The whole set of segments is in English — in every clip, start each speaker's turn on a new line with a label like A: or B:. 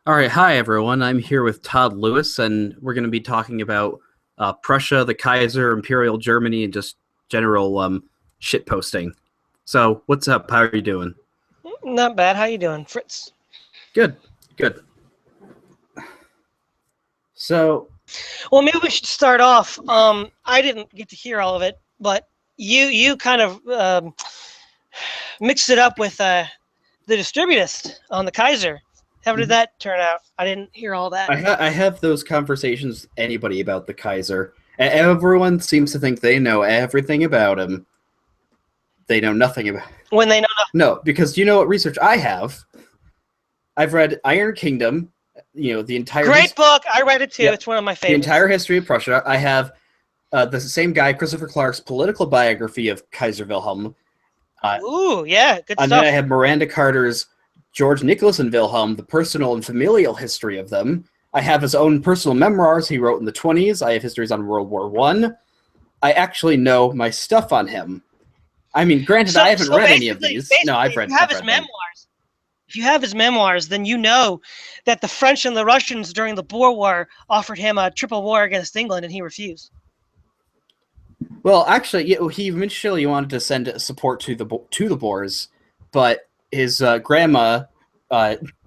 A: All right, hi everyone. I'm here with Todd Lewis, and we're going to be talking about Prussia, the Kaiser, Imperial Germany, and just general shit posting. So, what's up? How are you doing?
B: Not bad. How you doing, Fritz?
A: Good, good. So,
B: Well, maybe we should start off. I didn't get to hear all of it, but you kind of mixed it up with the distributist on the Kaiser. How did that turn out? I didn't hear all that.
A: I have those conversations with anybody about the Kaiser. Everyone seems to think they know everything about him. They know nothing about.
B: When they know
A: No, because you know what research I have. I've read Iron Kingdom. You know the entire
B: great book. I read it too.
A: Yep.
B: It's one of my
A: The
B: favorites.
A: entire history of Prussia. I have the same guy, Christopher Clark's political biography of Kaiser Wilhelm.
B: Ooh, yeah, good
A: And
B: stuff.
A: then I have Miranda Carter's George Nicholas and Wilhelm, the personal and familial history of them. I have his own personal memoirs he wrote in the 1920s. I have histories on World War I. I actually know my stuff on him. I mean, granted, I haven't read any of these. No, I've read.
B: If you have
A: I've
B: his
A: read
B: memoirs, if you have his memoirs, then you know that the French and the Russians during the Boer War offered him a triple war against England, and he refused.
A: Well, actually, he initially wanted to send support to the Boers, but his grandma,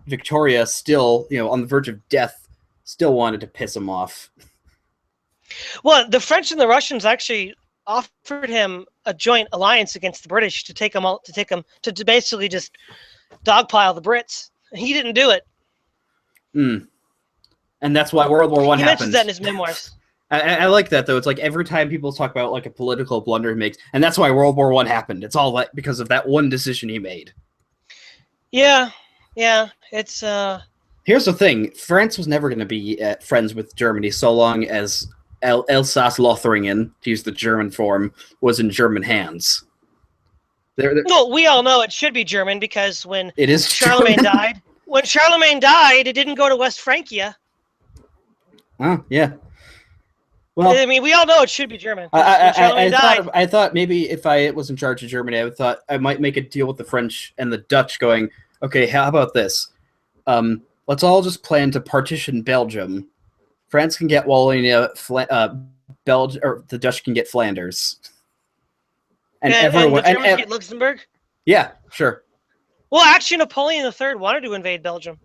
A: Victoria, still, on the verge of death, still wanted to piss him off.
B: Well, the French and the Russians actually offered him a joint alliance against the British to basically just dogpile the Brits. He didn't do it.
A: And that's why World War I happened.
B: He mentions that in his memoirs.
A: I like that, though. It's like every time people talk about like a political blunder he makes, and that's why World War I happened. It's all like because of that one decision he made.
B: Yeah. It's
A: Here's the thing: France was never going to be friends with Germany so long as Alsace-Lothringen, to use the German form, was in German hands.
B: No, we all know it should be German because when
A: it is
B: Charlemagne died, it didn't go to West Francia.
A: Oh yeah. Well,
B: I mean, we all know it should be German.
A: I thought maybe if I was in charge of Germany, I thought I might make a deal with the French and the Dutch, going, okay, how about this? Let's all just plan to partition Belgium. France can get Wallonia, or the Dutch can get Flanders,
B: and the Germans get Luxembourg.
A: Yeah, sure.
B: Well, actually, Napoleon III wanted to invade Belgium.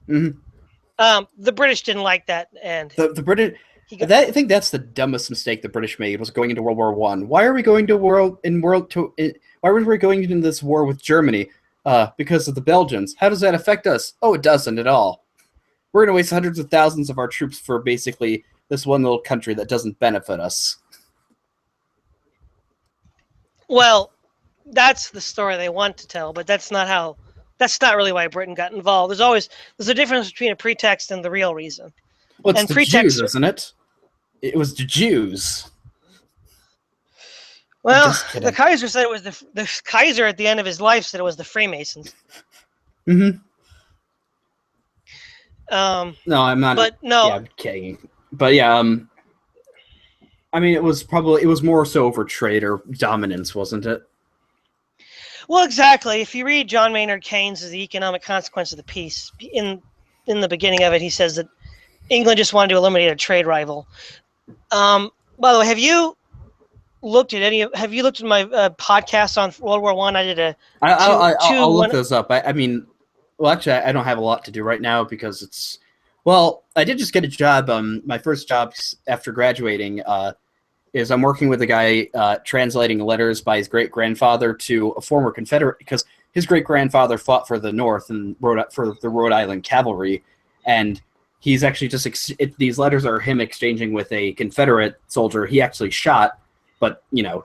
A: Mm-hmm.
B: The British didn't like that, and
A: the British. I think that's the dumbest mistake the British made, was going into World War I. Why are we going to why were we going into this war with Germany? Because of the Belgians. How does that affect us? Oh, it doesn't at all. We're going to waste hundreds of thousands of our troops for basically this one little country that doesn't benefit us.
B: Well, that's the story they want to tell, but that's not really why Britain got involved. There's a difference between a pretext and the real reason.
A: Well, it's the Jews, isn't it? It was the Jews.
B: Well, the Kaiser said it was the Kaiser at the end of his life said it was the Freemasons.
A: Mm-hmm.
B: No,
A: I'm not.
B: But no,
A: yeah, I'm kidding. But yeah, I mean, it was more so over trade or dominance, wasn't it?
B: Well, exactly. If you read John Maynard Keynes' The Economic Consequence of the Peace, in the beginning of it, he says that England just wanted to eliminate a trade rival. By the way, have you looked at my podcast on World War I? I did
A: I'll look those up. I mean, well, actually, I don't have a lot to do right now because I did just get a job. My first job after graduating is I'm working with a guy translating letters by his great-grandfather to a former Confederate, because his great-grandfather fought for the North and for the Rhode Island Cavalry, and he's actually these letters are him exchanging with a Confederate soldier he actually shot, but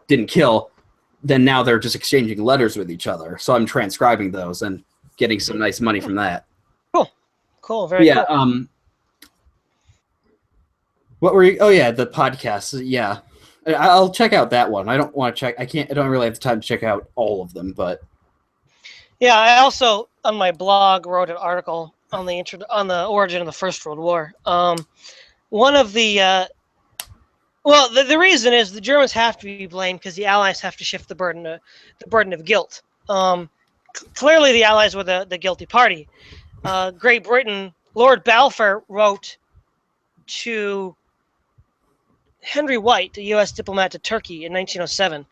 A: didn't kill. Then now they're just exchanging letters with each other. So I'm transcribing those and getting some nice money from that.
B: Cool, very cool.
A: Yeah. What were you? Oh yeah, the podcast. Yeah, I'll check out that one. I don't want to check. I don't really have the time to check out all of them, but
B: yeah, I also on my blog wrote an article on the origin of the First World War. One of the the reason is the Germans have to be blamed because the Allies have to shift the burden of guilt. Clearly, the Allies were the guilty party. Great Britain, Lord Balfour wrote to Henry White, the U.S. diplomat to Turkey in 1907.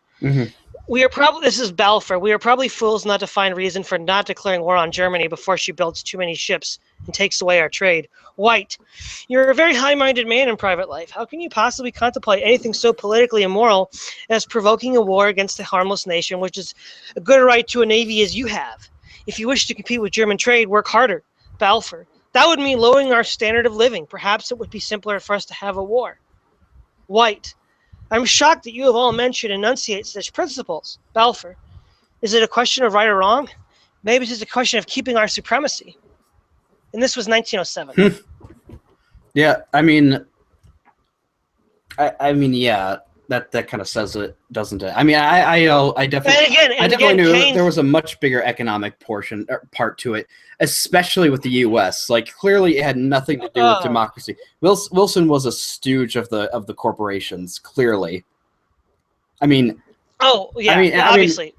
B: This is Balfour. We are probably fools not to find reason for not declaring war on Germany before she builds too many ships and takes away our trade. White, you're a very high-minded man in private life. How can you possibly contemplate anything so politically immoral as provoking a war against a harmless nation, which is a good right to a navy as you have? If you wish to compete with German trade, work harder. Balfour, that would mean lowering our standard of living. Perhaps it would be simpler for us to have a war. White, I'm shocked that you of all men should enunciate such principles. Balfour, is it a question of right or wrong? Maybe it is a question of keeping our supremacy. And this was 1907.
A: Yeah, I mean, yeah, that kind of says it, doesn't it? I mean, I definitely knew Keynes, there was a much bigger economic part to it, especially with the U.S. Like, clearly, it had nothing to do with democracy. Wilson was a stooge of the corporations. Clearly, I mean,
B: obviously.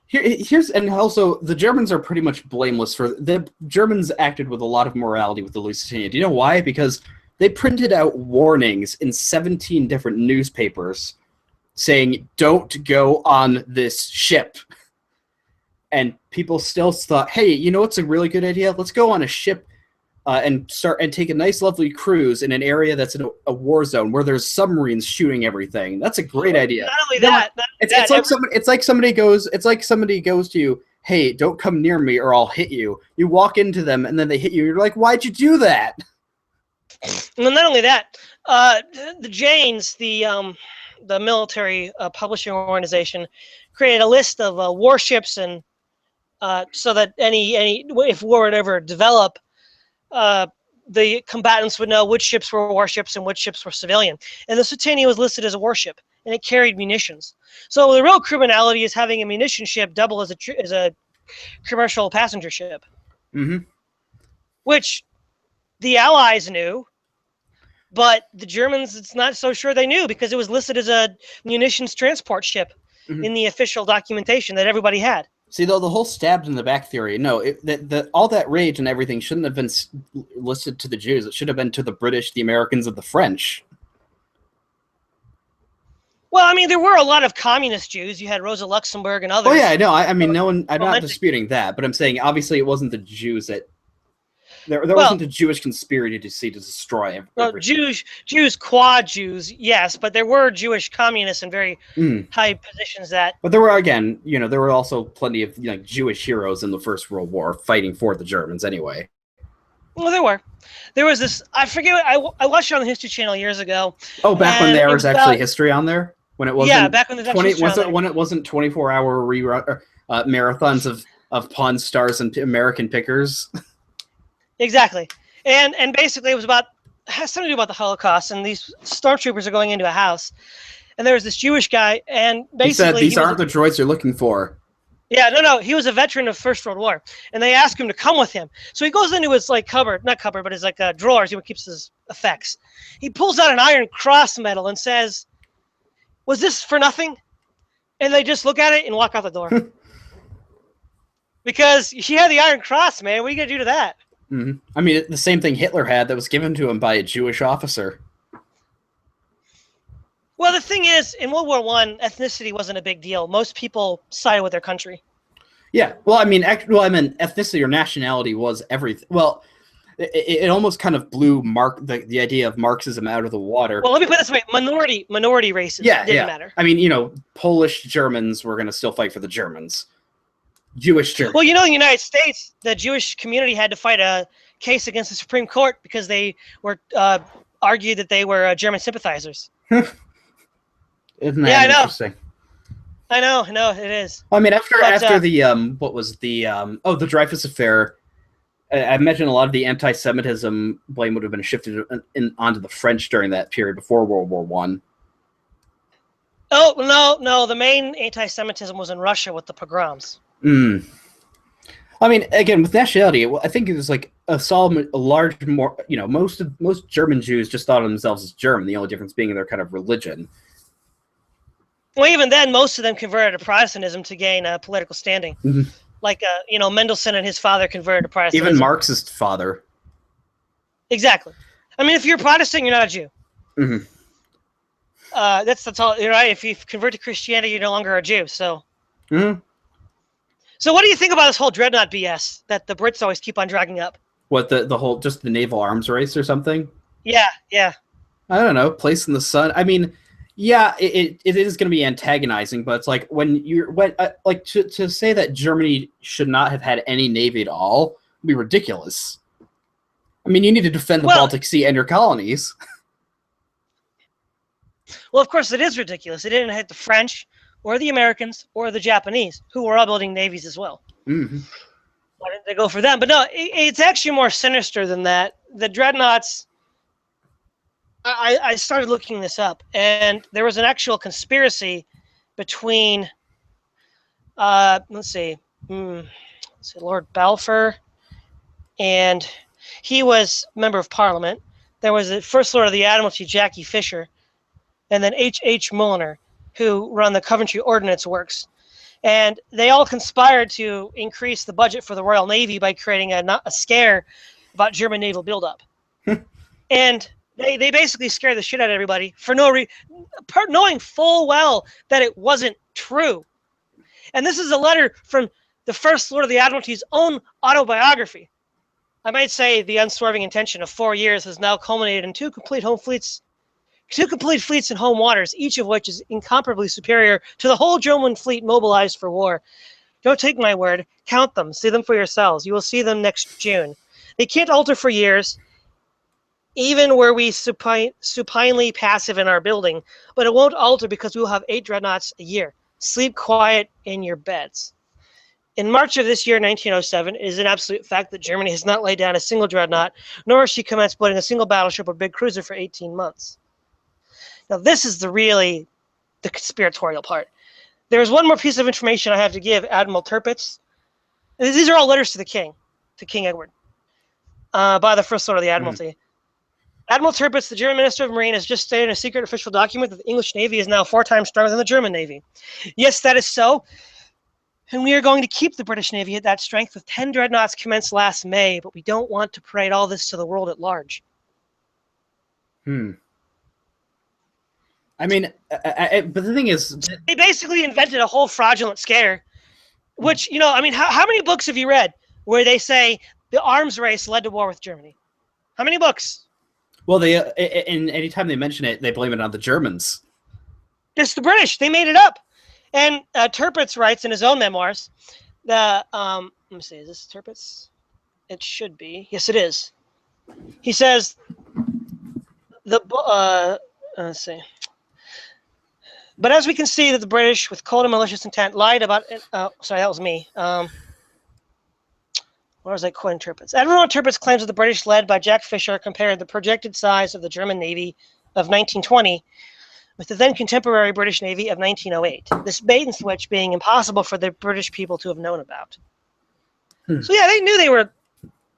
A: Here's and also the Germans are pretty much blameless for the Germans acted with a lot of morality with the Lusitania. Do you know why? Because they printed out warnings in 17 different newspapers saying, don't go on this ship. And people still thought, hey, you know what's a really good idea? Let's go on a ship and take a nice, lovely cruise in an area that's in a war zone where there's submarines shooting everything. That's a great idea.
B: Not only that,
A: it's like somebody goes to you, hey, don't come near me or I'll hit you. You walk into them and then they hit you. You're like, why'd you do that?
B: Well, not only that, the Janes, the military publishing organization, created a list of warships, and so that if war would ever develop, the combatants would know which ships were warships and which ships were civilian. And the Lusitania was listed as a warship, and it carried munitions. So the real criminality is having a munition ship double as a commercial passenger ship, which the Allies knew. But the Germans, it's not so sure they knew, because it was listed as a munitions transport ship in the official documentation that everybody had.
A: See, though, the whole stabbed in the back theory, no, all that rage and everything shouldn't have been listed to the Jews. It should have been to the British, the Americans, and the French.
B: Well, I mean, there were a lot of communist Jews. You had Rosa Luxemburg and others.
A: Oh, yeah, no, I mean, no one. I'm not disputing that, but I'm saying, obviously, it wasn't the Jews that... There wasn't a Jewish conspiracy to destroy everything.
B: Jews, quad Jews, yes, but there were Jewish communists in very high positions that... But
A: there were, there were also plenty of Jewish heroes in the First World War fighting for the Germans anyway.
B: Well, there were. There was this, I forget, I watched it on the History Channel years ago.
A: Oh, back when there was actually history on there? When it wasn't...
B: Yeah, back when there's actually history on there.
A: When it wasn't 24-hour rerun, marathons of Pawn Stars and American Pickers?
B: Exactly, and basically it has something to do about the Holocaust, and these stormtroopers are going into a house, and there was this Jewish guy, and basically
A: he said, "These aren't the droids you're looking for."
B: Yeah, no, he was a veteran of First World War, and they asked him to come with him. So he goes into his not cupboard, but his drawers. He keeps his effects. He pulls out an iron cross medal and says, "Was this for nothing?" And they just look at it and walk out the door. Because he had the Iron Cross, man. What are you gonna do to that?
A: I mean, the same thing Hitler had that was given to him by a Jewish officer.
B: Well, the thing is, in World War I, ethnicity wasn't a big deal. Most people sided with their country.
A: Yeah, well, I mean, ethnicity or nationality was everything. Well, it almost kind of blew the idea of Marxism out of the water.
B: Well, let me put it this way: minority races didn't matter.
A: I mean, Polish Germans were going to still fight for the Germans. Jewish Germans.
B: Well, in the United States, the Jewish community had to fight a case against the Supreme Court because they were argued that they were German sympathizers.
A: Isn't that interesting?
B: I know, it is.
A: Well, I mean, after the Dreyfus affair, I imagine a lot of the anti-Semitism blame would have been shifted onto the French during that period before World War I.
B: Oh, no, the main anti-Semitism was in Russia with the pogroms.
A: I mean, again, with nationality, I think it was like most German Jews just thought of themselves as German, the only difference being in their kind of religion.
B: Well, even then, most of them converted to Protestantism to gain a political standing. Like, Mendelssohn and his father converted to Protestantism.
A: Even Marx's father.
B: Exactly. I mean, if you're Protestant, you're not a Jew.
A: Mm-hmm.
B: That's all, right? If you convert to Christianity, you're no longer a Jew. So,
A: Mm-hmm.
B: So what do you think about this whole dreadnought BS that the Brits always keep on dragging up?
A: What, the whole, just the naval arms race or something?
B: Yeah.
A: I don't know. Place in the sun. I mean, yeah, it is going to be antagonizing, but it's like to say that Germany should not have had any navy at all would be ridiculous. I mean, you need to defend the Baltic Sea and your colonies.
B: Well, of course, it is ridiculous. It didn't hit the French or the Americans or the Japanese, who were all building navies as well.
A: Mm-hmm.
B: Why didn't they go for them? But no, it's actually more sinister than that. The dreadnoughts, I started looking this up, and there was an actual conspiracy between, Lord Balfour, and he was member of Parliament. There was the First Lord of the Admiralty, Jackie Fisher, and then H. Mulliner, who run the Coventry Ordnance Works. And they all conspired to increase the budget for the Royal Navy by creating a scare about German naval buildup. And they basically scared the shit out of everybody for knowing full well that it wasn't true. And this is a letter from the First Lord of the Admiralty's own autobiography. I might say the unswerving intention of 4 years has now culminated in two complete fleets in home waters, each of which is incomparably superior to the whole German fleet mobilized for war. Don't take my word. Count them. See them for yourselves. You will see them next June. They can't alter for years, even were we supinely passive in our building, but it won't alter because we will have 8 dreadnoughts a year. Sleep quiet in your beds. In March of this year, 1907, it is an absolute fact that Germany has not laid down a single dreadnought, nor has she commenced building a single battleship or big cruiser for 18 months. Now, this is the conspiratorial part. There's one more piece of information I have to give Admiral Tirpitz. These are all letters to King Edward, by the First Lord of the Admiralty. Mm-hmm. Admiral Tirpitz, the German Minister of Marine, has just stated in a secret official document that the English Navy is now 4 times stronger than the German Navy. Yes, that is so. And we are going to keep the British Navy at that strength with 10 dreadnoughts commenced last May, but we don't want to parade all this to the world at large.
A: I mean, but the thing is,
B: they basically invented a whole fraudulent scare, which, how many books have you read where they say the arms race led to war with Germany? How many books?
A: Well, and anytime they mention it, they blame it on the Germans.
B: It's the British. They made it up. And Tirpitz writes in his own memoirs, let me see, is this Tirpitz? It should be. Yes, it is. He says, let's see. But as we can see that the British, with cold and malicious intent, lied about it. Sorry, that was me. Where was I quoting Tirpitz? Admiral Tirpitz claims that the British, led by Jack Fisher, compared the projected size of the German Navy of 1920 with the then contemporary British Navy of 1908. This bait and switch being impossible for the British people to have known about. So yeah, they knew they were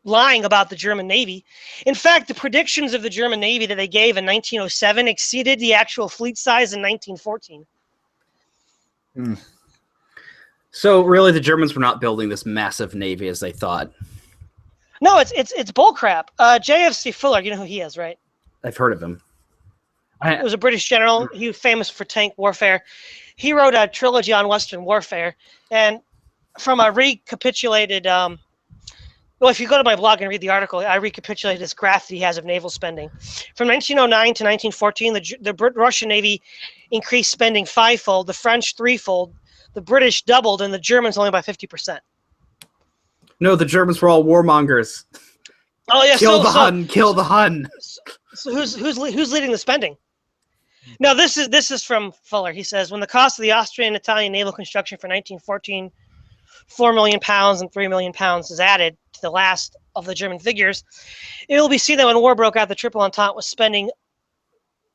B: lying about the German Navy. In fact, the predictions of the German Navy that they gave in 1907 exceeded the actual fleet size in 1914.
A: So really, the Germans were not building this massive navy as they thought.
B: No, it's bullcrap. J.F.C. Fuller, you know who he is, right?
A: I've heard of him.
B: He was a British general. He was famous for tank warfare. He wrote a trilogy on Western warfare, and from a recapitulated. Well, if you go to my blog and read the article, I recapitulate this graph that he has of naval spending. From 1909 to 1914, the Russian Navy increased spending 5-fold, the French 3-fold, the British doubled, and the Germans only by 50%.
A: No, the Germans were all warmongers.
B: Oh yeah,
A: kill the Hun.
B: So who's leading the spending? No, this is from Fuller. He says, when the cost of the Austrian and Italian naval construction for 1914, £4 million and £3 million is added to the last of the German figures, it will be seen that when war broke out, the Triple Entente was spending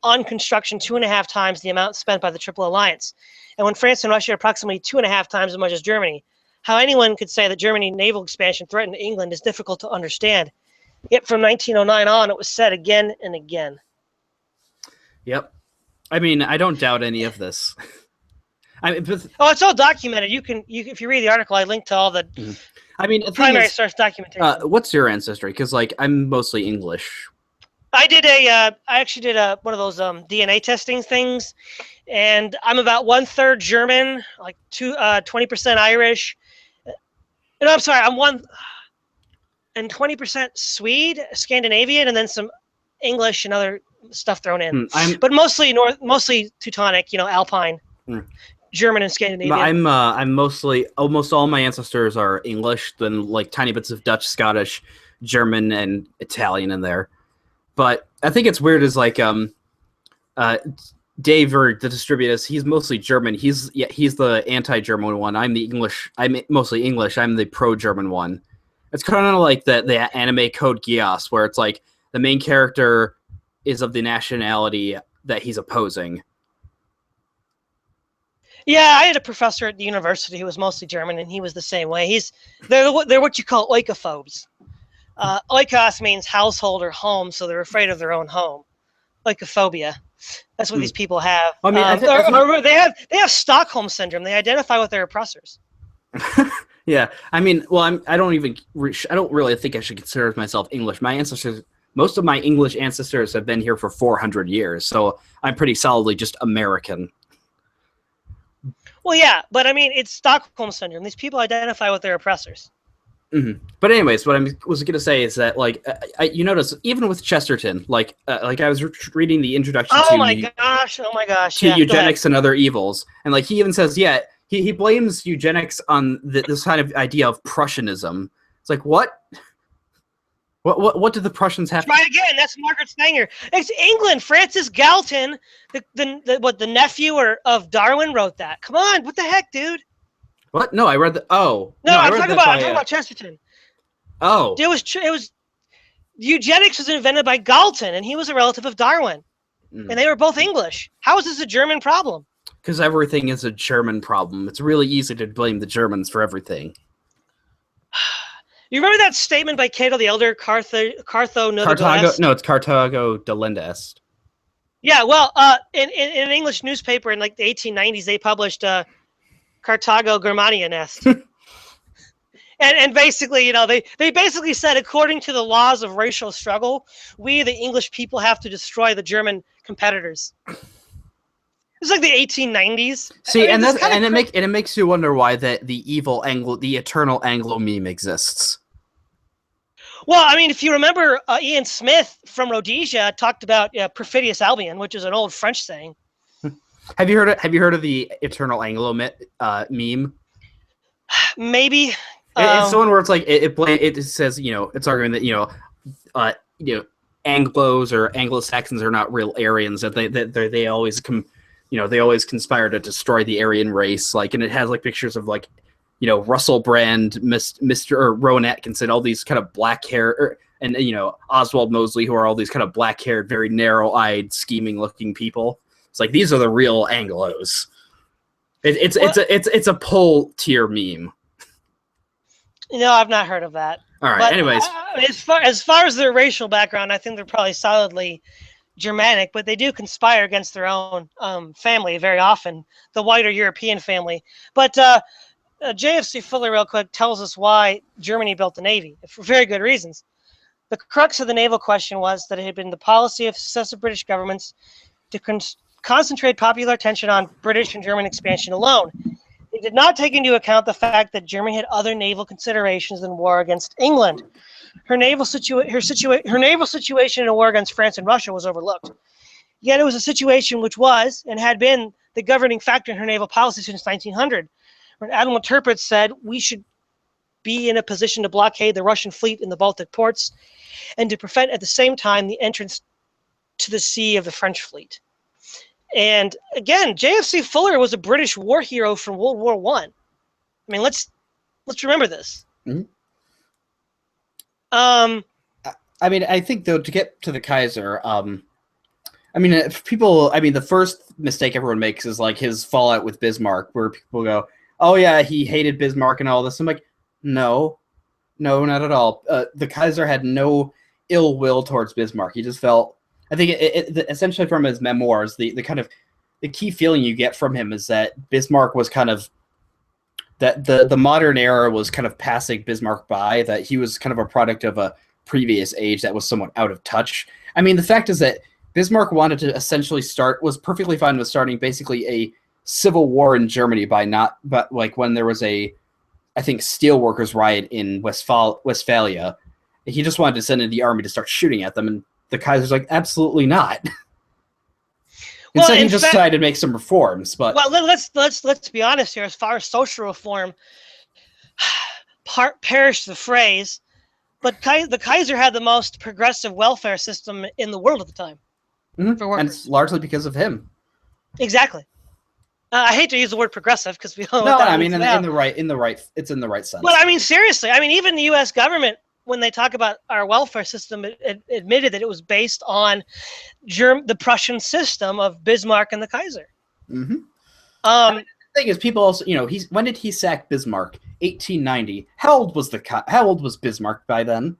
B: on construction 2.5 times the amount spent by the Triple Alliance. And when France and Russia are approximately 2.5 times as much as Germany, how anyone could say that Germany naval expansion threatened England is difficult to understand. Yet from 1909 on, it was said again and again.
A: Yep. I mean, I don't doubt any of this. I mean,
B: it's all documented. You if you read the article, I linked to all the primary source documentation.
A: What's your ancestry? Because like I'm mostly English.
B: I actually did one of those DNA testing things, and I'm about 1/3 German, like 20% Irish. No, I'm sorry, I'm 20% Swede, Scandinavian, and then some English and other stuff thrown in. But mostly Teutonic, Alpine, German and Scandinavian.
A: I'm mostly almost all my ancestors are English, then like tiny bits of Dutch, Scottish, German, and Italian in there. But I think it's weird is like Dave or the Distributus, he's mostly German. He's the anti-German one. I'm the English. I'm mostly English. I'm the pro-German one. It's kind of like the anime Code Geass, where it's like the main character is of the nationality that he's opposing.
B: Yeah, I had a professor at the university who was mostly German, and he was the same way. They're what you call oikophobes. Oikos means household or home, so they're afraid of their own home. Ocophobia. That's what these people have. I mean, they have Stockholm syndrome. They identify with their oppressors.
A: Yeah, I mean, well, I don't really think I should consider myself English. Most of my English ancestors have been here for 400 years, so I'm pretty solidly just American.
B: Well, yeah, but I mean, it's Stockholm syndrome. These people identify with their oppressors.
A: Mm-hmm. But anyways, what I was going to say is that, like, you notice even with Chesterton, like I was reading the introduction.
B: Oh my gosh!
A: To eugenics and other evils, and like he even says, he blames eugenics on this kind of idea of Prussianism. It's like what? What did the Prussians have?
B: Try again. That's Margaret Sanger. It's England. Francis Galton, the nephew of Darwin, wrote that. Come on, what the heck, dude?
A: What? No, I read the. Oh
B: no, I'm talking about Chesterton.
A: Oh,
B: it was eugenics was invented by Galton, and he was a relative of Darwin, and they were both English. How is this a German problem?
A: Because everything is a German problem. It's really easy to blame the Germans for everything.
B: You remember that statement by Cato the Elder, Cartho
A: Carthago? No, it's Carthago delenda est.
B: Yeah, well, in an English newspaper in like the 1890s, they published Carthago Germania est. And basically, they basically said, according to the laws of racial struggle, we, the English people, have to destroy the German competitors. It's like the 1890s.
A: See, it makes you wonder why the eternal Anglo meme exists.
B: Well, I mean, if you remember, Ian Smith from Rhodesia talked about perfidious Albion, which is an old French saying.
A: Have you heard of the eternal Anglo meme?
B: Maybe.
A: It's the one where it's like it says, it's arguing that Anglos or Anglo-Saxons are not real Aryans, that they always they always conspire to destroy the Aryan race, like, and it has like pictures of like, Russell Brand, Mr. or Rowan Atkinson, all these kind of black hair, and Oswald Mosley, who are all these kind of black haired, very narrow eyed, scheming looking people. It's like these are the real Anglos. It's a pull tier meme.
B: No, I've not heard of that.
A: All right. But, anyways,
B: as far as their racial background, I think they're probably solidly Germanic, but they do conspire against their own family very often, the wider European family. But JFC Fuller, real quick, tells us why Germany built the Navy, for very good reasons. The crux of the naval question was that it had been the policy of successive British governments to concentrate popular attention on British and German expansion alone. They did not take into account the fact that Germany had other naval considerations than war against England. Her naval situation in a war against France and Russia was overlooked. Yet it was a situation which was and had been the governing factor in her naval policy since 1900, when Admiral Tirpitz said we should be in a position to blockade the Russian fleet in the Baltic ports and to prevent at the same time the entrance to the sea of the French fleet. And again, JFC Fuller was a British war hero from World War I. I mean, let's remember this.
A: Mm-hmm. I mean, I think though, to get to the Kaiser, the first mistake everyone makes is like his fallout with Bismarck, where people go, "Oh yeah, he hated Bismarck and all this." I'm like, no, not at all. The Kaiser had no ill will towards Bismarck. He just felt, I think, essentially from his memoirs, the kind of the key feeling you get from him is that Bismarck was kind of that the modern era was kind of passing Bismarck by, that he was kind of a product of a previous age that was somewhat out of touch. I mean, the fact is that Bismarck wanted to essentially was perfectly fine with starting basically a civil war in Germany but like when there was I think, steelworkers riot in Westphalia. He just wanted to send in the army to start shooting at them, and the Kaiser's like, absolutely not. Instead, he just decided to make some reforms. But
B: let's be honest here. As far as social reform, perish the phrase, but the Kaiser had the most progressive welfare system in the world at the time.
A: Mm-hmm.
B: For workers.
A: And it's largely because of him.
B: Exactly. I hate to use the word progressive because we don't.
A: No, I mean in the right it's in the right sense.
B: But I mean seriously, I mean even the U.S. government, when they talk about our welfare system, it admitted that it was based on the Prussian system of Bismarck and the Kaiser.
A: Mm-hmm. The thing is, people also, when did he sack Bismarck? 1890. How old was Bismarck by then?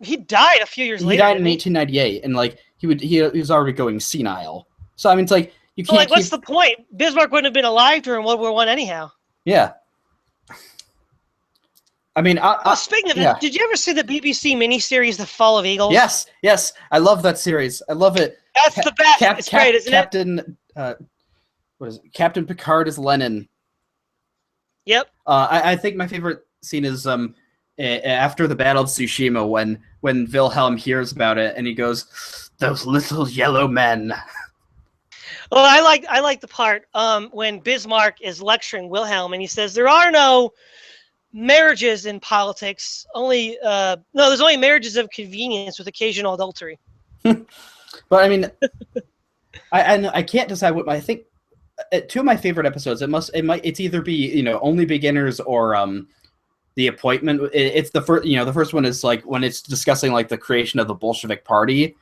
B: He died a few years later.
A: He died in 1898, and like he was already going senile. So I mean, it's like you can't.
B: Like, what's the point? Bismarck wouldn't have been alive during World War I anyhow.
A: Yeah. I mean,
B: speaking of it, did you ever see the BBC miniseries "The Fall of Eagles"?
A: Yes, I love that series. I love it.
B: That's the best. It's great, isn't
A: it? What is it? Captain Picard is Lenin.
B: Yep.
A: I think my favorite scene is after the Battle of Tsushima when Wilhelm hears about it and he goes, "Those little yellow men."
B: Well, I like the part when Bismarck is lecturing Wilhelm and he says there are no marriages in politics. There's only marriages of convenience with occasional adultery.
A: But I mean, I can't decide what I think. Two of my favorite episodes. It's either be Only Beginners or The Appointment. It's the first. The first one is like when it's discussing like the creation of the Bolshevik Party.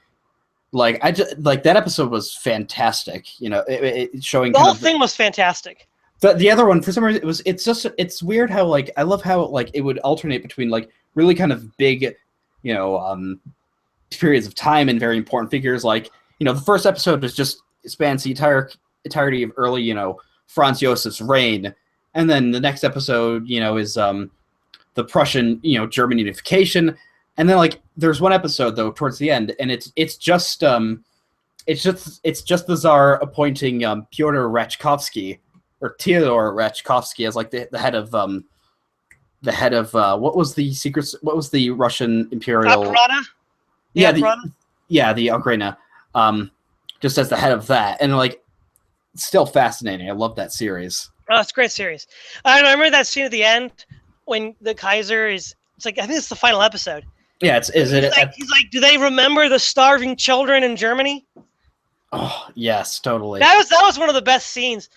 A: Like that episode was fantastic. It showing
B: the whole thing was fantastic.
A: The other one, for some reason, it's weird how like I love how like it would alternate between like really kind of big, periods of time and very important figures. Like the first episode spans the entirety of early Franz Josef's reign, and then the next episode is the Prussian German unification, and then like there's one episode though towards the end, and it's just the Tsar appointing Pyotr Rachkovsky. Or Theodore Rachkovsky as like the head of what was the Russian Imperial the Ukraine, just as the head of that, and like it's still fascinating. I love that series.
B: Oh, it's a great series. I remember that scene at the end when the Kaiser it's like I think it's the final episode.
A: Yeah,
B: he's like, do they remember the starving children in Germany?
A: Oh yes, totally.
B: That was one of the best scenes.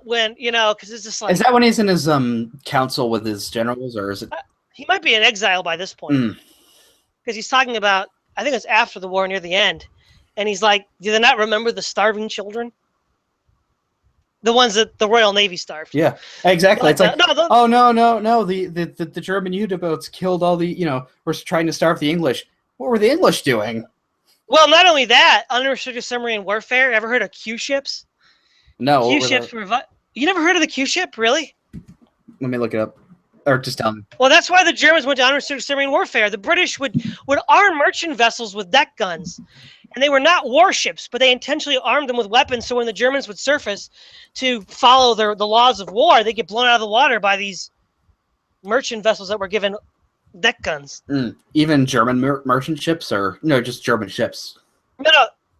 B: When because it's just like,
A: is that when he's in his council with his generals, or is it?
B: He might be in exile by this point, because he's talking about. I think it's after the war, near the end, and he's like, "Do they not remember the starving children? The ones that the Royal Navy starved."
A: Yeah, exactly.
B: But,
A: it's like, no. The German U-boats killed all the were trying to starve the English. What were the English doing?
B: Well, not only that, unrestricted submarine warfare. Ever heard of Q ships?
A: No.
B: Q ships were. You never heard of the Q ship, really?
A: Let me look it up, or just tell me.
B: Well, that's why the Germans went to unrestricted submarine warfare. The British would arm merchant vessels with deck guns, and they were not warships, but they intentionally armed them with weapons. So when the Germans would surface to follow the laws of war, they get blown out of the water by these merchant vessels that were given deck guns.
A: Even German merchant ships, or no, just German ships?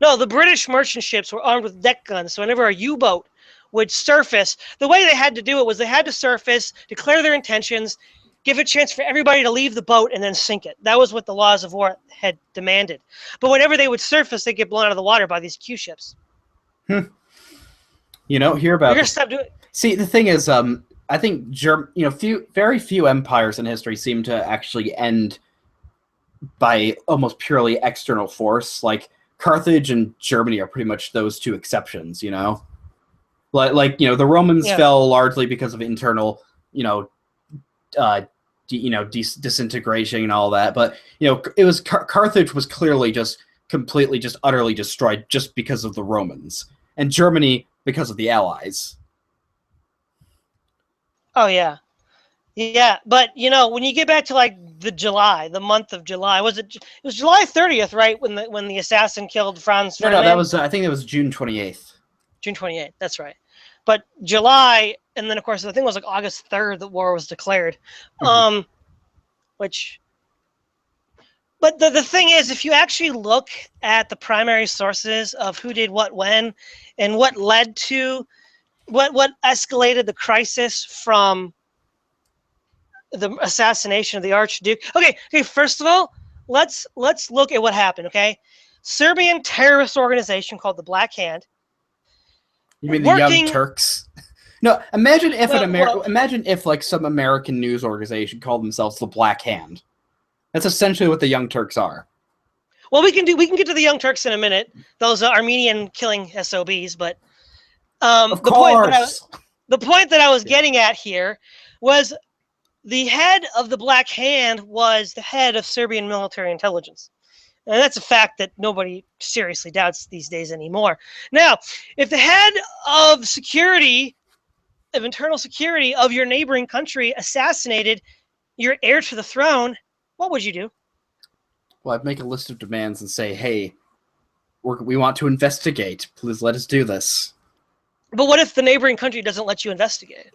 B: No, the British merchant ships were armed with deck guns. So whenever a U-boat would surface, the way they had to do it was they had to surface, declare their intentions, give a chance for everybody to leave the boat, and then sink it. That was what the laws of war had demanded. But whenever they would surface, they'd get blown out of the water by these Q ships.
A: Hear about.
B: You're gonna stop doing.
A: See, the thing is, I think very few empires in history seem to actually end by almost purely external force. Like Carthage and Germany are pretty much those two exceptions, Like the Romans fell largely because of internal, disintegration and all that. But it was Carthage was clearly just completely, just utterly destroyed just because of the Romans. and Germany because of the Allies.
B: Oh yeah. Yeah, but when you get back to like the month of July, it was July 30th, right? When the assassin killed Franz Ferdinand?
A: No, that was I think it was June 28th.
B: June 28th, that's right. But July, and then of course I think it was like August 3rd that war was declared. But the thing is, if you actually look at the primary sources of who did what when, and what led to what escalated the crisis from the assassination of the Archduke. Okay. First of all, let's look at what happened. Okay, Serbian terrorist organization called the Black Hand.
A: You mean the Young Turks? No, imagine if imagine if like some American news organization called themselves the Black Hand. That's essentially what the Young Turks are.
B: Well, we can get to the Young Turks in a minute. Those Armenian killing SOBs, but
A: of course.
B: The point that I was getting at here was the head of the Black Hand was the head of Serbian military intelligence. And that's a fact that nobody seriously doubts these days anymore. Now, if the head of internal security of your neighboring country assassinated your heir to the throne, what would you do?
A: Well, I'd make a list of demands and say, hey, we want to investigate. Please let us do this.
B: But what if the neighboring country doesn't let you investigate?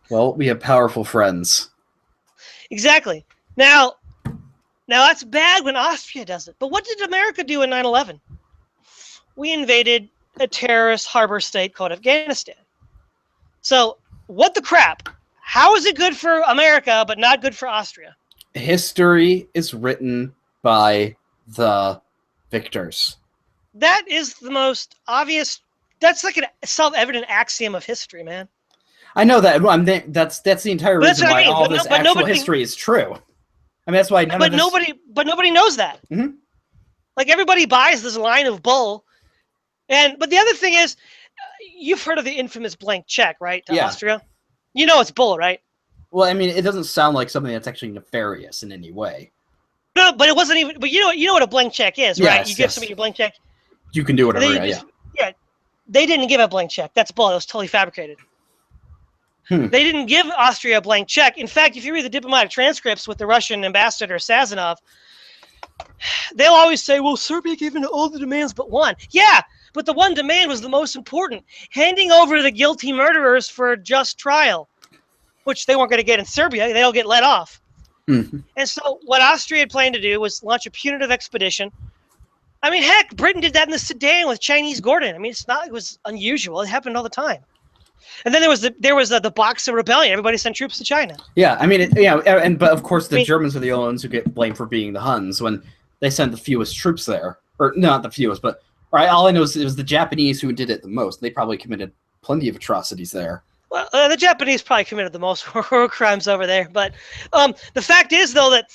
A: Well, we have powerful friends.
B: Exactly. Now that's bad when Austria does it. But what did America do in 9/11? We invaded a terrorist harbor state called Afghanistan. So what the crap? How is it good for America but not good for Austria?
A: History is written by the victors.
B: That is the most obvious. That's like a self-evident axiom of history, man.
A: I know that. That's the entire reason why all this actual history is true. I mean, that's why
B: nobody knows that.
A: Mm-hmm.
B: Like everybody buys this line of bull, but the other thing is, you've heard of the infamous blank check, right? To Austria, it's bull, right?
A: Well, I mean, it doesn't sound like something that's actually nefarious in any way.
B: No, but it wasn't even. But you know what a blank check is, right?
A: Yes,
B: you give somebody a blank check.
A: You can do whatever.
B: Yeah. They didn't give a blank check. That's bull. It was totally fabricated. They didn't give Austria a blank check. In fact, if you read the diplomatic transcripts with the Russian ambassador Sazonov, they'll always say, well, Serbia gave in all the demands but one. Yeah, but the one demand was the most important, handing over the guilty murderers for a just trial, which they weren't going to get in Serbia. They'll get let off.
A: Mm-hmm.
B: And so what Austria had planned to do was launch a punitive expedition. I mean, heck, Britain did that in the Sudan with Chinese Gordon. I mean, it was unusual. It happened all the time. And then there was the Boxer Rebellion. Everybody sent troops to China.
A: Yeah, I mean, but of course the Germans are the only ones who get blamed for being the Huns when they sent the fewest troops there, or not the fewest, but all I know is it was the Japanese who did it the most. They probably committed plenty of atrocities there.
B: Well, the Japanese probably committed the most war crimes over there. But the fact is, though, that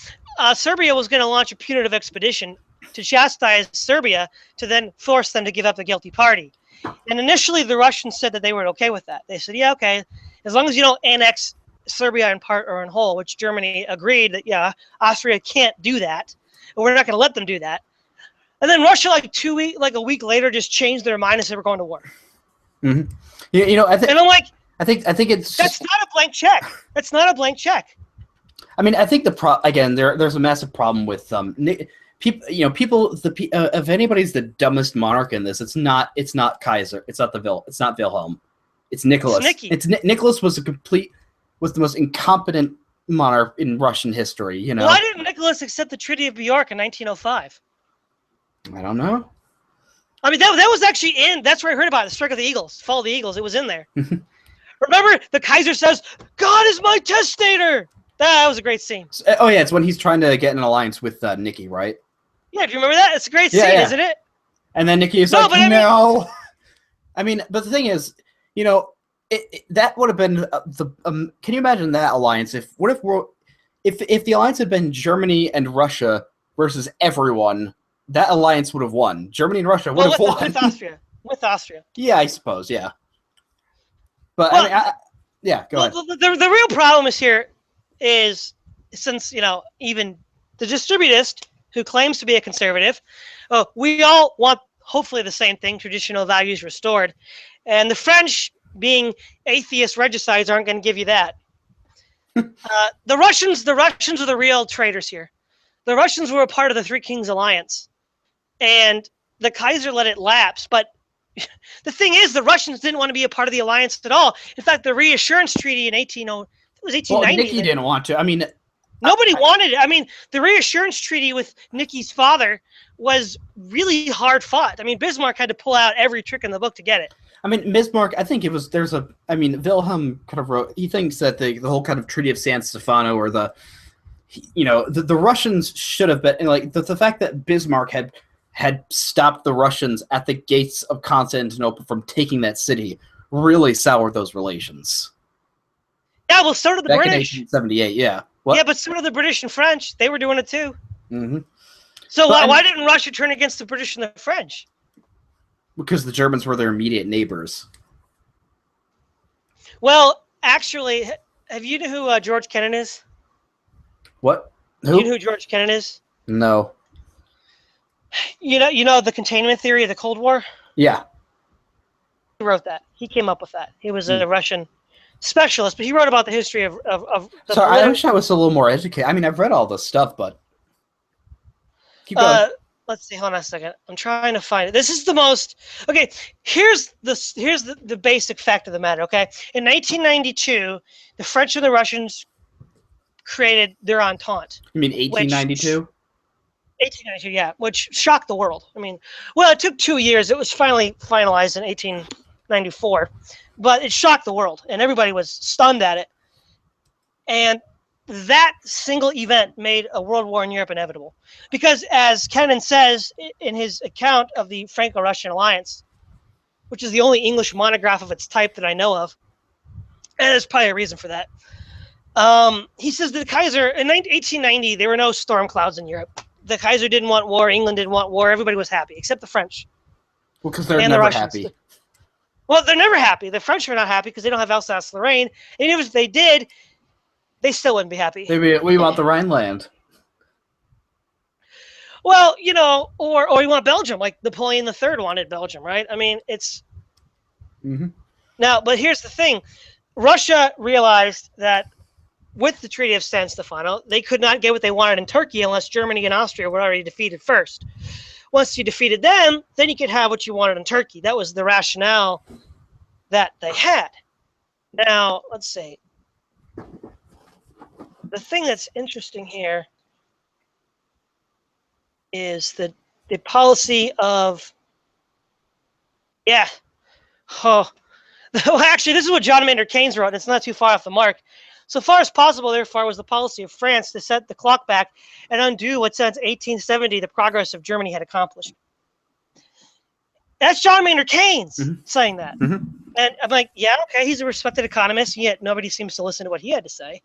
B: Serbia was going to launch a punitive expedition to chastise Serbia to then force them to give up the guilty party. And initially, the Russians said that they were okay with that. They said, yeah, okay, as long as you don't annex Serbia in part or in whole, which Germany agreed that, yeah, Austria can't do that, but we're not going to let them do that. And then Russia, like a week later, just changed their mind and said we're going to war.
A: Mm-hmm.
B: And I'm like,
A: I think it's
B: that's not a blank check. That's not a blank check.
A: I mean, I think there's a massive problem with if anybody's the dumbest monarch in this, it's not Kaiser, it's not Wilhelm, it's Nicholas. Nicholas was the most incompetent monarch in Russian history.
B: Why didn't Nicholas accept the Treaty of Bjork in 1905?
A: I don't know.
B: I mean, that was actually that's where I heard about it, the Strike of the Eagles, Fall of the Eagles. It was in there. Remember, the Kaiser says, "God is my testator." That was a great scene.
A: Oh yeah, it's when he's trying to get an alliance with Nikki, right?
B: Yeah, do you remember that? It's a great scene, isn't it?
A: And then Nikki is like, no. I mean, but the thing is, that would have been can you imagine that alliance? If the alliance had been Germany and Russia versus everyone, that alliance would have won. Germany and Russia would have won.
B: With Austria.
A: Yeah, I suppose. Yeah. But go ahead.
B: The real problem is since even the distributist who claims to be a conservative, we all want hopefully the same thing, traditional values restored. And the French, being atheist regicides, aren't going to give you that. The Russians are the real traitors here. The Russians were a part of the Three Kings Alliance, and the Kaiser let it lapse. But the thing is, the Russians didn't want to be a part of the alliance at all. In fact, the reassurance treaty in 1890.
A: Well, Nicky didn't want to. I mean,
B: nobody wanted it. I mean, the reassurance treaty with Nicky's father was really hard fought. I mean, Bismarck had to pull out every trick in the book to get it.
A: I mean, Bismarck, I think Wilhelm kind of wrote, he thinks that the whole kind of Treaty of San Stefano, or the Russians should have been, like, the fact that Bismarck had stopped the Russians at the gates of Constantinople from taking that city really soured those relations.
B: Yeah, well, so did the
A: Back
B: British.
A: in 1878, yeah. What?
B: Yeah, but so did the British and French. They were doing it too.
A: Mm-hmm.
B: So why didn't Russia turn against the British and the French?
A: Because the Germans were their immediate neighbors.
B: Well, actually, have you know who George Kennan is?
A: What?
B: Who? You know who George Kennan is?
A: No.
B: You know the containment theory of the Cold War?
A: Yeah.
B: He wrote that. He came up with that. He was a Russian specialist, but he wrote about the history of the
A: Sorry, I wish I was a little more educated. I mean, I've read all this stuff, but keep going.
B: Let's see. Hold on a second. I'm trying to find it. This is the most. Okay, here's the basic fact of the matter. Okay, in 1992, the French and the Russians created their entente.
A: You mean 1892?
B: 1892, yeah, which shocked the world. I mean, well, it took 2 years. It was finally finalized in 1894, but it shocked the world, and everybody was stunned at it. And that single event made a world war in Europe inevitable. Because as Kennan says in his account of the Franco-Russian alliance, which is the only English monograph of its type that I know of, and there's probably a reason for that, he says that the Kaiser, in 1890, there were no storm clouds in Europe. The Kaiser didn't want war, England didn't want war, everybody was happy, except the French.
A: Well, because they're never happy.
B: Well, they're never happy. The French are not happy because they don't have Alsace-Lorraine. And even if they did, they still wouldn't be happy.
A: We want the Rhineland.
B: Well, or you want Belgium, like Napoleon III wanted Belgium, right? I mean, it's...
A: Mm-hmm.
B: Now, but here's the thing. Russia realized that with the Treaty of San Stefano, they could not get what they wanted in Turkey unless Germany and Austria were already defeated first. Once you defeated them, then you could have what you wanted in Turkey. That was the rationale that they had. Now, let's see. The thing that's interesting here is the policy of, well, actually, this is what John Maynard Keynes wrote, and it's not too far off the mark. So far as possible, therefore, was the policy of France to set the clock back and undo what since 1870 the progress of Germany had accomplished. That's John Maynard Keynes saying that. Mm-hmm. And I'm like, yeah, okay, he's a respected economist, yet nobody seems to listen to what he had to say.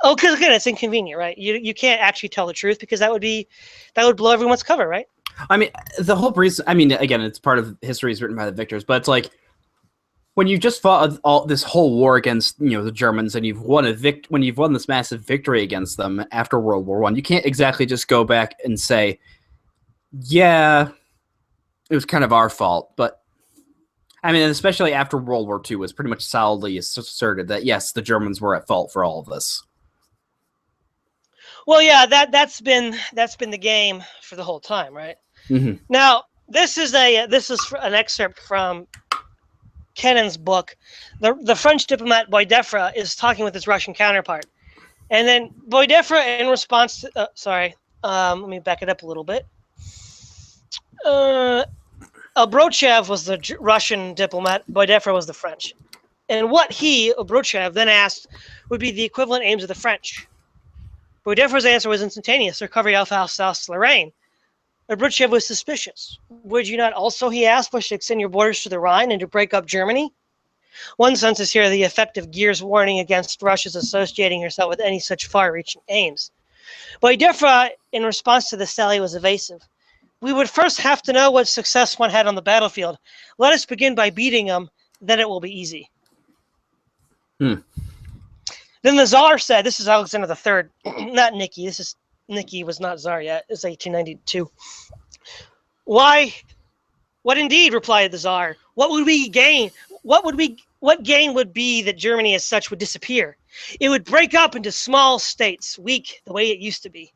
B: Oh, because again, it's inconvenient, right? You can't actually tell the truth because that would blow everyone's cover, right?
A: I mean, the whole reason. I mean, again, it's part of history is written by the victors, but it's like when you just fought this whole war against the Germans and you've won when you've won this massive victory against them after World War I, you can't exactly just go back and say, yeah, it was kind of our fault. But I mean, especially after World War II, was pretty much solidly asserted that yes, the Germans were at fault for all of this.
B: Well, yeah, that's been the game for the whole time, right? Mm-hmm. Now, this is an excerpt from Kennan's book. The French diplomat Boisdeffre is talking with his Russian counterpart, and then Boisdeffre, in response to, let me back it up a little bit. Obrochev was the Russian diplomat. Boisdeffre was the French, and what Obrochev then asked would be the equivalent aims of the French. Boisdeffre's answer was instantaneous: recovery of Alsace-Lorraine. Obrochev was suspicious. Would you not also, he asked, wish to extend your borders to the Rhine and to break up Germany? One sense is here the effect of Geer's warning against Russia's associating herself with any such far-reaching aims. Boisdeffre, in response to the sally, was evasive. We would first have to know what success one had on the battlefield. Let us begin by beating them, then it will be easy. Then the Tsar said, this is Alexander III, not Nicky. Nicky was not Tsar yet. It's 1892. Why What indeed, replied the Tsar. What would we gain? What gain would be that Germany as such would disappear? It would break up into small states, weak the way it used to be.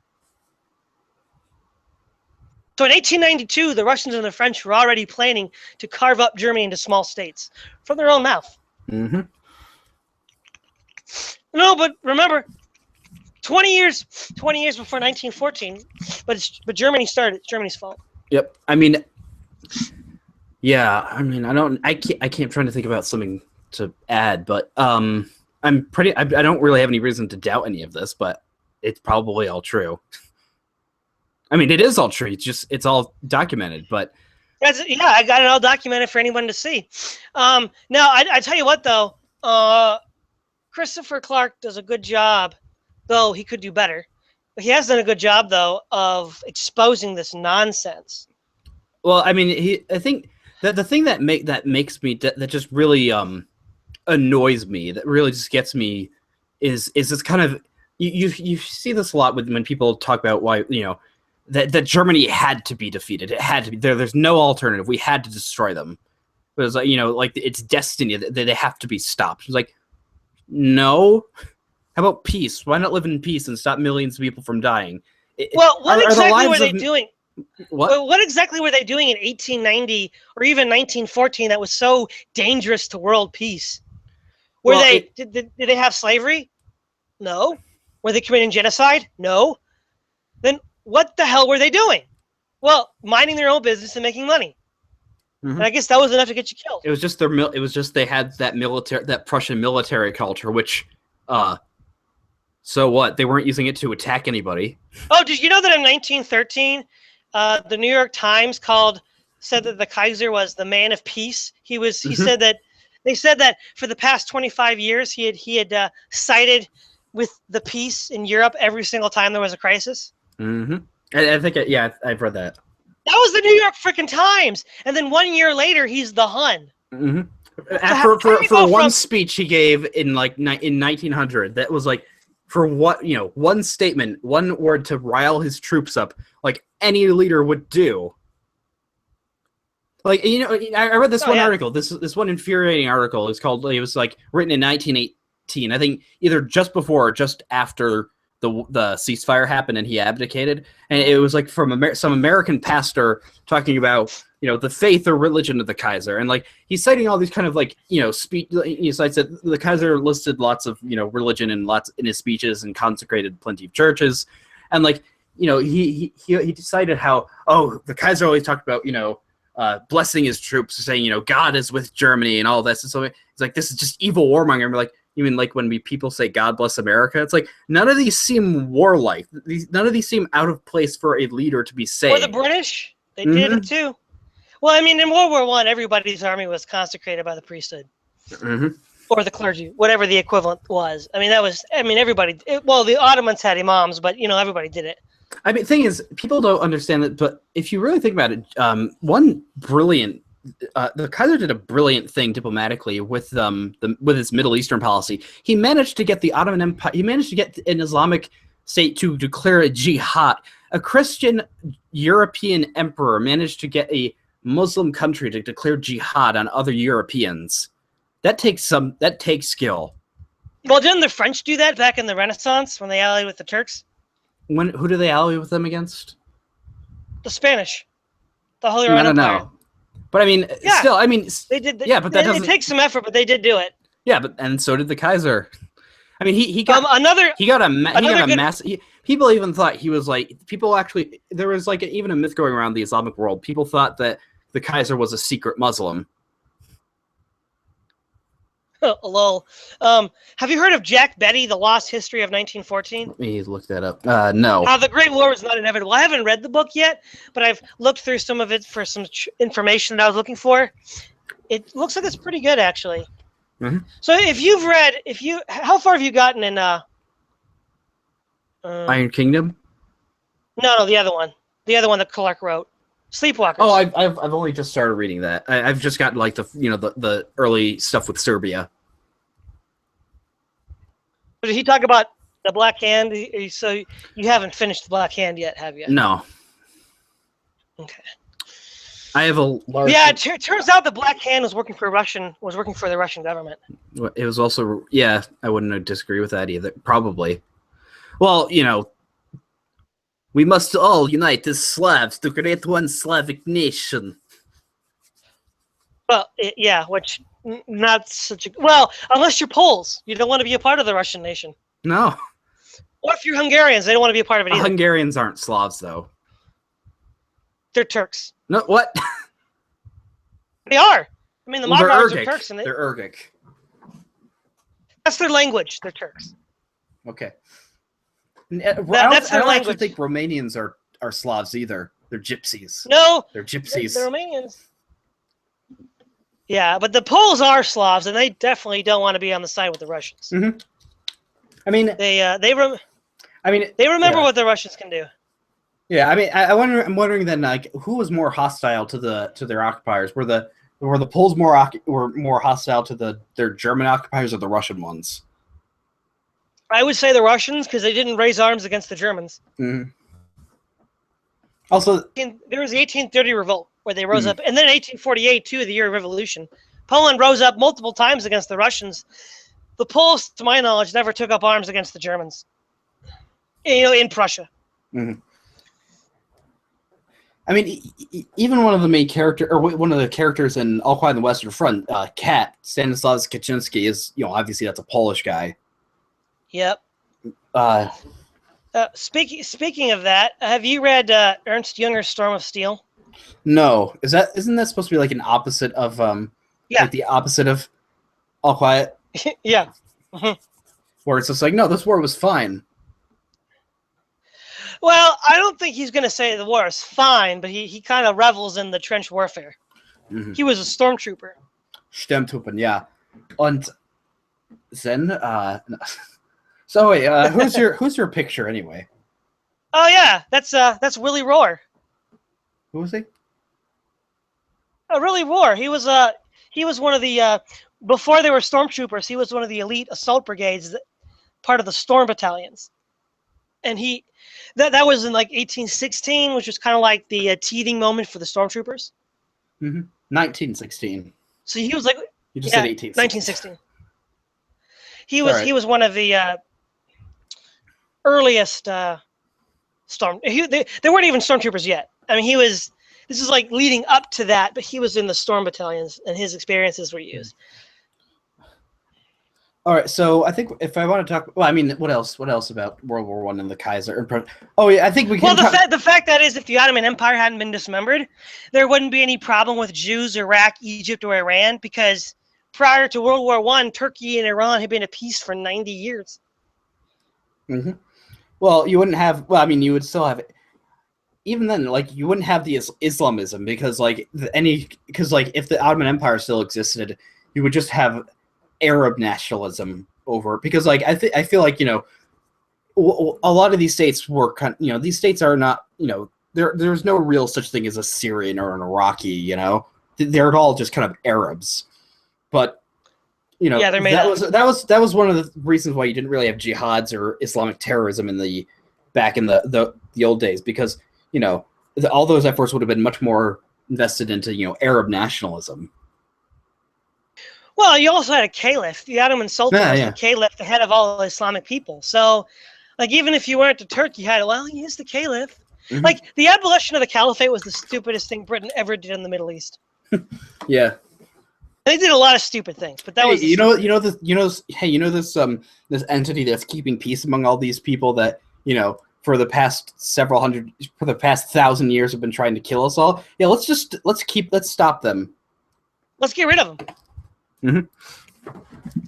B: So in 1892, the Russians and the French were already planning to carve up Germany into small states from their own mouth.
A: Mm-hmm.
B: No, but remember, 20 years before 1914, but Germany started. It's Germany's fault.
A: Yep. I mean, yeah. I mean, I can't trying to think about something to add, but I don't really have any reason to doubt any of this, but it's probably all true. I mean, it is all true. It's all documented, but
B: yeah, I got it all documented for anyone to see. Now, I tell you what, though, Christopher Clark does a good job, though he could do better. But he has done a good job, though, of exposing this nonsense.
A: Well, I mean, I think that the thing that makes me that just really annoys me, that really just gets me, is this kind of you see this a lot when people talk about why that Germany had to be defeated. It had to be there's no alternative. We had to destroy them. It was like like it's destiny that they have to be stopped. It's like, no. How about peace? Why not live in peace and stop millions of people from dying?
B: Well, what exactly were they doing?
A: What
B: exactly were they doing in 1890 or even 1914 that was so dangerous to world peace? Did they have slavery? No. Were they committing genocide? No. Then what the hell were they doing? Well, minding their own business and making money.
A: Mm-hmm.
B: And I guess that was enough to get you killed.
A: It was just they had that Prussian military culture, which so what? They weren't using it to attack anybody.
B: Oh, did you know that in 1913, the New York Times said that the Kaiser was the man of peace? He said that they said that for the past 25 years he had sided with the peace in Europe every single time there was a crisis.
A: Mm-hmm. I think I've read that.
B: That was the New York freaking Times, and then 1 year later he's the Hun.
A: Mm-hmm. For one speech he gave in 1900, that was like, for what, one statement, one word to rile his troops up, like any leader would do. Like, I read this article, this one infuriating article. It was like written in 1918. I think either just before or just after the ceasefire happened and he abdicated. And it was like from some American pastor talking about, the faith or religion of the Kaiser. And like, he's citing all these kind of like, speech. He cites that the Kaiser listed lots of, religion in his speeches and consecrated plenty of churches. And like, he decided how, the Kaiser always talked about, blessing his troops, saying, God is with Germany and all this. And so it's like, this is just evil warmonger. And we're like, you mean like when people say God bless America? It's like, none of these seem warlike. None of these seem out of place for a leader to be saying.
B: Or the British, they did it too. Well, I mean, in World War I, everybody's army was consecrated by the priesthood.
A: Mm-hmm.
B: Or the clergy, whatever the equivalent was. I mean, everybody, the Ottomans had imams, but, everybody did it.
A: I mean, the thing is, people don't understand that, but if you really think about it, the Kaiser did a brilliant thing diplomatically with his Middle Eastern policy. He managed to get the Ottoman Empire, he managed to get an Islamic state to declare a jihad. A Christian European emperor managed to get a Muslim country to declare jihad on other Europeans. That takes skill.
B: Well, didn't the French do that back in the Renaissance when they allied with the Turks?
A: Who do they ally with them against?
B: The Spanish. The Holy Roman Empire.
A: No. But I mean, still, I mean,
B: they did.
A: But that doesn't.
B: It takes some effort, but they did do it.
A: Yeah, and so did the Kaiser. I mean, he got a massive. People even thought he was like. People actually, there was like even a myth going around the Islamic world. People thought that the Kaiser was a secret Muslim.
B: Lol. Have you heard of Jack Betty, The Lost History of 1914?
A: Let me look that up. No.
B: The Great War was not inevitable. I haven't read the book yet, but I've looked through some of it for some information that I was looking for. It looks like it's pretty good, actually.
A: Mm-hmm.
B: So how far have you gotten in
A: Iron Kingdom?
B: No, the other one that Clark wrote, Sleepwalkers.
A: Oh, I've only just started reading that. I've just gotten like the early stuff with Serbia.
B: Did he talk about the Black Hand? So you haven't finished the Black Hand yet, have you?
A: No.
B: Okay.
A: I have a large.
B: Yeah, it turns out the Black Hand was working for the Russian government.
A: It was also, yeah, I wouldn't disagree with that either. Probably. Well, we must all unite as Slavs to create one Slavic nation.
B: Well, yeah, which not such a well, unless you're Poles, you don't want to be a part of the Russian nation.
A: No.
B: Or if you're Hungarians, they don't want to be a part of it either.
A: Hungarians aren't Slavs, though.
B: They're Turks.
A: No, what?
B: They are. I mean, the Magyars are Turks, and
A: they're Urgic.
B: That's their language. They're Turks.
A: Okay.
B: That's their
A: I don't
B: language.
A: actually think Romanians are Slavs either. They're gypsies.
B: No,
A: they're gypsies.
B: The Romanians. Yeah, but the Poles are Slavs, and they definitely don't want to be on the side with the Russians.
A: Mm-hmm. I mean,
B: they remember what the Russians can do.
A: Yeah, I mean, I'm wondering then, like, who was more hostile to their occupiers? Were the Poles more hostile to their German occupiers or the Russian ones?
B: I would say the Russians, because they didn't raise arms against the Germans.
A: Mm-hmm. Also,
B: there was the 1830 revolt where they rose up, and then 1848 too, the year of revolution. Poland rose up multiple times against the Russians. The Poles, to my knowledge, never took up arms against the Germans. In Prussia.
A: Mm-hmm. I mean, even one of the characters in All Quiet on the Western Front, Kat, Stanisław Kaczynski, is, obviously that's a Polish guy.
B: Yep. Speaking of that, have you read Ernst Junger's Storm of Steel?
A: No. Isn't that supposed to be like an opposite of like the opposite of All Quiet?
B: Yeah.
A: Where it's just like, no, this war was fine.
B: Well, I don't think he's going to say the war is fine, but he kind of revels in the trench warfare. Mm-hmm. He was a stormtrooper.
A: Sturmtruppen, yeah. Und then, so wait, who's your picture anyway?
B: Oh yeah, that's Willie Rohr.
A: Who was he?
B: Willie Rohr. He was one of the before they were stormtroopers. He was one of the elite assault brigades, part of the storm battalions, and that was in like 1816, which was kind of like the teething moment for the stormtroopers.
A: Mm-hmm. 1916.
B: So he was like,
A: you just said 1916.
B: He was one of the earliest storm. They weren't even stormtroopers yet. I mean, this is like leading up to that, but he was in the storm battalions, and his experiences were used.
A: All right, so I think if I want to talk, well, I mean, what else about World War I and the Kaiser? Oh yeah, I think we can.
B: Well, the fact that is, if the Ottoman Empire hadn't been dismembered, there wouldn't be any problem with Jews, Iraq, Egypt, or Iran, because prior to World War I, Turkey and Iran had been at peace for 90 years.
A: Mm-hmm. Well, you wouldn't have. Well, I mean, you would still have. Even then, like, you wouldn't have the Islamism because if the Ottoman Empire still existed, you would just have Arab nationalism over, because like I feel like a lot of these states were these states are not there's no real such thing as a Syrian or an Iraqi, they're all just kind of Arabs, but that was one of the reasons why you didn't really have jihads or Islamic terrorism back in the old days, because all those efforts would have been much more invested into Arab nationalism. Well,
B: you also had a caliph. The Ottoman Sultan was the caliph, the head of all Islamic people. So, like, even if you weren't a Turk, you had he's the caliph. Mm-hmm. Like, the abolition of the caliphate was the stupidest thing Britain ever did in the Middle East.
A: Yeah,
B: they did a lot of stupid things, but that was
A: this entity that's keeping peace among all these people that for the past 1,000 years have been trying to kill us all. Yeah, let's stop them.
B: Let's get rid of them.
A: Mm-hmm.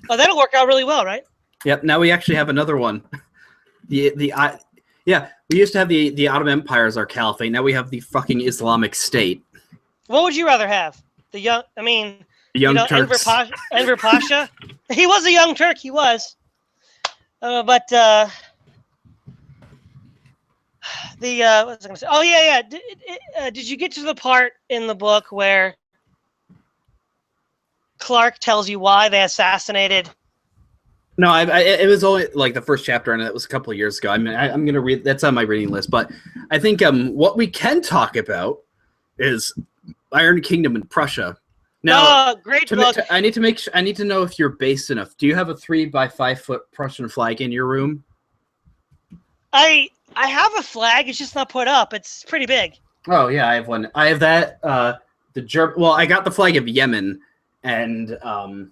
B: Oh, that'll work out really well, right?
A: Yep. Now we actually have another one. We used to have the Ottoman Empire as our caliphate. Now we have the fucking Islamic State.
B: What would you rather have? Enver Pasha. He was a young Turk. He was. What was I going to say? Oh yeah. Did you get to the part in the book where Clark tells you why they assassinated?
A: No, it was only like the first chapter, and it was a couple of years ago. I mean, I'm going to read. That's on my reading list. But I think what we can talk about is Iron Kingdom and Prussia. Now,
B: great book.
A: I need to know if you're base enough. Do you have a 3x5-foot Prussian flag in your room?
B: I have a flag. It's just not put up. It's pretty big.
A: Oh yeah, I have one. I have that. Well, I got the flag of Yemen, and but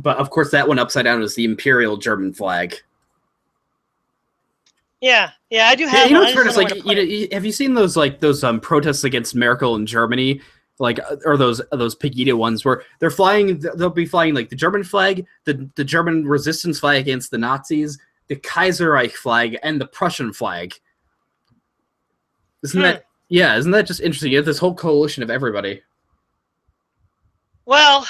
A: of course that one upside down is the Imperial German flag.
B: Yeah, I do have.
A: You know what's weird is like, have you seen those protests against Merkel in Germany, or those Pegida ones where they're flying? They'll be flying like the German flag, the German resistance flag against the Nazis, the Kaiserreich flag, and the Prussian flag. Isn't that just interesting? You have this whole coalition of everybody.
B: Well,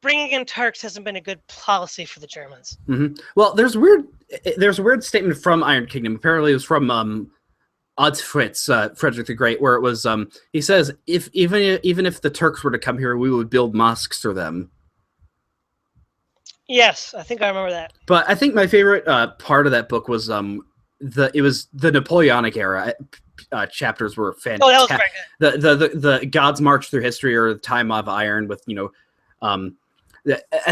B: bringing in Turks hasn't been a good policy for the Germans.
A: Mm-hmm. Well, there's a weird statement from Iron Kingdom. Apparently, it was from Otto Fritz, Frederick the Great, where it was he says even if the Turks were to come here, we would build mosques for them.
B: Yes, I think I remember that.
A: But I think my favorite part of that book was the Napoleonic era. Chapters were fantastic.
B: Oh, that was very
A: good. The God's March Through History, or the Time of Iron, with I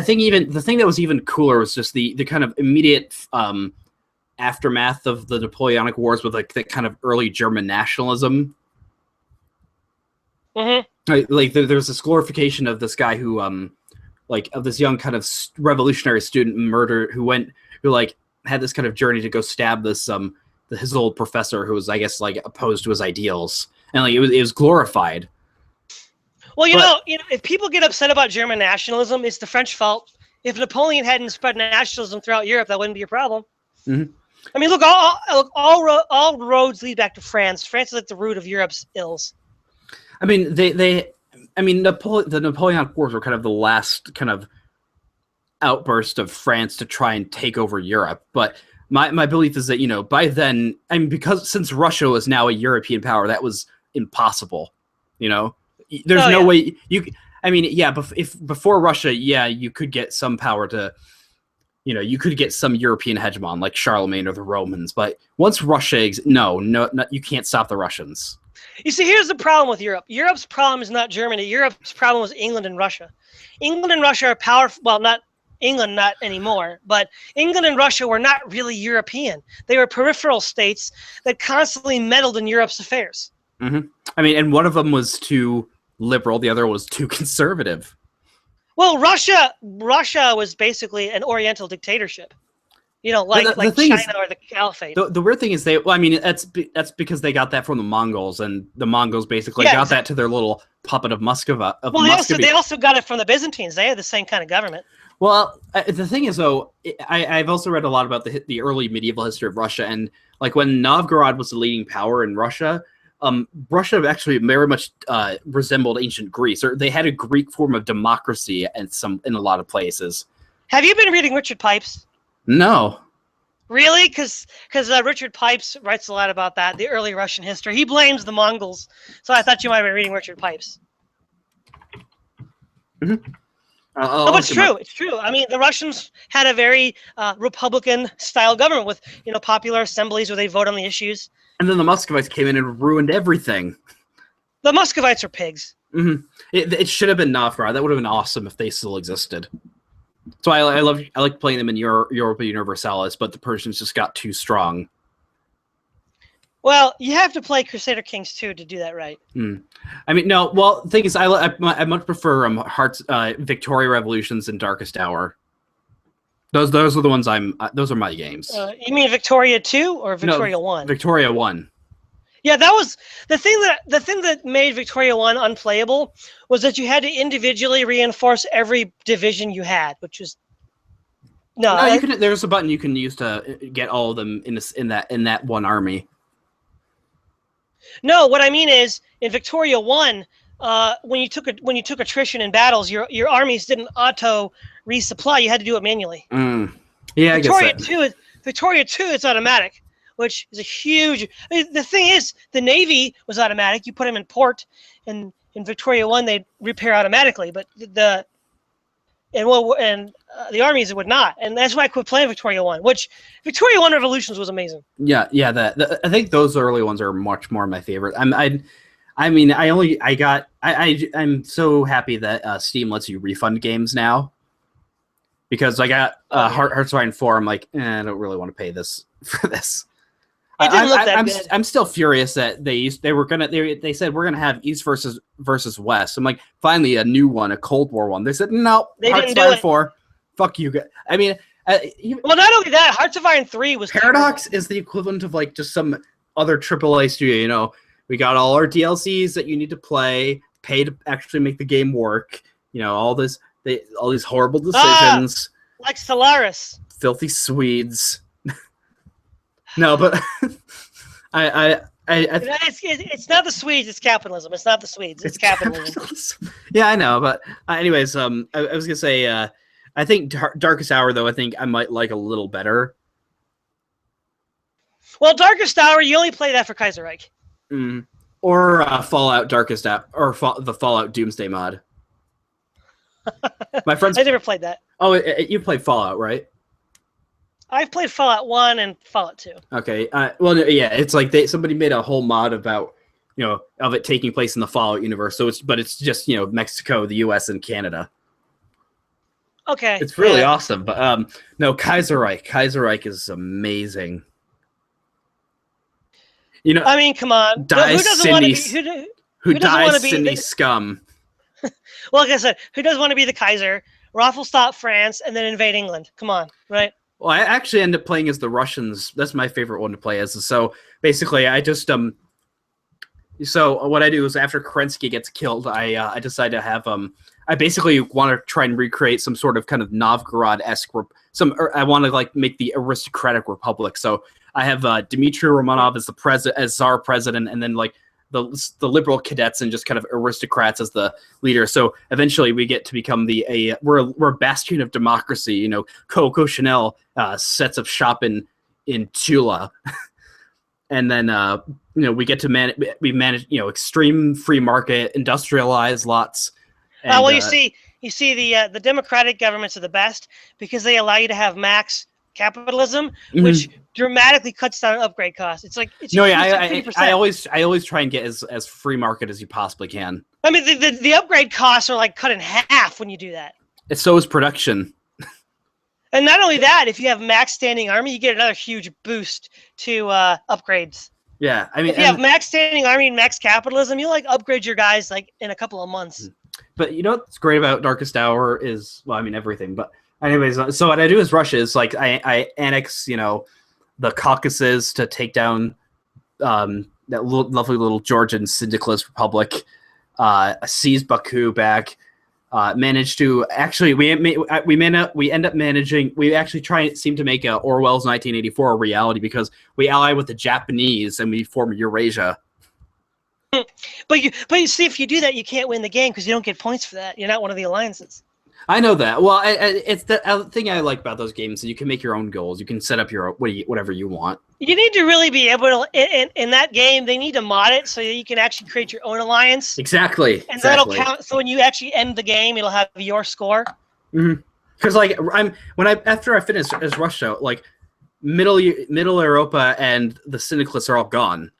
A: think even the thing that was even cooler was just the kind of immediate aftermath of the Napoleonic Wars with like the kind of early German nationalism.
B: Mm-hmm.
A: Like there's this glorification of this guy who of this young kind of revolutionary student who had this kind of journey to go stab this his old professor who was, I guess, like opposed to his ideals, and like it was glorified.
B: Well, you know, if people get upset about German nationalism, it's the French fault. If Napoleon hadn't spread nationalism throughout Europe, that wouldn't be a problem.
A: Mm-hmm.
B: I mean, look, all roads lead back to France. France is like the root of Europe's ills.
A: I mean, the Napoleonic Wars were kind of the last kind of outburst of France to try and take over Europe. But my belief is that, by then, I mean, since Russia was now a European power, that was impossible. There's no way if before Russia, you could get some power to, you could get some European hegemon like Charlemagne or the Romans. But once Russia, no, you can't stop the Russians.
B: You see, here's the problem with Europe. Europe's problem is not Germany. Europe's problem was England and Russia. England and Russia are powerful. Well, not England, not anymore. But England and Russia were not really European. They were peripheral states that constantly meddled in Europe's affairs.
A: Mm-hmm. I mean, and one of them was too liberal. The other was too conservative. Well,
B: Russia was basically an Oriental dictatorship. Like China or the Caliphate.
A: The weird thing is that's because they got that from the Mongols, and the Mongols basically got that to their little puppet of Muscovy.
B: They also got it from the Byzantines. They had the same kind of government.
A: Well, the thing is, though, I've also read a lot about the early medieval history of Russia, and like when Novgorod was the leading power in Russia, Russia actually very much resembled ancient Greece, or they had a Greek form of democracy in a lot of places.
B: Have you been reading Richard Pipes?
A: No.
B: Really? Because Richard Pipes writes a lot about that, the early Russian history. He blames the Mongols, so I thought you might have been reading Richard Pipes.
A: Mm-hmm.
B: But it's true. It's true. I mean, the Russians had a very Republican-style government with popular assemblies where they vote on the issues.
A: And then the Muscovites came in and ruined everything.
B: The Muscovites are pigs.
A: Mm-hmm. It should have been Novgorod. That would have been awesome if they still existed. So I like playing them in Europa Universalis, but the Persians just got too strong.
B: Well, you have to play Crusader Kings 2 to do that right.
A: I mean, no. Well, the thing is, I much prefer Victoria Revolutions and Darkest Hour. Those are the ones those are my games.
B: You mean Victoria 2 or Victoria 1?
A: Victoria 1.
B: Yeah, that was the thing that made Victoria 1 unplayable was that you had to individually reinforce every division you had, which was there's a button you can use to get all of them in that one army. No, what I mean is in Victoria 1, when you took attrition in battles, your armies didn't auto resupply. You had to do it manually. Yeah, Victoria 2 it's automatic, which is a huge. I mean, the thing is, the Navy was automatic. You put them in port, and in Victoria 1 they'd repair automatically, but the armies would not, and that's why I quit playing Victoria 1. Which Victoria 1 Revolutions was amazing. Yeah. I think those early ones are much more my favorite.
A: I mean, I'm so happy that Steam lets you refund games now, because I got Hearts of Iron 4. I'm like, I don't really want to pay this for this.
B: It didn't look that good.
A: I'm still furious that they said we're gonna have East versus West. I'm like, finally a new one, a Cold War one. They said no.
B: They
A: Hearts
B: didn't
A: of
B: do
A: Iron
B: it.
A: 4. Fuck you guys. I mean,
B: well, not only that, Hearts of Iron 3 was
A: Paradox
B: terrible.
A: is the equivalent of like just some other AAA studio. You know, we got all our DLCs that you need to play, pay to actually make the game work. You know, all these horrible decisions.
B: Like Stellaris.
A: Filthy Swedes. No, but
B: it's not the Swedes. It's capitalism. It's not the Swedes. It's capitalism.
A: Yeah, I know. But anyways, I was gonna say, I think Darkest Hour, though, I think I might like a little better.
B: Well, Darkest Hour, you only play that for Kaiser Reich.
A: Or Fallout Darkest Hour, or the Fallout Doomsday mod. My friends,
B: I never played that.
A: Oh, you played Fallout, right?
B: I've played Fallout 1 and Fallout 2.
A: Okay. Well, yeah, it's like somebody made a whole mod about, of it taking place in the Fallout universe. So it's just, Mexico, the U.S., and Canada.
B: Okay.
A: It's really awesome. But no, Kaiser Reich. Kaiser Reich is amazing.
B: I mean, come on.
A: Dies
B: who doesn't want to be
A: who dies Cindy scum?
B: Well, like I said, who doesn't want to be the Kaiser? Raffle stop France and then invade England. Come on, right?
A: Well, I actually end up playing as the Russians. That's my favorite one to play as. So basically, I just So what I do is after Kerensky gets killed, I decide to have I basically want to try and recreate some sort of kind of Novgorod-esque I want to like make the aristocratic republic. So I have Dmitry Romanov as Tsar president, and then like the liberal cadets and just kind of aristocrats as the leader. So eventually we get to become we're a bastion of democracy. Coco Chanel sets up shop in Tula. And then we get to manage extreme free market, industrialized lots. And,
B: well, you see the democratic governments are the best because they allow you to have max capitalism, which dramatically cuts down upgrade costs. It's like
A: I always try and get as free market as you possibly can.
B: I mean, the upgrade costs are like cut in half when you do that.
A: So is production.
B: And not only that, if you have max standing army, you get another huge boost to upgrades.
A: Yeah, I mean,
B: if you have max standing army and max capitalism, you upgrade your guys like in a couple of months.
A: But what's great about Darkest Hour is, well, I mean, everything. But anyways, so what I do is Russia is like I annex the Caucasus to take down that lovely little Georgian syndicalist republic. Seize Baku back. Managed to actually we end up managing. We actually seem to make Orwell's 1984 a reality because we ally with the Japanese and we form Eurasia.
B: But you see, if you do that, you can't win the game because you don't get points for that. You're not one of the alliances.
A: I know that. Well, it's the thing I like about those games. You can make your own goals. You can set up your whatever you want.
B: You need to really be able to in that game. They need to mod it so that you can actually create your own alliance.
A: Exactly.
B: And that'll count. So when you actually end the game, it'll have your score.
A: Because after I finish as Russia, like Middle Europa and the syndicalists are all gone.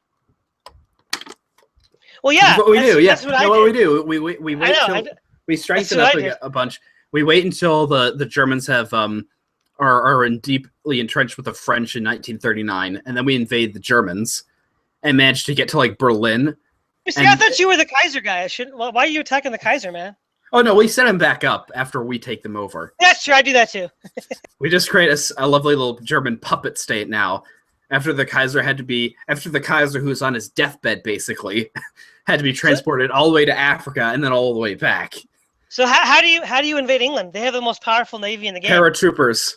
B: Well, yeah.
A: That's what we do. Yeah.
B: That's what
A: we do. We wait till we strengthen up a bunch. We wait until the Germans have are deeply entrenched with the French in 1939, and then we invade the Germans and manage to get to like Berlin.
B: See, I thought you were the Kaiser guy. Why are you attacking the Kaiser, man?
A: Oh no, we set him back up after we take them over.
B: That's true. I do that too.
A: We just create a lovely little German puppet state now. After the Kaiser, who's on his deathbed, basically, had to be transported all the way to Africa and then all the way back.
B: So how do you invade England? They have the most powerful navy in the game.
A: Paratroopers.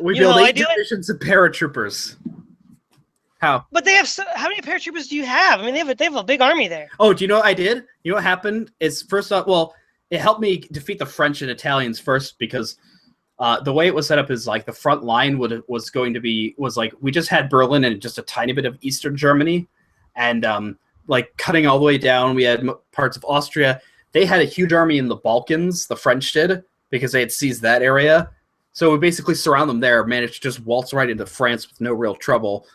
A: We build 8 divisions of paratroopers. How?
B: But they have how many paratroopers do you have? I mean, they have a big army there.
A: Oh, do you know what I did? You know what happened? Is first off, well, it helped me defeat the French and Italians first because the way it was set up is like the front line was like we just had Berlin and just a tiny bit of Eastern Germany, and like cutting all the way down, we had parts of Austria. They had a huge army in the Balkans. The French did because they had seized that area. So we basically surround them there, managed to just waltz right into France with no real trouble,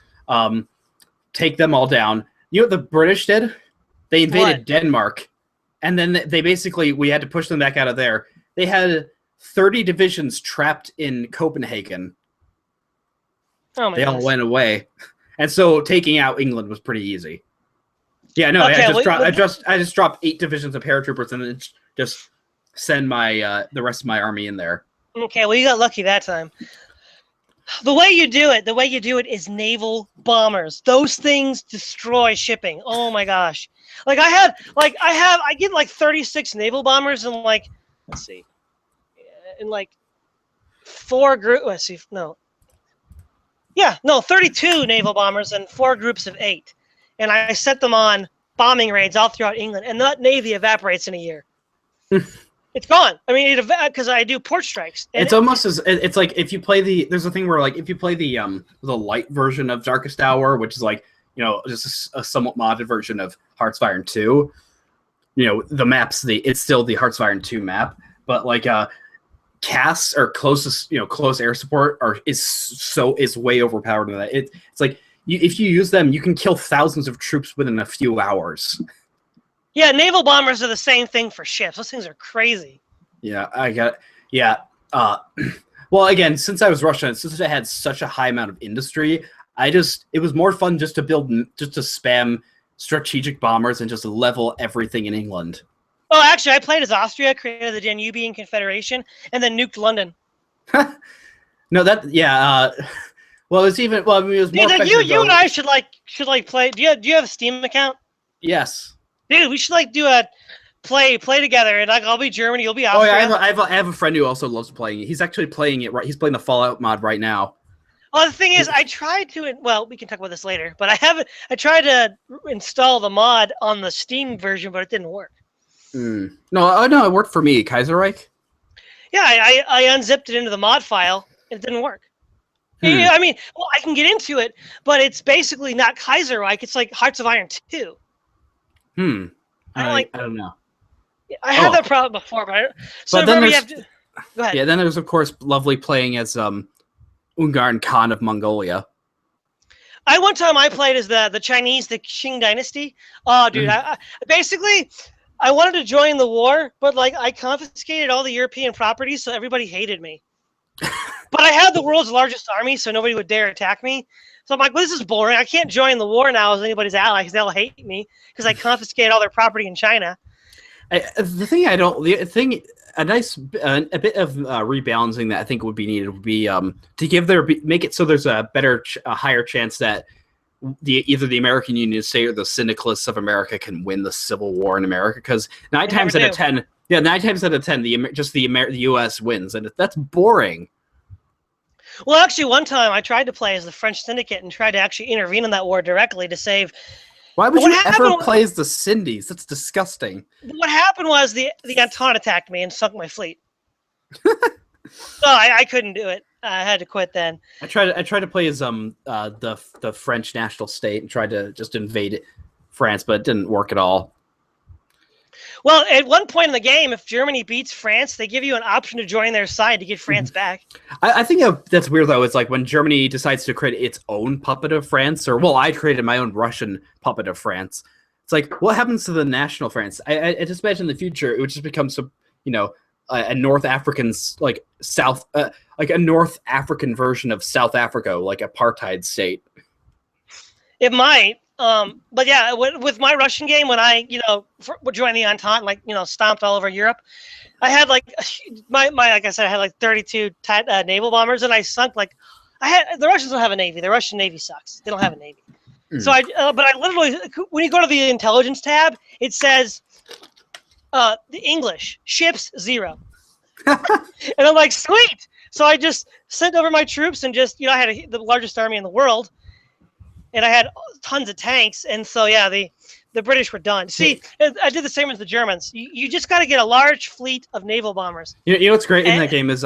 A: take them all down. You know what the British did? They invaded
B: What?
A: Denmark, and then we had to push them back out of there. They had 30 divisions trapped in Copenhagen.
B: Oh my
A: They all
B: goodness.
A: went away, and so taking out England was pretty easy. Yeah, no,
B: Okay,
A: I just dropped 8 divisions of paratroopers and then just send the rest of my army in there.
B: okay, well, you got lucky that time. The way you do it is naval bombers. Those things destroy shipping. Oh my gosh! I get like 36 naval bombers and like, let's see, in like 4 group. Let's see, no, yeah, no, 32 naval bombers and 4 groups of 8, and I set them on bombing raids all throughout England, and that navy evaporates in a year. It's gone. I mean, because I do port strikes.
A: It's almost as it's like if you play there's a thing where like if you play the light version of Darkest Hour, which is like just a somewhat modded version of Hearts of Iron 2. The map's it's still the Hearts of Iron 2 map, but like CAS or close air support is way overpowered than that. It's like if you use them, you can kill thousands of troops within a few hours.
B: Yeah, naval bombers are the same thing for ships. Those things are crazy.
A: Yeah, I got it. Yeah. Well, again, since I was Russian, since I had such a high amount of industry, it was more fun just to spam strategic bombers and just level everything in England.
B: Oh, actually, I played as Austria, created the Danubian Confederation, and then nuked London.
A: No, well, it was even. Well, I mean, it was more.
B: Dude, you and I should play. Do you have a Steam account?
A: Yes.
B: Dude, we should do a play together, and I'll be Germany, you'll be Austria.
A: Oh yeah, I have a friend who also loves playing it. He's actually playing it right. He's playing the Fallout mod right now.
B: Oh, the thing is, I tried to. Well, we can talk about this later, but I tried to install the mod on the Steam version, but it didn't work.
A: No, it worked for me. Kaiserreich.
B: Yeah, I unzipped it into the mod file. It didn't work. Yeah, I mean, well, I can get into it, but it's basically not Kaiserreich. It's like Hearts of Iron 2.
A: I don't know.
B: I had that problem before, but then you have to. Go ahead.
A: Yeah, then there's of course lovely playing as Ungarn Khan of Mongolia.
B: One time I played as the Chinese, the Qing dynasty. Oh, dude! I wanted to join the war, but I confiscated all the European properties, so everybody hated me. But I had the world's largest army, so nobody would dare attack me. So I'm like, well, this is boring. I can't join the war now as anybody's ally because they'll hate me because I confiscated all their property in China.
A: A bit of rebalancing that I think would be needed would be to make it so there's a higher chance that either the American Union State or the syndicalists of America can win the Civil War in America, because 9 times out of 10, the U.S. wins, and that's boring.
B: Well, actually, one time I tried to play as the French syndicate and tried to actually intervene in that war directly to save.
A: Why would you ever play as the Cindies? That's disgusting.
B: What happened was the Entente attacked me and sunk my fleet. So I couldn't do it. I had to quit then.
A: I tried to play as the French national state and tried to just invade France, but it didn't work at all.
B: Well, at one point in the game, if Germany beats France, they give you an option to join their side to get France back.
A: I think that's weird, though. It's like when Germany decides to create its own puppet of France, I created my own Russian puppet of France. It's like, what happens to the national France? I just imagine in the future it would just become a North African a North African version of South Africa, like apartheid state.
B: It might. But yeah, with my Russian game, when I, joined the Entente, stomped all over Europe, I had like I said, I had 32 naval bombers, and I sunk the Russians don't have a navy. The Russian navy sucks. They don't have a navy. So but I literally, when you go to the intelligence tab, it says, the English ships 0, and I'm like, sweet. So I just sent over my troops and I had the largest army in the world. And I had tons of tanks, and so yeah, the British were done. See, I did the same as the Germans. You just got to get a large fleet of naval bombers.
A: You know what's great in that game is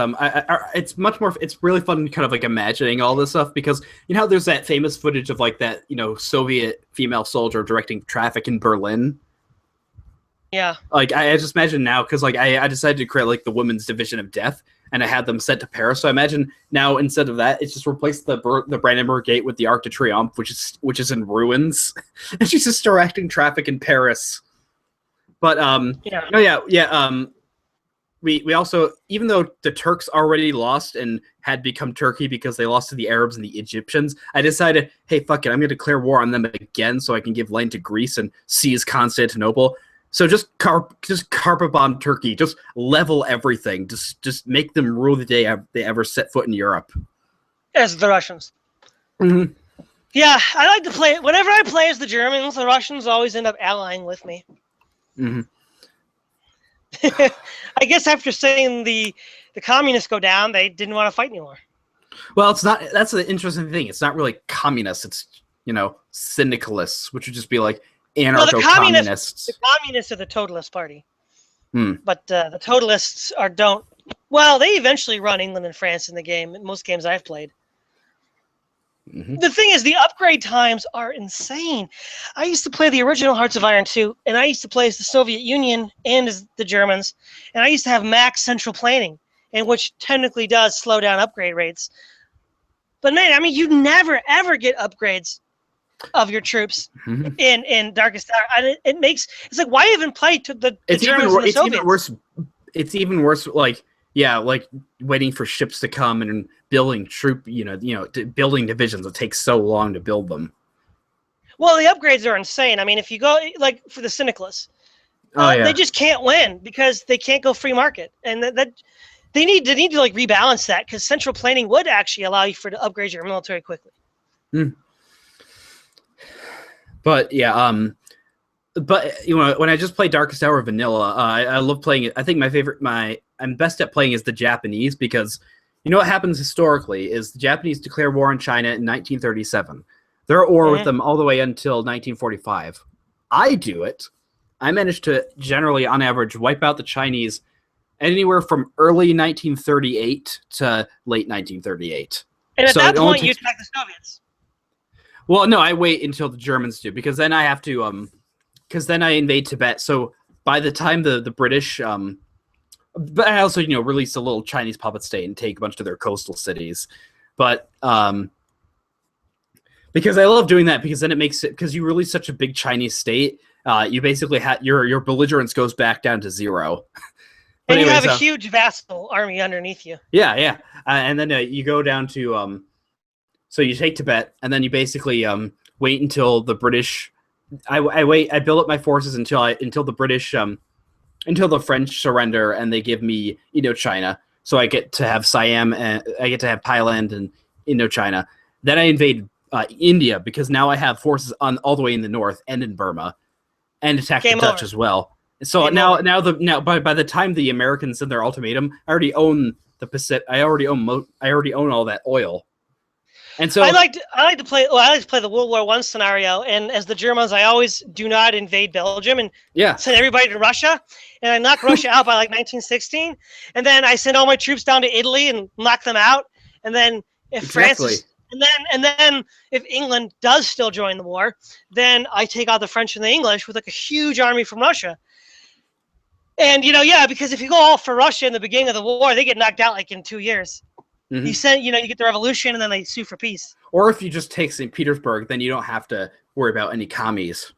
A: it's much more. It's really fun, kind of imagining all this stuff, because how there's that famous footage of that Soviet female soldier directing traffic in Berlin.
B: Yeah.
A: I just imagine now, because I decided to create the Women's Division of Death. and I had them sent to Paris. So I imagine now instead of that, it's just replaced the Brandenburg Gate with the Arc de Triomphe, which is in ruins, and she's just directing traffic in Paris. But we also, even though the Turks already lost and had become Turkey because they lost to the Arabs and the Egyptians, I decided, hey, fuck it, I'm going to declare war on them again so I can give land to Greece and seize Constantinople. So just carpet bomb Turkey, just level everything, just make them rule the day they ever set foot in Europe.
B: As the Russians.
A: Mm-hmm.
B: Yeah, I like to play. Whenever I play as the Germans, the Russians always end up allying with me.
A: Mm-hmm.
B: I guess after seeing the communists go down, they didn't want to fight anymore.
A: Well, it's not. That's the interesting thing. It's not really communists. It's syndicalists, which would just be like anarcho-communists.
B: The communists are the totalist party. But the totalists don't. Well, they eventually run England and France in the game. In most games I've played.
A: Mm-hmm.
B: The thing is, the upgrade times are insane. I used to play the original Hearts of Iron 2, and I used to play as the Soviet Union and as the Germans, and I used to have max central planning, and which technically does slow down upgrade rates. But man, I mean, you never ever get upgrades of your troops in Darkest Hour. It's like, why even play to the Germans and the Soviets?
A: It's even worse. Like waiting for ships to come and building building divisions. It takes so long to build them.
B: Well, the upgrades are insane. I mean, if you go like for the Syndicalists, they just can't win because they can't go free market, and that they need to like rebalance that, because central planning would actually allow you to upgrade your military quickly.
A: But yeah, but when I just play Darkest Hour vanilla, I love playing it. I think I'm best at playing is the Japanese, because what happens historically is the Japanese declare war on China in 1937. They're at war with them all the way until 1945. I do it. I managed to generally, on average, wipe out the Chinese anywhere from early 1938 to late 1938.
B: And at that point, you attack the Soviets.
A: Well, no, I wait until the Germans do, because then I have to, because then I invade Tibet. So by the time the British, but I also, release a little Chinese puppet state and take a bunch of their coastal cities. But because I love doing that, because then it makes it, because you release such a big Chinese state, you basically have your belligerence goes back down to zero.
B: And anyway, you have a huge vassal army underneath you.
A: Yeah. And then you go down to, so you take Tibet, and then you basically wait until the British. I build up my forces until the British, until the French surrender, and they give me Indochina. So I get to have Siam, and I get to have Thailand and Indochina. Then I invade India, because now I have forces all the way in the north and in Burma, and attack the Dutch as well. So now by the time the Americans send their ultimatum, I already own the Pacific. I already own all that oil. And so I like to play the World War I scenario, and as the Germans, I always do not invade Belgium and send everybody to Russia, and I knock Russia out by like 1916, and then I send all my troops down to Italy and knock them out, and then if France and then if England does still join the war, then I take out the French and the English with like a huge army from Russia. And because if you go all for Russia in the beginning of the war, they get knocked out like in 2 years. Mm-hmm. You get the revolution, and then they sue for peace. Or if you just take St. Petersburg, then you don't have to worry about any commies.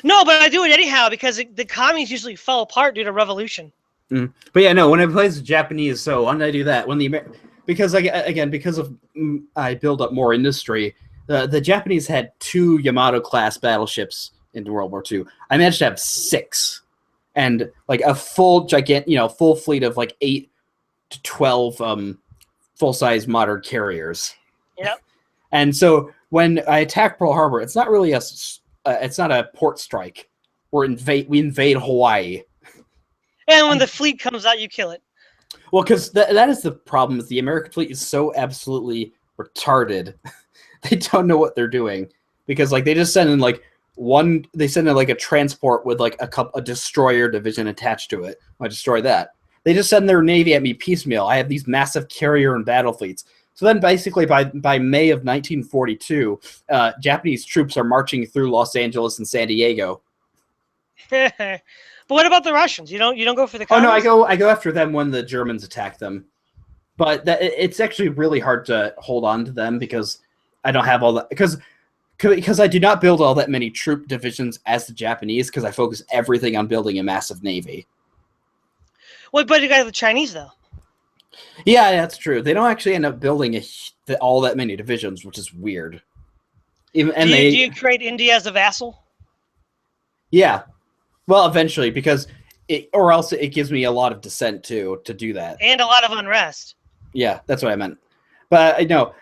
B: No, but I do it anyhow, because the commies usually fell apart due to revolution.
A: Mm. But yeah, no, when I play the Japanese, so when I do that, because I build up more industry, the Japanese had 2 Yamato class battleships in World War II. I managed to have 6, and like a full full fleet of like 8 to 12 full-size modern carriers.
B: Yep.
A: And so when I attack Pearl Harbor, it's not really it's not a port strike. We invade Hawaii.
B: And when the fleet comes out, you kill it.
A: Well, because that is the problem. Is the American fleet is so absolutely retarded. They don't know what they're doing, because like they just send in like a transport with like a destroyer division attached to it. I destroy that. They just send their navy at me piecemeal. I have these massive carrier and battle fleets. So then basically by May of 1942, Japanese troops are marching through Los Angeles and San Diego.
B: But what about the Russians? You don't go for the
A: Oh
B: commies?
A: no, I go after them when the Germans attack them. But it's actually really hard to hold on to them because I don't have all that because I do not build all that many troop divisions as the Japanese because I focus everything on building a massive navy.
B: Well, but you got the Chinese though.
A: Yeah, that's true. They don't actually end up building all that many divisions, which is weird.
B: Do you create India as a vassal?
A: Yeah. Well, eventually, because or else it gives me a lot of dissent too to do that,
B: and a lot of unrest.
A: Yeah, that's what I meant. But I know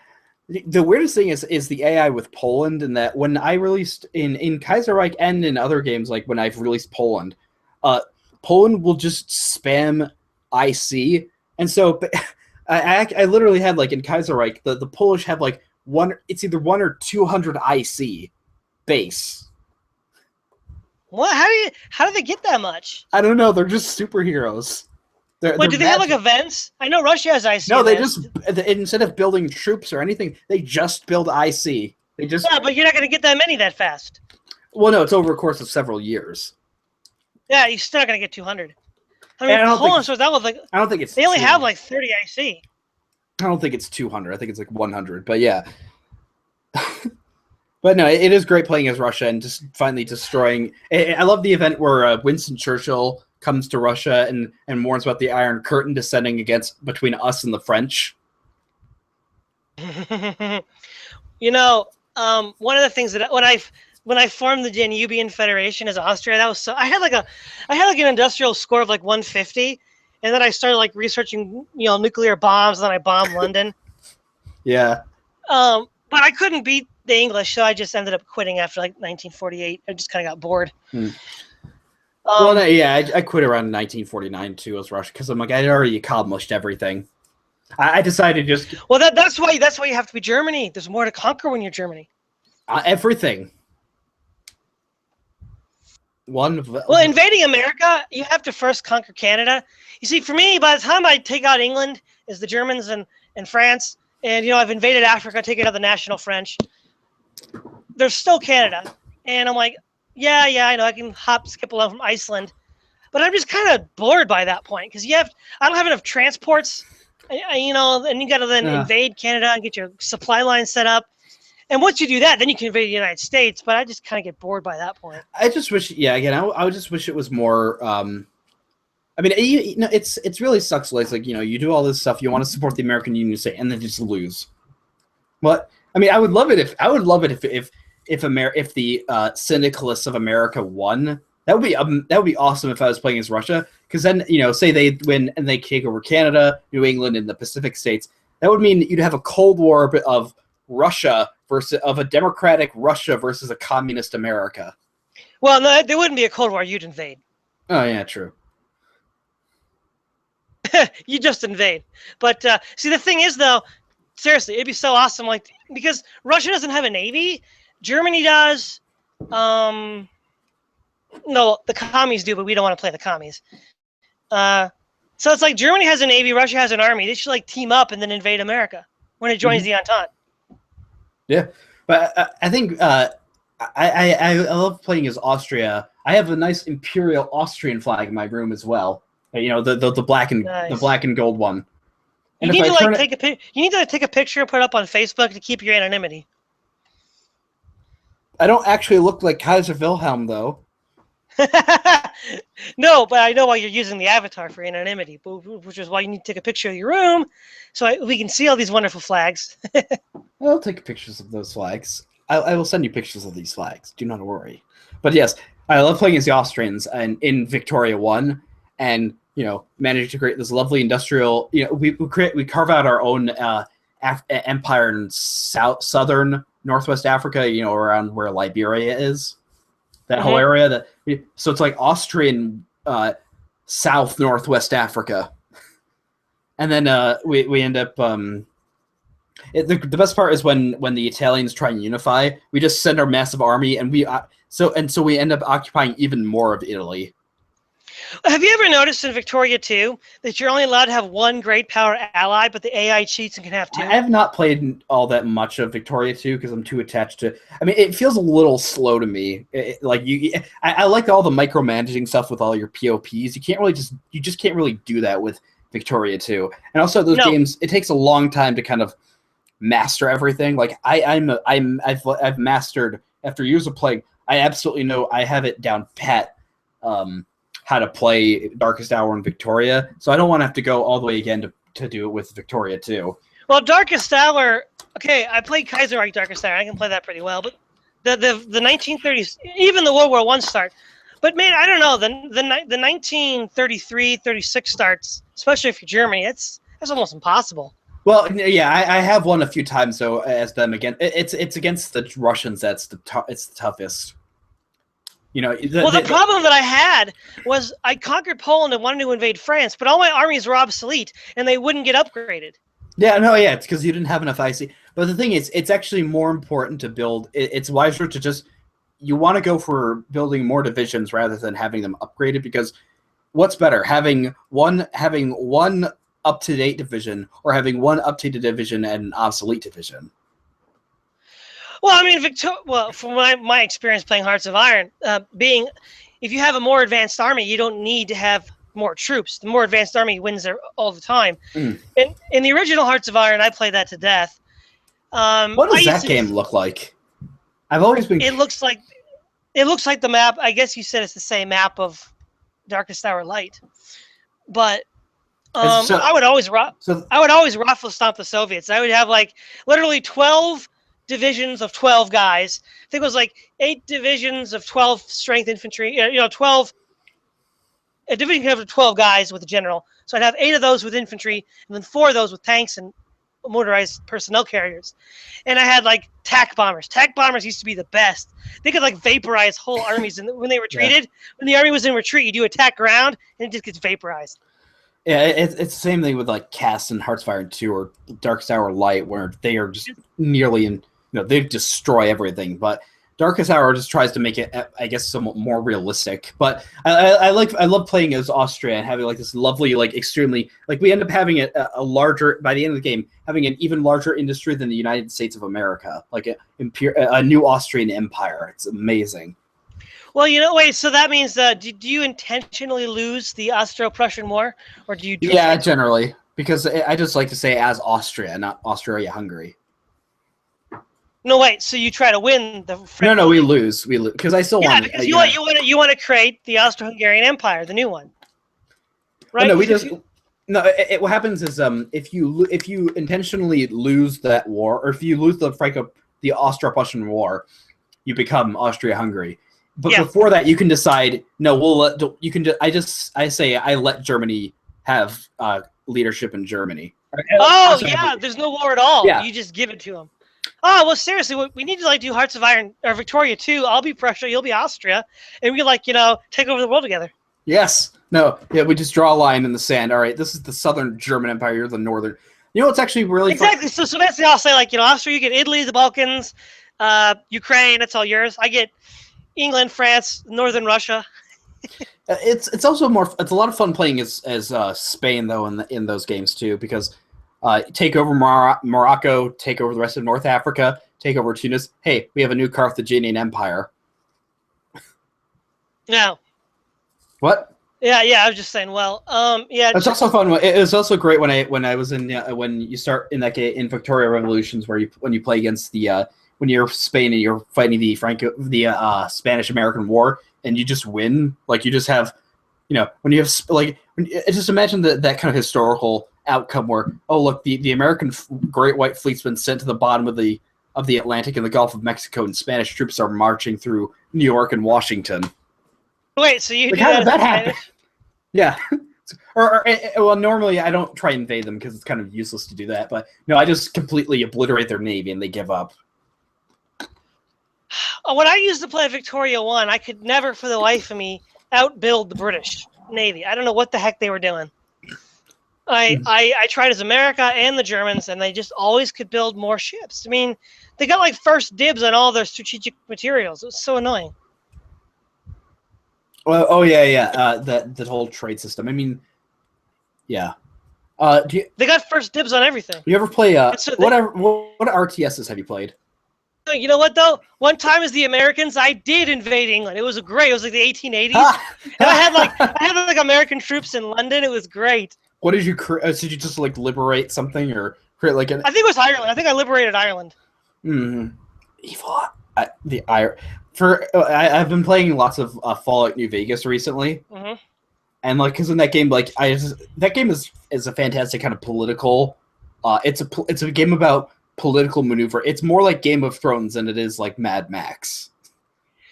A: the weirdest thing is the AI with Poland, and that when I released in Kaiserreich and in other games, like when I've released Poland, Poland will just spam IC, and so I literally had like in Kaiserreich the Polish have like it's either 1 or 200 IC base.
B: What? How do they get that much?
A: I don't know. They're just superheroes.
B: What, do they have like events? I know Russia has IC.
A: No, they just instead of building troops or anything, they just build IC. They just
B: but you're not going to get that many that fast.
A: Well, no, it's over a course of several years.
B: Yeah, you're still not going to get 200. I mean, Poland starts out with like.
A: I don't think it's.
B: They only have like 30 IC.
A: I don't think it's 200. I think it's like 100. But yeah. But no, it is great playing as Russia and just finally destroying. I love the event where Winston Churchill comes to Russia and warns about the Iron Curtain descending between us and the French.
B: You know, one of the things that when I formed the Danubian Federation as Austria, that was so I had like an industrial score of like 150, and then I started like researching nuclear bombs, and then I bombed London.
A: Yeah.
B: But I couldn't beat the English, so I just ended up quitting after like 1948. I just kind of got bored.
A: Well, no, yeah, I quit around 1949 too as Russia because I'm like I'd already accomplished everything. I decided just.
B: Well, that's why you have to be Germany. There's more to conquer when you're Germany.
A: Everything.
B: Well, invading America, you have to first conquer Canada. You see, for me, by the time I take out England, is the Germans and France, and I've invaded Africa, taken out the national French. There's still Canada, and I'm like, yeah, I know I can skip along from Iceland, but I'm just kind of bored by that point because I don't have enough transports, and you got to then invade Canada and get your supply line set up. And once you do that, then you can invade the United States. But I just kind of get bored by that point.
A: I just wish, I would just wish it was more. I mean, it's really sucks. Like you do all this stuff, you want to support the American Union, and then just lose. But I mean, I would love it if the syndicalists of America won. That would be awesome if I was playing as Russia, because then say they win and they take over Canada, New England, and the Pacific states. That would mean you'd have a Cold War of Russia of a democratic Russia versus a communist America.
B: Well, no, there wouldn't be a Cold War. You'd invade.
A: Oh yeah, true.
B: You just invade. But see, the thing is, though, seriously, it'd be so awesome. Like because Russia doesn't have a navy, Germany does. No, the commies do, but we don't want to play the commies. So it's like Germany has a navy, Russia has an army. They should like team up and then invade America when it joins the Entente. Yeah,
A: but I think I love playing as Austria. I have a nice Imperial Austrian flag in my room as well. The black and the black and gold one. And
B: you need to take a picture and put it up on Facebook to keep your anonymity.
A: I don't actually look like Kaiser Wilhelm though.
B: No, but I know why you're using the avatar for anonymity, which is why you need to take a picture of your room so we can see all these wonderful flags.
A: I'll take pictures of those flags. I will send you pictures of these flags. Do not worry. But yes, I love playing as the Austrians and in Victoria 1 and managing to create this lovely industrial. We carve out our own empire in southern Northwest Africa. Around where Liberia is. That whole area so it's like Austrian South Northwest Africa, and then we end up the best part is when the Italians try and unify, we just send our massive army and we end up occupying even more of Italy.
B: Have you ever noticed in Victoria 2 that you're only allowed to have one great power ally, but the AI cheats and can have two?
A: I have not played all that much of Victoria 2 because I'm too attached to. I mean, it feels a little slow to me. I like all the micromanaging stuff with all your POPs. You just can't really do that with Victoria 2. And also those games, it takes a long time to kind of master everything. Like I've mastered after years of playing. I absolutely know I have it down pat. How to play Darkest Hour and Victoria, so I don't want to have to go all the way again to do it with Victoria too.
B: Well, Darkest Hour, okay, I played Kaiser and Darkest Hour. I can play that pretty well, but the 1930s, even the World War I start. But man, I don't know, the 1933, 36 starts, especially if you're Germany, that's almost impossible.
A: Well, yeah, I have won a few times though as them again. It's against the Russians it's the toughest. You know,
B: the problem that I had was I conquered Poland and wanted to invade France, but all my armies were obsolete and they wouldn't get upgraded.
A: Yeah, no, yeah, it's because you didn't have enough IC. But the thing is, it's actually more important to build. It's wiser to just you want to go for building more divisions rather than having them upgraded, because what's better, having one up-to-date division or having one up-to-date division and an obsolete division?
B: Well, I mean, from my experience playing Hearts of Iron, if you have a more advanced army, you don't need to have more troops. The more advanced army wins there all the time. And in the original Hearts of Iron, I played that to death.
A: What does that game look like? I've always been.
B: It looks like the map. I guess you said it's the same map of Darkest Hour Light, but I would always ruffle stomp the Soviets. I would have like literally 12 divisions of 12 guys. I think it was like 8 divisions of 12 strength infantry. 12. A division could have 12 guys with a general. So I'd have 8 of those with infantry, and then 4 of those with tanks and motorized personnel carriers. And I had like tac bombers. Tac bombers used to be the best. They could like vaporize whole armies. And when they retreated, when the army was in retreat, you do attack ground, and it just gets vaporized.
A: Yeah, it's the same thing with like Cass and Hearts of Iron 2 or Darkest Hour Light, where they are just nearly in. They destroy everything, but Darkest Hour just tries to make it, I guess, somewhat more realistic. But I love playing as Austria and having like this lovely, like extremely, like we end up having a larger, by the end of the game, having an even larger industry than the United States of America, like a new Austrian empire. It's amazing.
B: Well, wait, so that means, do you intentionally lose the Austro-Prussian War, or do you?
A: Yeah, generally, because I just like to say as Austria, not Austria-Hungary.
B: No, wait. So you try to win the?
A: No, we lose. Because I still want.
B: Yeah, because you want to create the Austro-Hungarian Empire, the new one. Right?
A: Oh, no, what happens is if you intentionally lose that war, or if you lose the Austro-Prussian War, you become Austria-Hungary. But before that, you can decide. No, I say I let Germany have leadership in Germany.
B: Oh yeah, there's no war at all.
A: Yeah.
B: You just give it to them. Oh, well, seriously, we need to do Hearts of Iron or Victoria 2. I'll be Prussia, you'll be Austria, and we take over the world together.
A: Yes. No. Yeah, we just draw a line in the sand. All right, this is the southern German Empire. You're the northern. It's actually really
B: exactly. So that's I'll say Austria. You get Italy, the Balkans, Ukraine. That's all yours. I get England, France, northern Russia.
A: It's also more. It's a lot of fun playing as Spain though in those games too, because. Take over Morocco, take over the rest of North Africa, take over Tunis. Hey, we have a new Carthaginian Empire.
B: No.
A: What?
B: Yeah. I was just saying. Well, yeah.
A: It's also fun. It was also great when I was in when you start in that game in Victoria Revolutions, when you play against when you're Spain and you're fighting the Spanish American War, and you just win. Like you just have, when you have just imagine that kind of historical outcome where, oh look, the American Great White Fleet's been sent to the bottom of the Atlantic and the Gulf of Mexico, and Spanish troops are marching through New York and Washington.
B: Wait, so you
A: how did that happen? Yeah. Well, normally I don't try and invade them because it's kind of useless to do that, but no, I just completely obliterate their navy and they give up.
B: When I used to play Victoria 1, I could never for the life of me outbuild the British Navy. I don't know what the heck they were doing. I tried as America and the Germans, and they just always could build more ships. I mean, they got like first dibs on all their strategic materials. It was so annoying.
A: Oh yeah. That whole trade system. I mean, yeah.
B: They got first dibs on everything.
A: You ever play what RTSs have you played?
B: You know what though? One time as the Americans, I did invade England. It was great. It was like the 1880s, and I had like American troops in London. It was great.
A: What did you create? Did you just like liberate something or create like an?
B: I think it was Ireland. I think I liberated Ireland.
A: Evil. I've been playing lots of Fallout New Vegas recently, and like because in that game, like that game is a fantastic kind of political. It's a game about political maneuver. It's more like Game of Thrones than it is like Mad Max.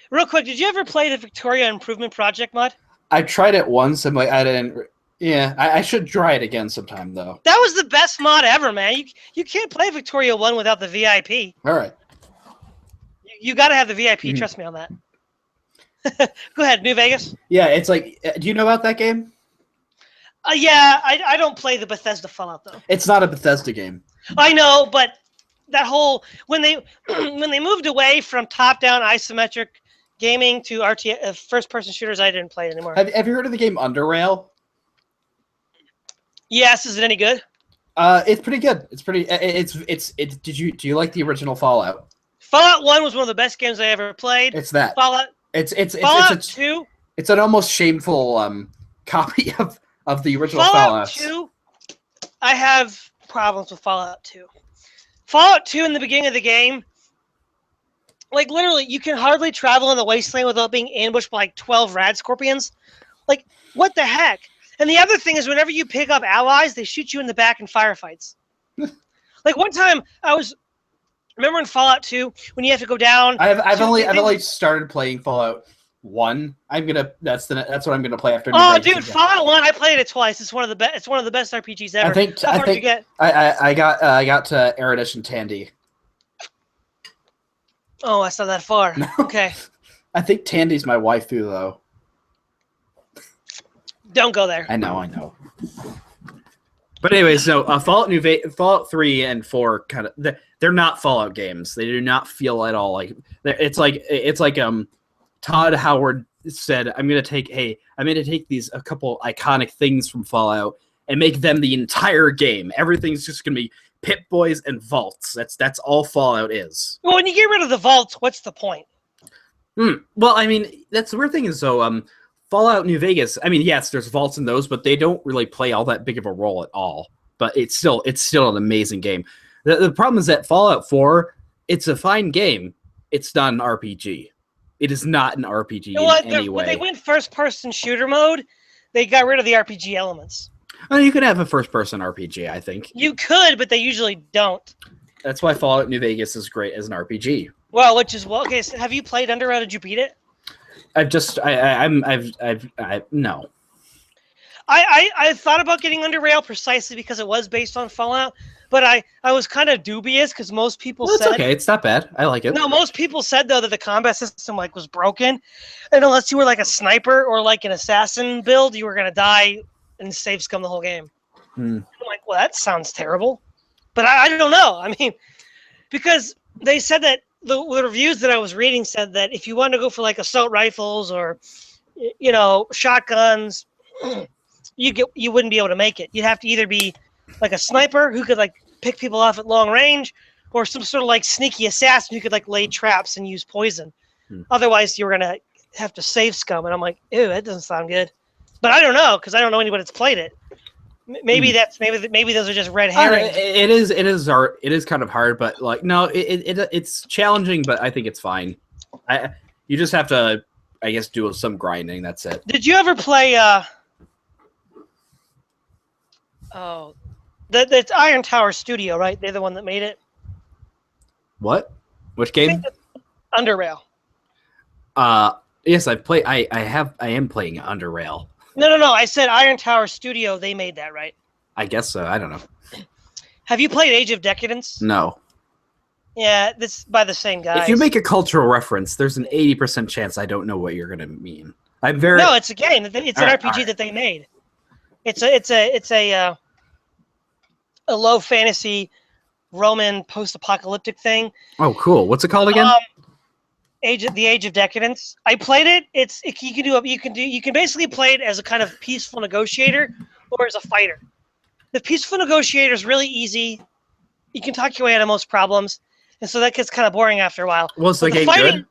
B: Real quick, did you ever play the Victoria Improvement Project mod?
A: I tried it once and like I didn't. Yeah, I should try it again sometime though.
B: That was the best mod ever, man. You can't play Victoria 1 without the VIP.
A: All right.
B: You got to have the VIP. Trust me on that. Go ahead, New Vegas.
A: Yeah, it's like. Do you know about that game?
B: Yeah, I don't play the Bethesda Fallout though.
A: It's not a Bethesda game.
B: I know, but that whole when they moved away from top-down isometric gaming to first-person shooters, I didn't play it anymore.
A: Have you heard of the game Underrail?
B: Yes. Is it any good?
A: It's pretty good. It's pretty. Do you like the original Fallout?
B: Fallout 1 was one of the best games I ever played.
A: It's that.
B: Fallout. Fallout 2.
A: It's an almost shameful copy of the original
B: Fallout 2. I have problems with Fallout 2. Fallout 2 in the beginning of the game, like literally, you can hardly travel in the wasteland without being ambushed by like 12 rad scorpions. Like, what the heck? And the other thing is, whenever you pick up allies, they shoot you in the back in firefights. Like one time, remember in Fallout 2 when you have to go down.
A: I've only started playing Fallout 1. That's what I'm gonna play after.
B: Oh, dude, Fallout 1, I played it twice. It's one of the best. It's one of the best RPGs ever.
A: I got to Erudition Tandy.
B: Oh, that's not that far.
A: No.
B: Okay.
A: I think Tandy's my waifu though.
B: Don't go there.
A: I know. But anyways, so Fallout 3 and 4 kind of they're not Fallout games. They do not feel at all like it's like Todd Howard said, I'm gonna take a couple iconic things from Fallout and make them the entire game. Everything's just gonna be Pip Boys and vaults. That's all Fallout is.
B: Well, when you get rid of the vaults, what's the point?
A: Well, I mean, that's the weird thing is Fallout New Vegas, I mean, yes, there's vaults in those, but they don't really play all that big of a role at all. But it's still an amazing game. The problem is that Fallout 4, it's a fine game. It's not an RPG. It is not an RPG in any way.
B: When they went first-person shooter mode, they got rid of the RPG elements.
A: Oh, you could have a first-person RPG, I think.
B: You could, but they usually don't.
A: That's why Fallout New Vegas is great as an RPG.
B: Well, okay. So have you played Underrail? Did you beat it?
A: No.
B: I thought about getting Underrail precisely because it was based on Fallout, but I was kind of dubious because most people said
A: it's okay. It's not bad. I like it.
B: No, most people said though that the combat system like was broken, and unless you were like a sniper or like an assassin build, you were gonna die and save scum the whole game. I'm like, well, that sounds terrible, but I don't know. I mean, because they said that the reviews that I was reading said that if you wanted to go for like assault rifles or shotguns, you wouldn't be able to make it. You'd have to either be like a sniper who could like pick people off at long range, or some sort of like sneaky assassin who could like lay traps and use poison. Otherwise, you were gonna have to save scum. And I'm like, ew, that doesn't sound good. But I don't know because I don't know anybody that's played it. Maybe those are just red herrings.
A: It is kind of hard, but like no, it's challenging, but I think it's fine. You just have to, I guess, do some grinding. That's it.
B: Did you ever play? That's Iron Tower Studio, right? They're the one that made it.
A: What? Which game?
B: Underrail.
A: Yes, I've played. I am playing Underrail.
B: No. I said Iron Tower Studio. They made that, right?
A: I guess so. I don't know.
B: Have you played Age of Decadence?
A: No.
B: Yeah, this is by the same guys.
A: If you make a cultural reference, there's an 80% chance I don't know what you're gonna mean.
B: No, it's a game. It's an RPG that they made. It's a low fantasy Roman post-apocalyptic thing.
A: Oh, cool. What's it called again?
B: the Age of Decadence. I played it. You can basically play it as a kind of peaceful negotiator or as a fighter. The peaceful negotiator is really easy. You can talk your way out of most problems, and so that gets kind of boring after a while.
A: Was the game good?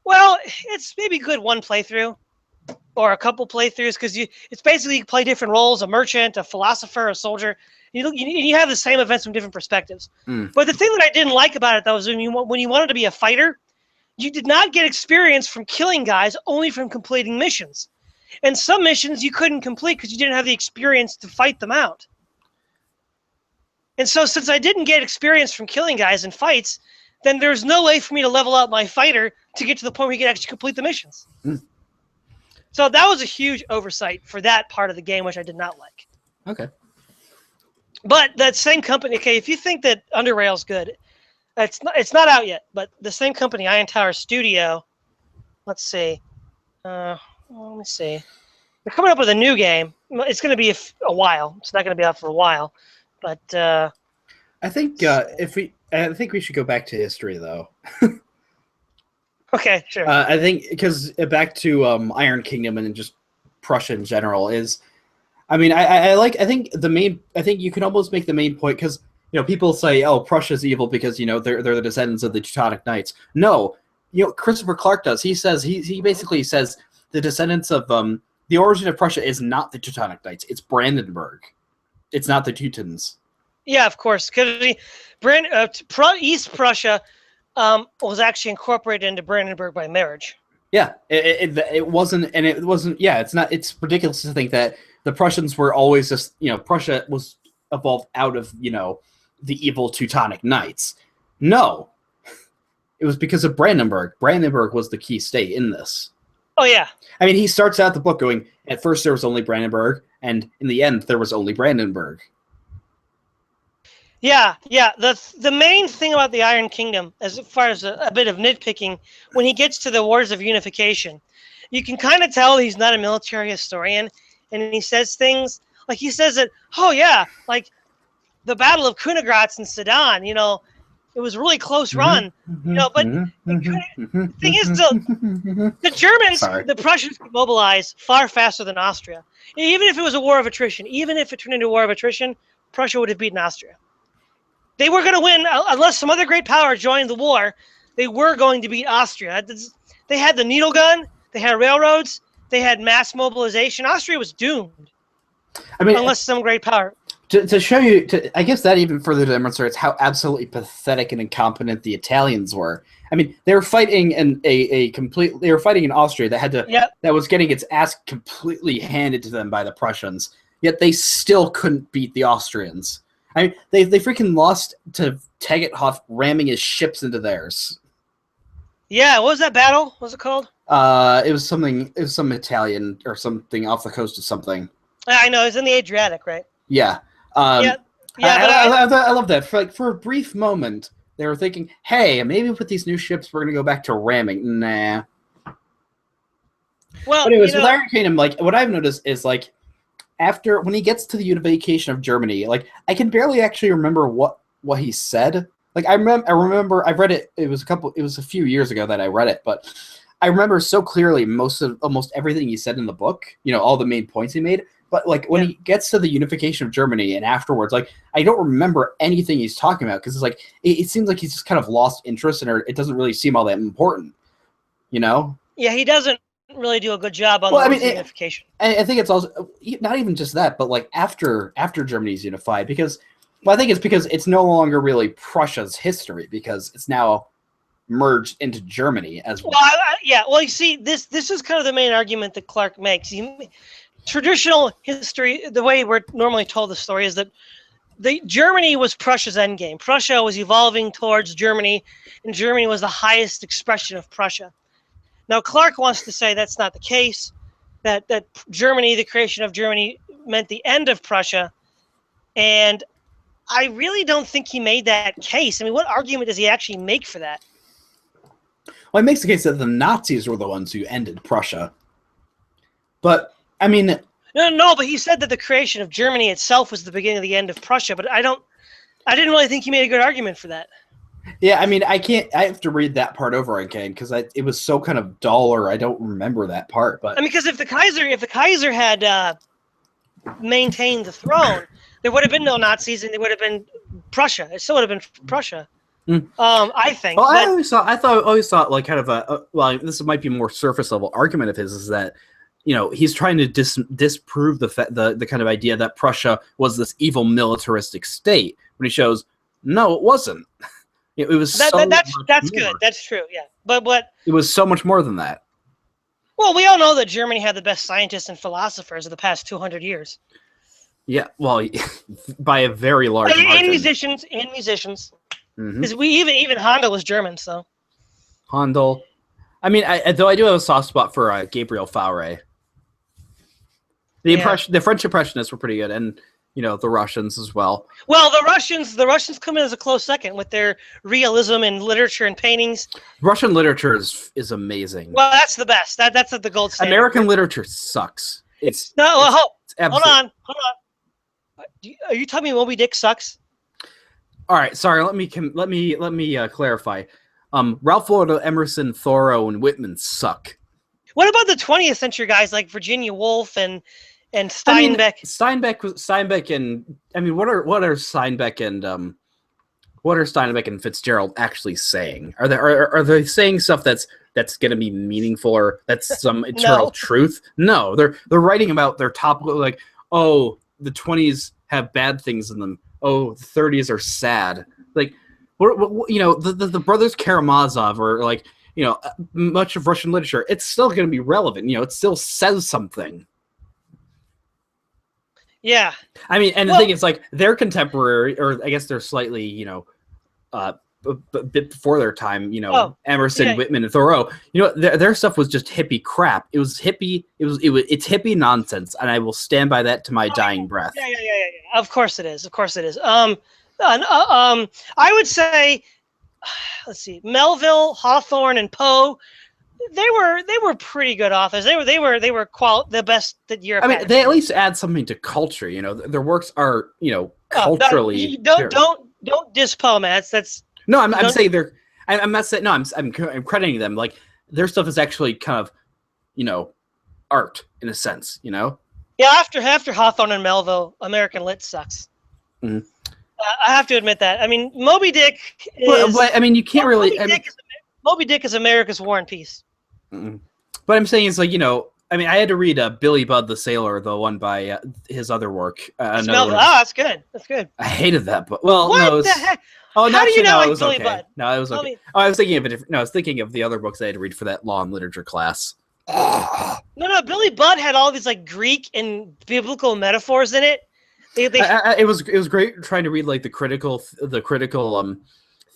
B: Well, it's maybe good one playthrough or a couple playthroughs because it's basically you play different roles: a merchant, a philosopher, a soldier. You have the same events from different perspectives. But the thing that I didn't like about it, though, is when you wanted to be a fighter, you did not get experience from killing guys, only from completing missions. And some missions you couldn't complete because you didn't have the experience to fight them out. And so since I didn't get experience from killing guys in fights, then there's no way for me to level up my fighter to get to the point where you can actually complete the missions. So that was a huge oversight for that part of the game, which I did not like.
A: Okay.
B: But that same company, okay, if you think that Underrail's good, it's not out yet, but the same company, Iron Tower Studio, let's see. Let me see. They're coming up with a new game. It's going to be a while. It's not going to be out for a while. But
A: I think we should go back to history, though.
B: Okay, sure.
A: I think because back to Iron Kingdom and just Prussia in general is, I mean, I think you can almost make the main point because people say, oh, Prussia's evil because they're the descendants of the Teutonic Knights. No, Christopher Clark does. He says he basically says the descendants of the origin of Prussia is not the Teutonic Knights. It's Brandenburg. It's not the Teutons.
B: Yeah, of course, because East Prussia was actually incorporated into Brandenburg by marriage.
A: Yeah, it wasn't, and it wasn't. Yeah, it's not. It's ridiculous to think that the Prussians were always just. Prussia was evolved out of the evil Teutonic Knights. No, it was because of Brandenburg. Brandenburg was the key state in this.
B: Oh yeah.
A: I mean, he starts out the book going, at first there was only Brandenburg, and in the end there was only Brandenburg.
B: Yeah. The main thing about the Iron Kingdom, as far as a bit of nitpicking, when he gets to the Wars of Unification, you can kind of tell he's not a military historian, and he says things like he says that, oh yeah, like the Battle of Königgrätz in Sedan, it was a really close run, but the thing is, the Germans, the Prussians could mobilize far faster than Austria. Even if it was a war of attrition, even if it turned into a war of attrition, Prussia would have beaten Austria. They were going to win, unless some other great power joined the war, they were going to beat Austria. They had the needle gun, they had railroads, they had mass mobilization. Austria was doomed. I mean, unless some great power.
A: To show you, I guess that even further demonstrates how absolutely pathetic and incompetent the Italians were. I mean, they were fighting they were fighting in Austria that was getting its ass completely handed to them by the Prussians. Yet they still couldn't beat the Austrians. I mean, they freaking lost to Tegethoff ramming his ships into theirs.
B: Yeah, what was that battle? What was it called?
A: It was some Italian or something off the coast of something.
B: I know, it was in the Adriatic, right?
A: Yeah. I love that. For a brief moment, they were thinking, hey, maybe with these new ships, we're going to go back to ramming. Nah.
B: Well,
A: but anyways, with Iron Kingdom, what I've noticed is, after, when he gets to the unification of Germany, I can barely actually remember what he said. I remember, I've read it, it was a few years ago that I read it, but I remember so clearly almost everything he said in the book, all the main points he made. But when he gets to the unification of Germany and afterwards, I don't remember anything he's talking about because it's it seems like he's just kind of lost interest and it doesn't really seem all that important, Yeah,
B: he doesn't really do a good job on the unification.
A: I think it's also not even just that, but after Germany's unified, because I think it's because it's no longer really Prussia's history because it's now merged into Germany as well.
B: Well, you see, this is kind of the main argument that Clark makes. Traditional history, the way we're normally told the story, is that Germany was Prussia's endgame. Prussia was evolving towards Germany, and Germany was the highest expression of Prussia. Now, Clark wants to say that's not the case, that Germany, the creation of Germany, meant the end of Prussia, and I really don't think he made that case. I mean, what argument does he actually make for that?
A: Well, he makes the case that the Nazis were the ones who ended Prussia. But I mean,
B: no, but he said that the creation of Germany itself was the beginning of the end of Prussia. But I didn't really think he made a good argument for that.
A: Yeah, I mean, I can't. I have to read that part over again because it was so kind of dull, or I don't remember that part. But
B: I mean, because if the Kaiser had maintained the throne, there would have been no Nazis, and there would have been Prussia. It still would have been Prussia. I think.
A: Well,
B: but,
A: I always thought like kind of well, this might be a more surface level argument of his is that he's trying to disprove the kind of idea that Prussia was this evil militaristic state when he shows no, it wasn't. It was
B: that's good.
A: More.
B: That's true. Yeah, but
A: it was so much more than that.
B: Well, we all know that Germany had the best scientists and philosophers of the past 200 years.
A: Yeah, well, by a very large margin.
B: And musicians. Because even Handel was German, so.
A: Handel. I mean, though I do have a soft spot for Gabriel Fauré. The French Impressionists were pretty good, and the Russians as well.
B: Well, the Russians come in as a close second with their realism in literature and paintings.
A: Russian literature is amazing.
B: Well, that's the best. That's the gold standard.
A: American literature sucks.
B: Hold on. Are you telling me Moby Dick sucks?
A: All right, sorry. Let me clarify. Ralph Waldo Emerson, Thoreau, and Whitman suck.
B: What about the 20th century guys like Virginia Woolf and Steinbeck?
A: I mean, Steinbeck and I mean, what are Steinbeck and Fitzgerald actually saying? Are they saying stuff that's going to be meaningful or that's some eternal truth? No, they're writing about their topical like, oh, the 20s have bad things in them. Oh, the 30s are sad. Like, the brothers Karamazov or like, much of Russian literature, it's still going to be relevant. It still says something.
B: Yeah.
A: I mean, and the thing is, like, they're contemporary, or I guess they're slightly, a bit before their time, Emerson, Whitman, and Thoreau. Their stuff was just hippie crap. It was hippie. It's hippie nonsense, and I will stand by that to my dying breath.
B: Yeah. Of course it is. I would say, let's see, Melville, Hawthorne, and Poe. They were pretty good authors. They were the best that Europe.
A: I mean, they at least add something to culture. Their works are culturally.
B: Don't diss Poe, man. That's.
A: No, I'm saying they're. I'm not saying. No, I'm crediting them. Like their stuff is actually kind of, art in a sense. Yeah.
B: After Hawthorne and Melville, American lit sucks.
A: Mm-hmm.
B: I have to admit that. I mean, Moby Dick is.
A: But I mean, you can't really.
B: Moby Dick is America's War and Peace.
A: Mm-hmm. But I'm saying it's like I mean, I had to read Billy Budd the Sailor, the one by his other work.
B: That's good. That's good.
A: I hated that book. Well,
B: what the heck?
A: Oh,
B: how do you know
A: it was
B: Billy
A: okay.
B: Budd?
A: No, it was okay. I was thinking of a different. No, I was thinking of the other books I had to read for that law and literature class.
B: No. Billy Budd had all these like Greek and biblical metaphors in it.
A: It was great trying to read like the critical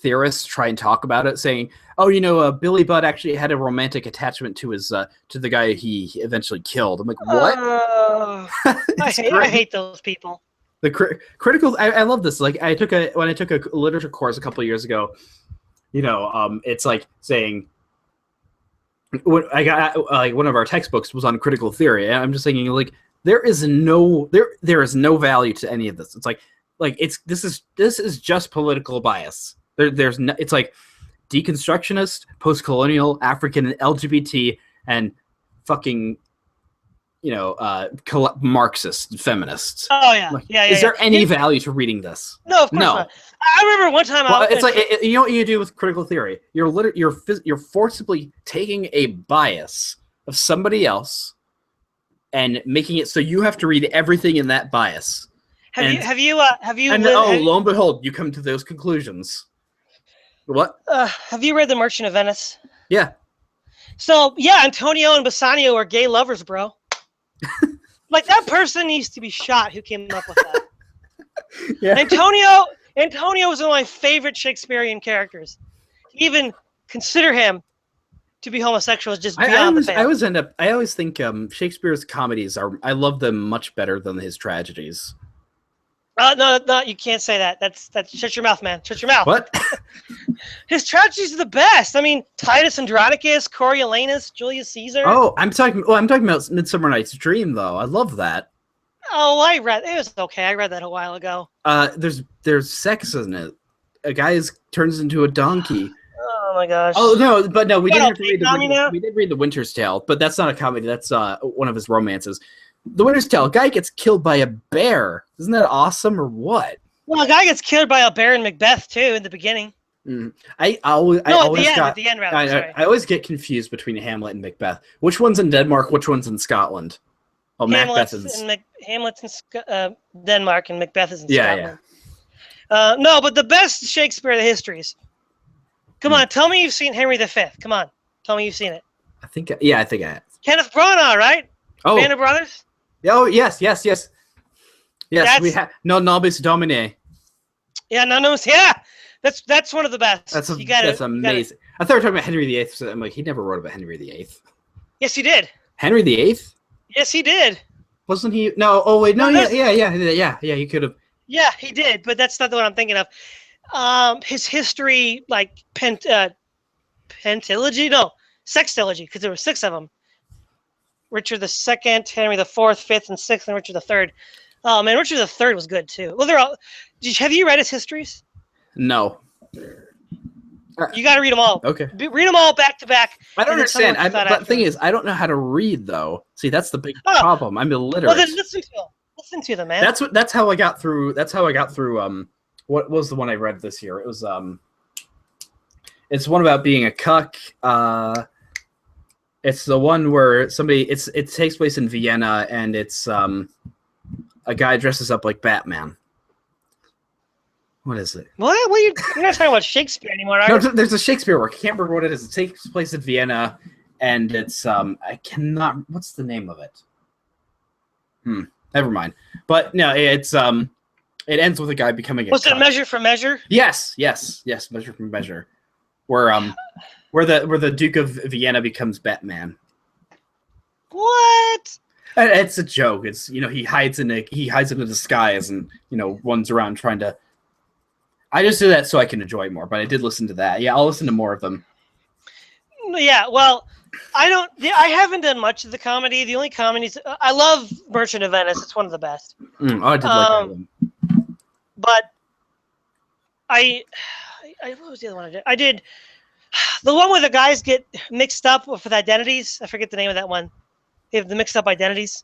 A: theorists try and talk about it, saying, "Oh, Billy Budd actually had a romantic attachment to his to the guy he eventually killed." I'm like, what?
B: I hate those people.
A: The critical. I love this. Like when I took a literature course a couple of years ago. It's like saying. What I got like one of our textbooks was on critical theory, and I'm just thinking like there is no value to any of this. It's like this is just political bias. There's no, it's like deconstructionist, post-colonial, African, and LGBT, and fucking Marxist feminists.
B: Oh yeah,
A: like, Is there any value to reading this?
B: No, of course not. I remember one time.
A: It's like you know what you do with critical theory. You're forcibly taking a bias of somebody else and making it so you have to read everything in that bias.
B: Have you?
A: Lo and behold, you come to those conclusions. What?
B: Have you read The Merchant of Venice?
A: Yeah. So
B: yeah, Antonio and Bassanio are gay lovers, bro. Like that person needs to be shot. Who came up with that? Yeah. Antonio was one of my favorite Shakespearean characters. To even consider him to be homosexual is just beyond the pale.
A: I always think Shakespeare's comedies I love them much better than his tragedies.
B: No, you can't say that. That's shut your mouth, man. Shut your mouth.
A: What?
B: His tragedies are the best. I mean, Titus Andronicus, Coriolanus, Julius Caesar.
A: Oh, I'm talking about Midsummer Night's Dream, though. I love that.
B: Oh, it was okay. I read that a while ago.
A: There's sex in it. a guy turns into a donkey.
B: Oh my gosh.
A: Oh no, but no, we did have to read
B: we
A: did read the Winter's Tale, but that's not a comedy. That's one of his romances. The Winter's Tale, a guy gets killed by a bear. Isn't that awesome or what?
B: Well, a guy gets killed by a bear in Macbeth too in the beginning.
A: I always
B: at the end, rather. Sorry.
A: I always get confused between Hamlet and Macbeth. Which one's in Denmark? Which one's in Scotland? Oh,
B: Hamlet's in Denmark, and Macbeth is in Scotland. Yeah. No, but the best Shakespeare of the histories. Come on, tell me you've seen Henry V. Come on, tell me you've seen it.
A: I think I have.
B: Kenneth Branagh, right?
A: Oh,
B: Band of Brothers.
A: Oh yes. Yes, we have No Nobis Domine.
B: Yeah, yeah. That's one of the best.
A: That's amazing. I thought we were talking about Henry VIII. So I'm like, he never wrote about Henry VIII.
B: Yes, he did.
A: Henry VIII?
B: Yes, he did.
A: Wasn't he? No. Oh wait, no. Yeah. He could have.
B: Yeah, he did, but that's not the one I'm thinking of. His history, like sextilogy, because there were 6 of them. Richard II, Henry IV, V, and VI, and Richard III. Oh man, Richard III was good too. Well, they're all. Have you read his histories?
A: No.
B: You got to read them all.
A: Okay.
B: Read them all back to back.
A: I don't understand. But the thing is, I don't know how to read though. See, that's the big problem. I'm illiterate.
B: Well, then listen to them. Listen to them, man.
A: That's how I got through. That's how I got through. What was the one I read this year? It was it's one about being a cuck. It's the one where it takes place in Vienna, and it's a guy dresses up like Batman. What is it?
B: What? You're not talking about Shakespeare anymore, are you?
A: No, there's a Shakespeare work. I can't remember what it is. It takes place in Vienna, and it's I cannot. What's the name of it? Never mind. But no, it's it ends with a guy becoming a.
B: Was it Measure for Measure?
A: Yes. Measure for Measure, where the Duke of Vienna becomes Batman.
B: What?
A: It's a joke. It's he hides in a disguise and runs around trying to. I just do that so I can enjoy it more, but I did listen to that. Yeah, I'll listen to more of them.
B: Yeah, well, I haven't done much of the comedy. The only comedies I love Merchant of Venice. It's one of the best.
A: I did like that one.
B: But what was the other one I did? I did the one where the guys get mixed up with identities. I forget the name of that one. They have the mixed up identities.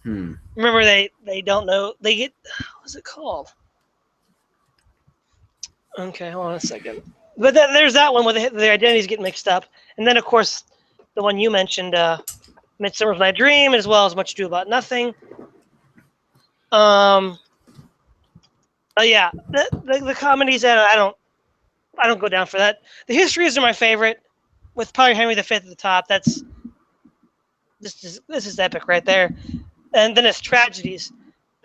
B: Remember, they don't know. They get, what's it called? Okay, hold on a second. But then there's that one where their identities get mixed up. And then, of course, the one you mentioned, Midsummer's Night Dream, as well as Much Ado About Nothing. Yeah, the comedies, I don't go down for that. The histories are my favorite, with probably Henry V at the top. This is epic right there. And then it's tragedies,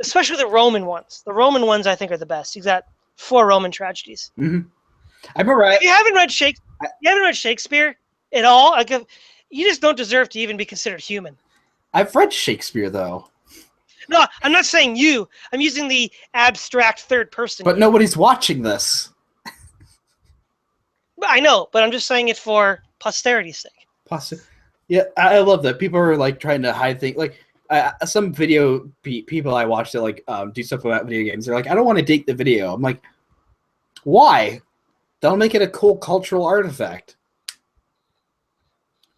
B: especially the Roman ones. The Roman ones I think are the best. You got 4 Roman tragedies.
A: I remember.
B: If you haven't read Shakespeare at all, you just don't deserve to even be considered human.
A: I've read Shakespeare though.
B: No, I'm not saying you. I'm using the abstract third person.
A: But nobody's watching this.
B: I know, but I'm just saying it for posterity's sake.
A: Yeah, I love that. People are like trying to hide things. Like some video people I watched that like do stuff about video games. They're like, I don't want to date the video. I'm like, why? That'll make it a cool cultural artifact.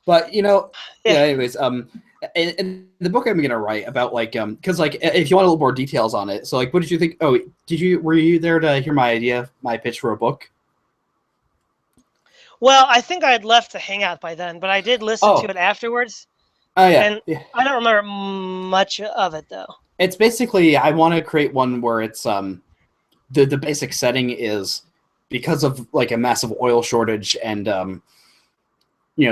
A: But anyways, in the book I'm gonna write about like because like if you want a little more details on it. So like, what did you think? Oh, were you there to hear my pitch for a book?
B: Well, I think I had left the Hangout by then, but I did listen to it afterwards.
A: Oh yeah.
B: And I don't remember much of it though.
A: It's basically I want to create one where it's the basic setting is because of like a massive oil shortage and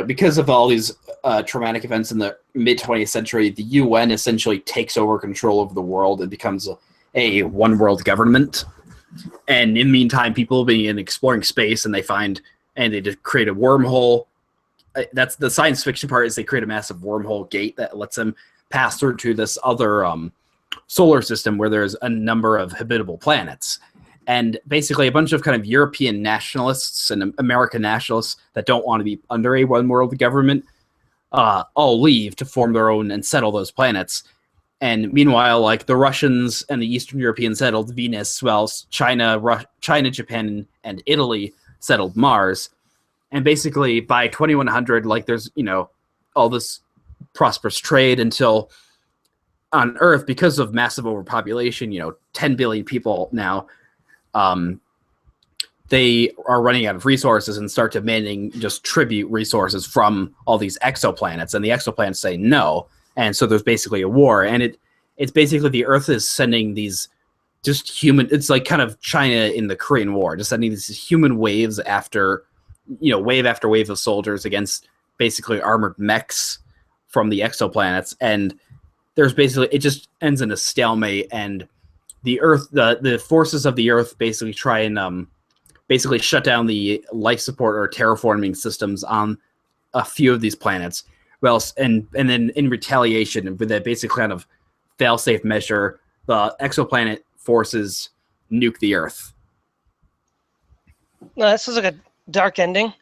A: because of all these traumatic events in the mid 20th century, the UN essentially takes over control of the world and becomes a one world government. And in the meantime, people begin exploring space and they just create a wormhole. That's the science fiction part, is they create a massive wormhole gate that lets them pass through to this other solar system where there's a number of habitable planets. And basically a bunch of kind of European nationalists and American nationalists that don't want to be under a one world government all leave to form their own and settle those planets. And meanwhile, like the Russians and the Eastern Europeans settled Venus, while China, Japan, and Italy settled Mars. And basically, by 2100, like there's all this prosperous trade until on Earth, because of massive overpopulation, 10 billion people now, they are running out of resources and start demanding just tribute resources from all these exoplanets, and the exoplanets say no. And so there's basically a war, and it's basically the Earth is sending these just human. It's like kind of China in the Korean War, just sending these human waves after, wave after wave of soldiers against basically armored mechs from the exoplanets, and there's basically it just ends in a stalemate, and the Earth, the forces of the Earth basically try and basically shut down the life support or terraforming systems on a few of these planets. Well, and then in retaliation, with that basic kind of fail-safe measure, the exoplanet forces nuke the Earth.
B: No, this is like a dark ending.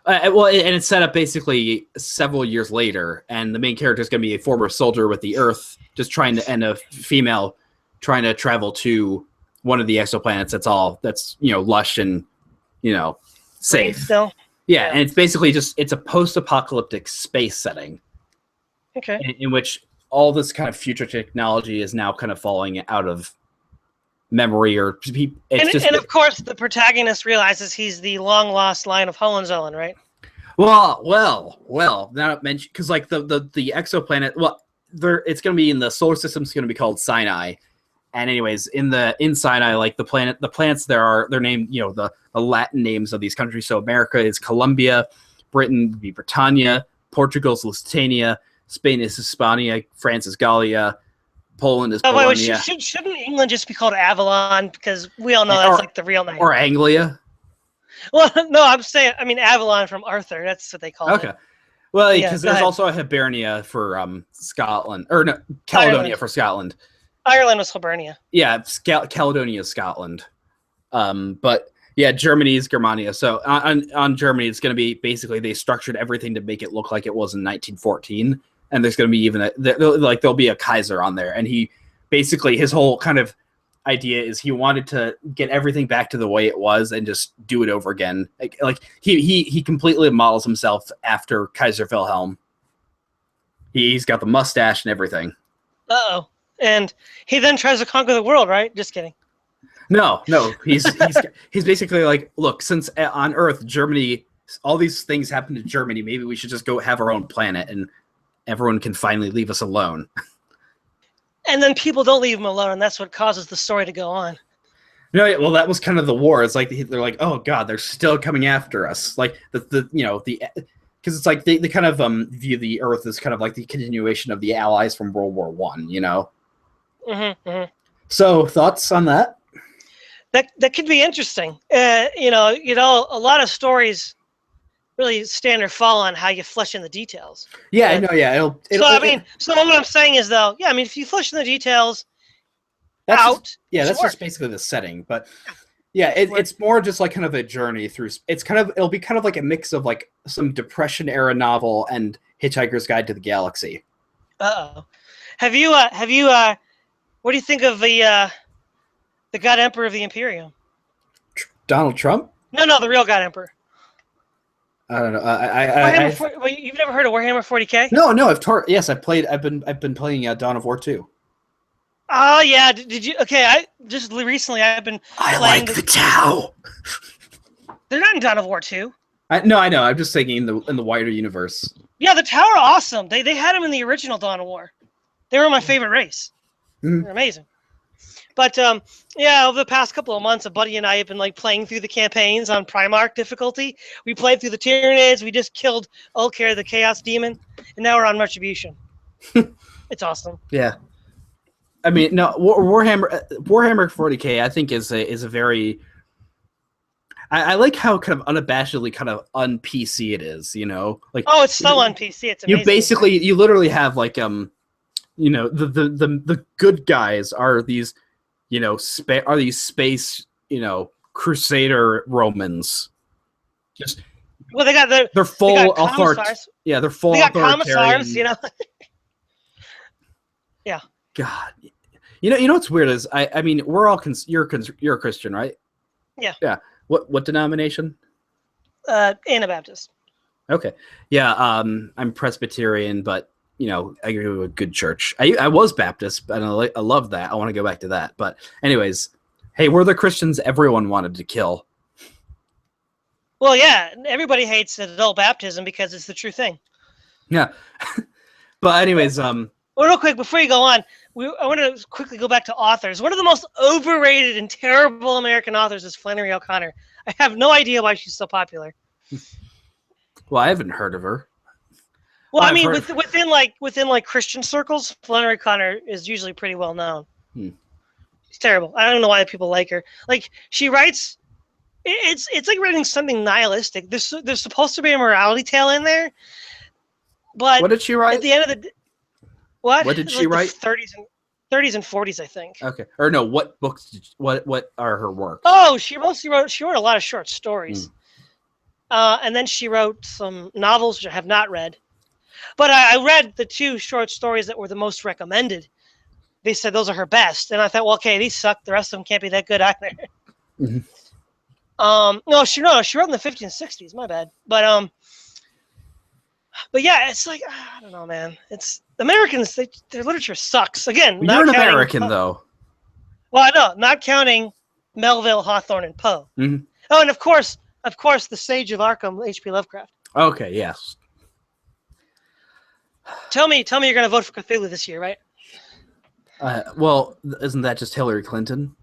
A: Well, and it's set up basically several years later, and the main character is going to be a former soldier with the Earth, just trying to, and a female trying to travel to one of the exoplanets that's lush and safe.
B: Still.
A: Yeah, and it's basically it's a post-apocalyptic space setting.
B: Okay.
A: In which all this kind of future technology is now kind of falling out of memory,
B: and of course the protagonist realizes he's the long-lost line of Hohenzollern, right?
A: Well, not mentioned, because like the exoplanet, it's going to be in the solar system. It's going to be called Sinai. And anyways, in Sinai, like the planets they're named, the Latin names of these countries. So America is Colombia, Britain would be Britannia, Portugal's Lusitania, Spain is Hispania, France is Gallia, Poland is Polonia.
B: Shouldn't England just be called Avalon? Because we all know that's like the real name.
A: Or Anglia.
B: Well, no, Avalon from Arthur. That's what they call it.
A: Okay. Well, because there's also a Hibernia for Scotland, or no, Caledonia Ireland. For Scotland.
B: Ireland was Hibernia.
A: Yeah, Caledonia is Scotland. But yeah, Germany is Germania. So on Germany, it's going to be basically they structured everything to make it look like it was in 1914. And there's going to be there'll be a Kaiser on there. And he basically, his whole kind of idea is he wanted to get everything back to the way it was and just do it over again. Like he completely models himself after Kaiser Wilhelm. He's got the mustache and everything.
B: Uh-oh. And he then tries to conquer the world, right? Just kidding.
A: No. He's basically like, look, since on Earth, Germany, all these things happen to Germany, maybe we should just go have our own planet and everyone can finally leave us alone.
B: And then people don't leave him alone, and that's what causes the story to go on.
A: No, well, that was kind of the war. It's like they're like, oh god, they're still coming after us. Like because it's like they kind of view the Earth as kind of like the continuation of the Allies from World War I.
B: Mm-hmm, mm-hmm.
A: So thoughts on that?
B: That could be interesting. A lot of stories really stand or fall on how you flesh in the details.
A: Yeah, I know. Yeah,
B: so what I'm saying is, though, if you flesh in the details
A: that's just basically the setting. But yeah, it's more just like kind of a journey through. It'll be kind of like a mix of like some Depression era novel and Hitchhiker's Guide to the Galaxy.
B: Uh-oh. Have you what do you think of the God Emperor of the Imperium?
A: Donald Trump?
B: No, the real God Emperor.
A: I don't know.
B: You've never heard of Warhammer 40K?
A: No, I've played. I've been playing Dawn of War 2.
B: Oh yeah, did you? Okay, I just recently I've been.
A: I like the Tau.
B: They're not in Dawn of War 2.
A: I know. I'm just thinking in the wider universe.
B: Yeah, the Tau are awesome. They had them in the original Dawn of War. They were my favorite race.
A: Mm-hmm.
B: They're amazing. But over the past couple of months, a buddy and I have been playing through the campaigns on Primarch difficulty. We played through the Tyranids. We just killed Ulker, the Chaos Demon, and now we're on Retribution. It's awesome.
A: Yeah, I mean, no, Warhammer 40K, I think is a very. I like how kind of unabashedly kind of un-PC it is. Like
B: it's so un-PC. It's amazing.
A: You literally have like the good guys are these. Are these space, Crusader Romans? They're full authority. Yeah, they're full.
B: They got commissars, Yeah.
A: God, you know what's weird is I mean we're all you're a Christian, right?
B: Yeah.
A: Yeah. What denomination?
B: Anabaptist.
A: Okay. Yeah. I'm Presbyterian, but I go to a good church. I was Baptist, and I love that. I want to go back to that. But anyways, hey, we're the Christians everyone wanted to kill.
B: Well, yeah, everybody hates adult baptism because it's the true thing.
A: Yeah. But anyways,
B: Well, real quick before you go on, I want to quickly go back to authors. One of the most overrated and terrible American authors is Flannery O'Connor. I have no idea why she's so popular.
A: Well, I haven't heard of her.
B: Well, I mean, within Christian circles, Flannery O'Connor is usually pretty well known. She's terrible. I don't know why people like her. Like she writes, it's like writing something nihilistic. There's supposed to be a morality tale in there, but
A: what did she write?
B: At the end of the what
A: did she write?
B: 30s and 40s, I think.
A: Okay, or no, what books? What are her works?
B: Oh, she wrote a lot of short stories, and then she wrote some novels which I have not read. But I read the 2 short stories that were the most recommended. They said those are her best, and I thought, well, okay, these suck. The rest of them can't be that good either. No, she wrote in the 50s and 60s. My bad. But yeah, it's like I don't know, man. It's Americans. Their literature sucks. Again,
A: you're an American though.
B: Well, I know, not counting Melville, Hawthorne, and Poe. Oh, and of course, the Sage of Arkham, H.P. Lovecraft.
A: Okay, yes.
B: Tell me, you're going to vote for Cthulhu this year, right?
A: Well, isn't that just Hillary Clinton?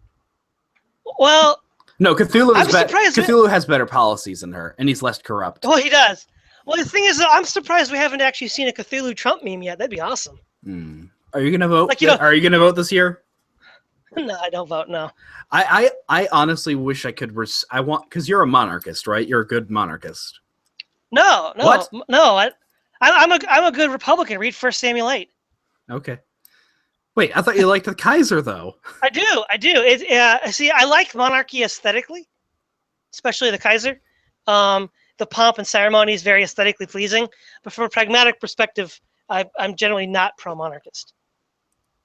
B: Well,
A: no, Cthulhu has better policies than her, and he's less corrupt.
B: Oh, he does. Well, the thing is, I'm surprised we haven't actually seen a Cthulhu Trump meme yet. That'd be awesome.
A: Are you going to vote? Are you going to vote this year?
B: No, I don't vote. No.
A: I honestly wish I could. Because you're a monarchist, right? You're a good monarchist.
B: No.
A: What?
B: No. I'm a good Republican. Read 1 Samuel 8.
A: Okay. Wait, I thought you liked the Kaiser though. I
B: do. See, I like monarchy aesthetically, especially the Kaiser. The pomp and ceremony is very aesthetically pleasing, but from a pragmatic perspective, I'm generally not pro-monarchist.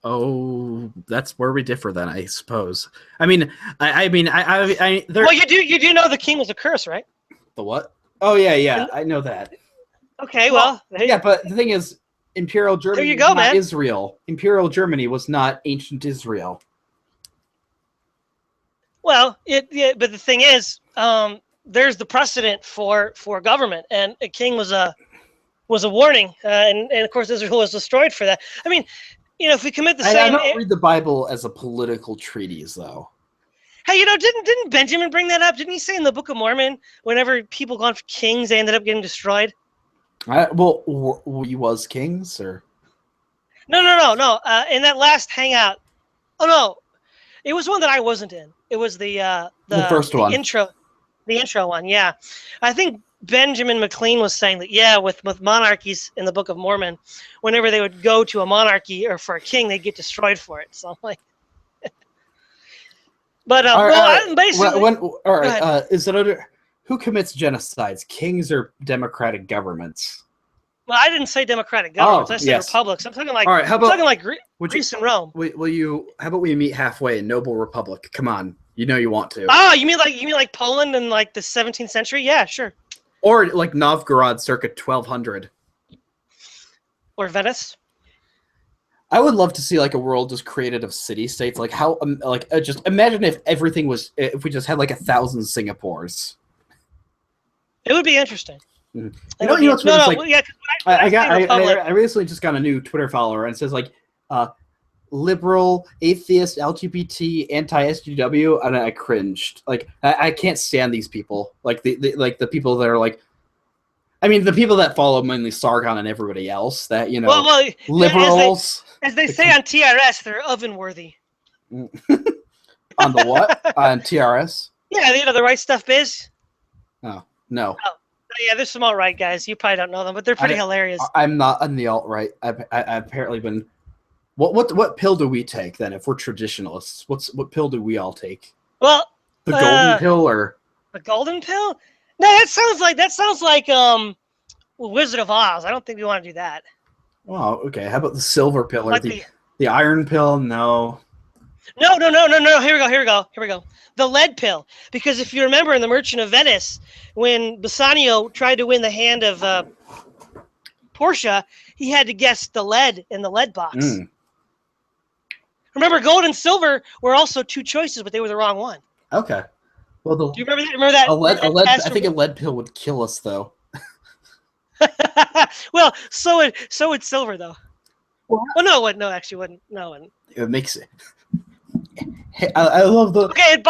A: Oh, that's where we differ then, I suppose. I mean, well,
B: you do know the king was a curse, right?
A: The what? Oh yeah, I know that.
B: Okay, well
A: yeah, but the thing is, Imperial Germany was not Israel. Imperial Germany was not ancient Israel.
B: Well, but the thing is, there's the precedent for government, and a king was a warning, and of course Israel was destroyed for that. I mean, if we commit the same,
A: I don't read the Bible as a political treatise, though.
B: Hey, didn't Benjamin bring that up? Didn't he say in the Book of Mormon, whenever people gone for kings, they ended up getting destroyed?
A: Well, he was kings, or
B: no. In that last hangout, oh no, it was one that I wasn't in. It was the
A: first one,
B: the intro one. Yeah, I think Benjamin McLean was saying that with monarchies in the Book of Mormon, whenever they would go to a monarchy or for a king, they'd get destroyed for it. So I'm like, but basically,
A: is it who commits genocides, kings or democratic governments?
B: Well, I didn't say democratic governments. I said republics. I'm talking like Greece and Rome.
A: How about we meet halfway in noble republic? Come on, you want to.
B: Oh, you mean like Poland in like the 17th century? Yeah, sure.
A: Or like Novgorod circa 1200.
B: Or Venice.
A: I would love to see like a world just created of city-states. Like how just imagine if we just had like 1,000 Singapores.
B: It would be interesting.
A: I recently just got a new Twitter follower and it says like liberal, atheist, LGBT, anti-SJW, and I cringed. Like I can't stand these people. Like the people that are like, I mean, the people that follow mainly Sargon and everybody else. That liberals.
B: As they say on TRS, they're oven worthy.
A: On the what? On TRS?
B: Yeah, the Right Stuff Biz.
A: Oh no.
B: Oh. Yeah, there's some alt-right guys. You probably don't know them, but they're pretty hilarious.
A: I'm not on the alt-right. I've apparently been. What pill do we take then? If we're traditionalists, what pill do we all take?
B: Well,
A: the golden pill or
B: the golden pill? No, that sounds like Wizard of Oz. I don't think we want to do that.
A: Oh, okay. How about the silver pill or the The iron pill, no.
B: No. Here we go. The lead pill. Because if you remember in The Merchant of Venice, when Bassanio tried to win the hand of Portia, he had to guess the lead in the lead box.
A: Mm.
B: Remember, gold and silver were also two choices, but they were the wrong one.
A: Okay. Well,
B: Do you remember that? Remember that?
A: I think a lead pill would kill us, though.
B: Well, so would silver, though. Well, no, it wouldn't. No, actually, it wouldn't. No, it wouldn't.
A: It makes it. Hey, I love the.
B: Okay,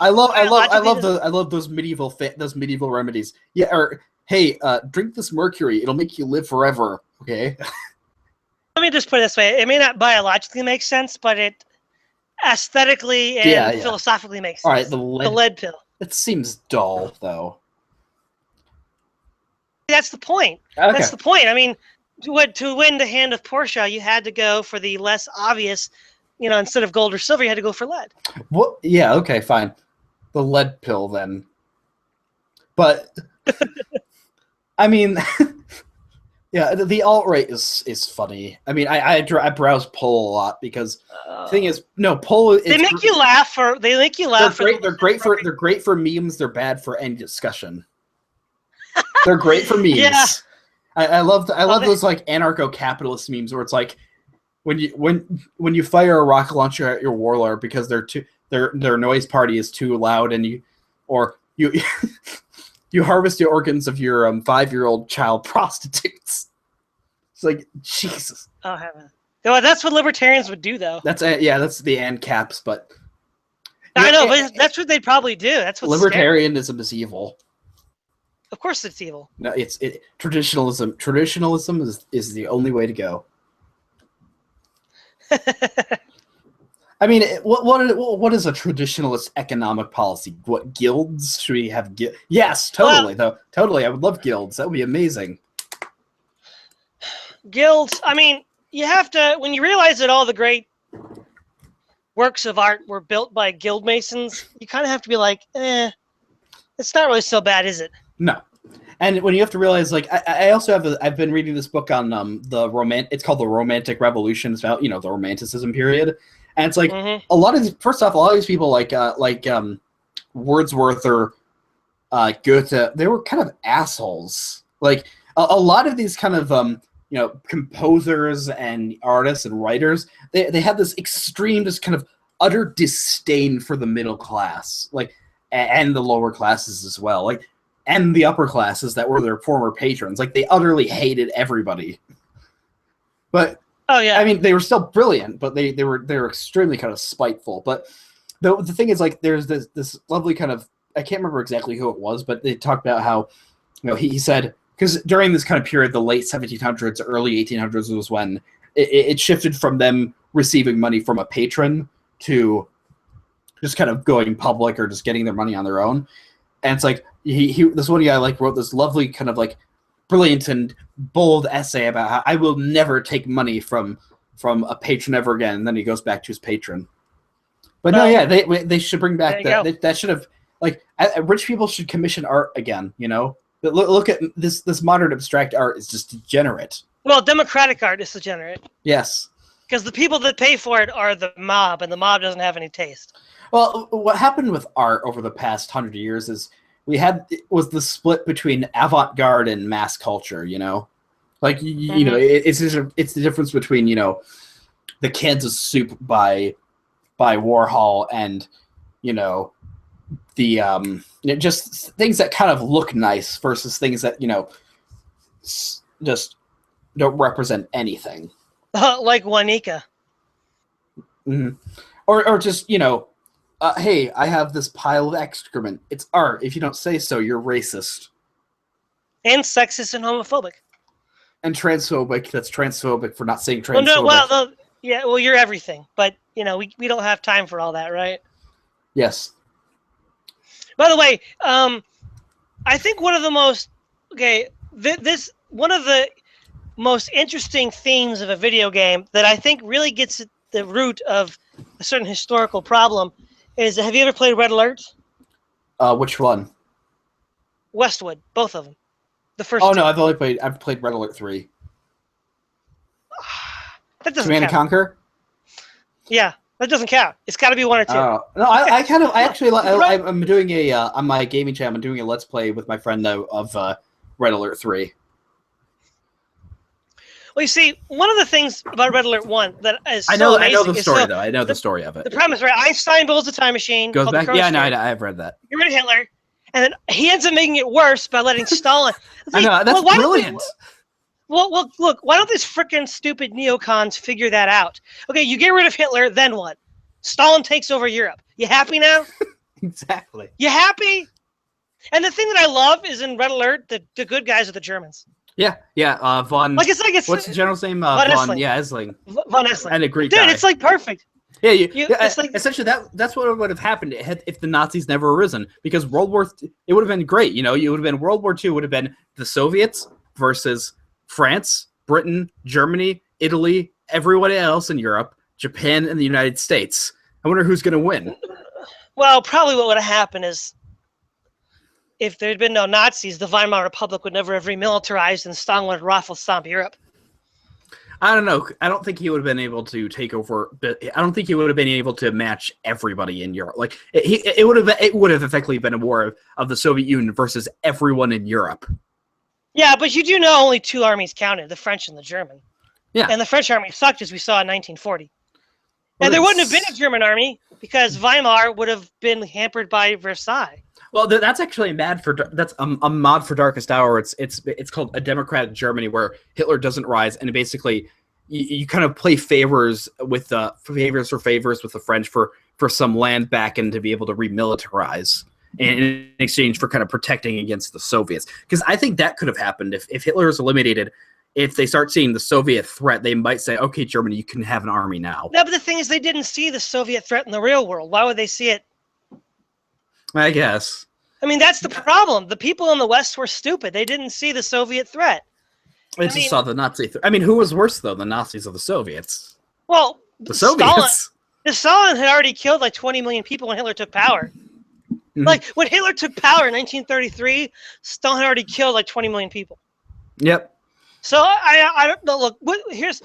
A: I love those medieval remedies. Yeah, or hey, drink this mercury. It'll make you live forever. Okay.
B: Let me just put it this way: it may not biologically make sense, but it aesthetically and philosophically makes sense.
A: All right,
B: the lead pill.
A: It seems dull, though.
B: That's the point.
A: Okay.
B: That's the point. I mean, to win the hand of Portia, you had to go for the less obvious. Instead of gold or silver, you had to go for lead.
A: What? Yeah. Okay. Fine. The lead pill, then. But I mean, yeah, the alt-right is funny. I mean, I browse Poll a lot because the thing is, no, Poll.
B: They make you laugh.
A: They're great for memes. They're bad for any discussion. They're great for memes.
B: Yeah.
A: I love those like anarcho-capitalist memes where it's like when you fire a rocket launcher at your warlord because their noise party is too loud, and you you harvest the organs of your 5-year-old child prostitutes. It's like, Jesus.
B: Oh heaven! Well, that's what libertarians would do, though.
A: That's the ANCAPs, but
B: I know, but that's what they'd probably do. That's what
A: libertarianism is evil.
B: Of course, it's evil.
A: No, traditionalism. Traditionalism is the only way to go. I mean, what is a traditionalist economic policy? What guilds should we have? Yes, totally. Totally, I would love guilds. That would be amazing.
B: Guilds. I mean, you have to, when you realize that all the great works of art were built by guild masons, you kind of have to be like, it's not really so bad, is it?
A: No. And when you have to realize, like, I also I've been reading this book on it's called The Romantic Revolution. It's about, the Romanticism period. And it's like, a lot of these people like Wordsworth or Goethe, they were kind of assholes. Like, a lot of these kind of, composers and artists and writers, they have this extreme, just kind of utter disdain for the middle class, like, and the lower classes as well. Like, and the upper classes that were their former patrons. Like, they utterly hated everybody. But
B: oh yeah,
A: I mean, they were still brilliant, but they were extremely kind of spiteful. But the thing is, like, there's this lovely kind of, I can't remember exactly who it was, but they talked about how, he said, because during this kind of period, the late 1700s, early 1800s was when it shifted from them receiving money from a patron to just kind of going public or just getting their money on their own. And it's like, this one guy like wrote this lovely kind of like brilliant and bold essay about how I will never take money from a patron ever again. And then he goes back to his patron. But no, yeah, they should bring back that should have, like, rich people should commission art again. But look at this modern abstract art is just degenerate.
B: Well, democratic art is degenerate.
A: Yes.
B: Because the people that pay for it are the mob, and the mob doesn't have any taste.
A: Well, what happened with art over the past 100 years is was the split between avant-garde and mass culture. Like it's the difference between the Kansas Soup by Warhol and the just things that kind of look nice versus things that just don't represent anything.
B: Like Juanica.
A: Mm-hmm. Or just hey, I have this pile of excrement. It's art. If you don't say so, you're racist.
B: And sexist and homophobic.
A: And transphobic. That's transphobic for not saying transphobic.
B: Well, you're everything. But, we don't have time for all that, right?
A: Yes.
B: By the way, I think one of the most... Okay, one of the most interesting themes of a video game that I think really gets at the root of a certain historical problem is, have you ever played Red Alert?
A: Which one?
B: Westwood, both of them. The first.
A: Oh no, I've played Red Alert 3.
B: That doesn't
A: Command and
B: count.
A: Conquer?
B: Yeah, that doesn't count. It's got to be 1 or 2.
A: No, I'm doing a on my gaming channel. I'm doing a let's play with my friend though of Red Alert 3.
B: Well, you see, one of the things about Red Alert 1 that is
A: I
B: so
A: know
B: amazing
A: the story though. I know the story of it.
B: The premise, right? Einstein builds a time machine.
A: Goes back. Yeah, no,
B: Chronosphere.
A: I've read that.
B: Get rid of Hitler, and then he ends up making it worse by letting Stalin. See,
A: I know that's brilliant.
B: Well, look, why don't these freaking stupid neocons figure that out? Okay, you get rid of Hitler, then what? Stalin takes over Europe. You happy now?
A: Exactly.
B: You happy? And the thing that I love is in Red Alert, the good guys are the Germans.
A: Yeah. Von.
B: Like it's
A: what's the general's name?
B: Von Essling.
A: Yeah, Essling.
B: Von Essling.
A: And a Greek
B: dude,
A: guy.
B: it's like perfect.
A: Yeah,
B: it's like
A: essentially that's what would have happened if the Nazis never arisen, because it would have been great. You would have been World War II would have been the Soviets versus France, Britain, Germany, Italy, everyone else in Europe, Japan, and the United States. I wonder who's going to win.
B: Well, probably what would have happened is if there had been no Nazis, the Weimar Republic would never have remilitarized and Stalin would have raffle stomp Europe.
A: I don't know. I don't think he would have been able to take over. I don't think he would have been able to match everybody in Europe. Like it would have effectively been a war of the Soviet Union versus everyone in Europe.
B: Yeah, but you do know only 2 armies counted, the French and the German.
A: Yeah.
B: And the French army sucked, as we saw in 1940. Well, and there wouldn't have been a German army because Weimar would have been hampered by Versailles.
A: Well, that's actually that's a mod for Darkest Hour. It's called A Democratic Germany, where Hitler doesn't rise, and basically you kind of play favors with favors with the French for some land back and to be able to remilitarize in exchange for kind of protecting against the Soviets. Because I think that could have happened if Hitler is eliminated. If they start seeing the Soviet threat, they might say, "Okay, Germany, you can have an army now."
B: No, but the thing is, they didn't see the Soviet threat in the real world. Why would they see it?
A: I guess.
B: I mean, that's the problem. The people in the West were stupid. They didn't see the Soviet threat.
A: They just saw the Nazi threat. I mean, who was worse, though, the Nazis or the Soviets?
B: Well,
A: the Soviets.
B: Stalin had already killed like 20 million people when Hitler took power. Mm-hmm. Like, when Hitler took power in 1933, Stalin had already killed like 20 million people.
A: Yep.
B: So I don't know. Look, here's,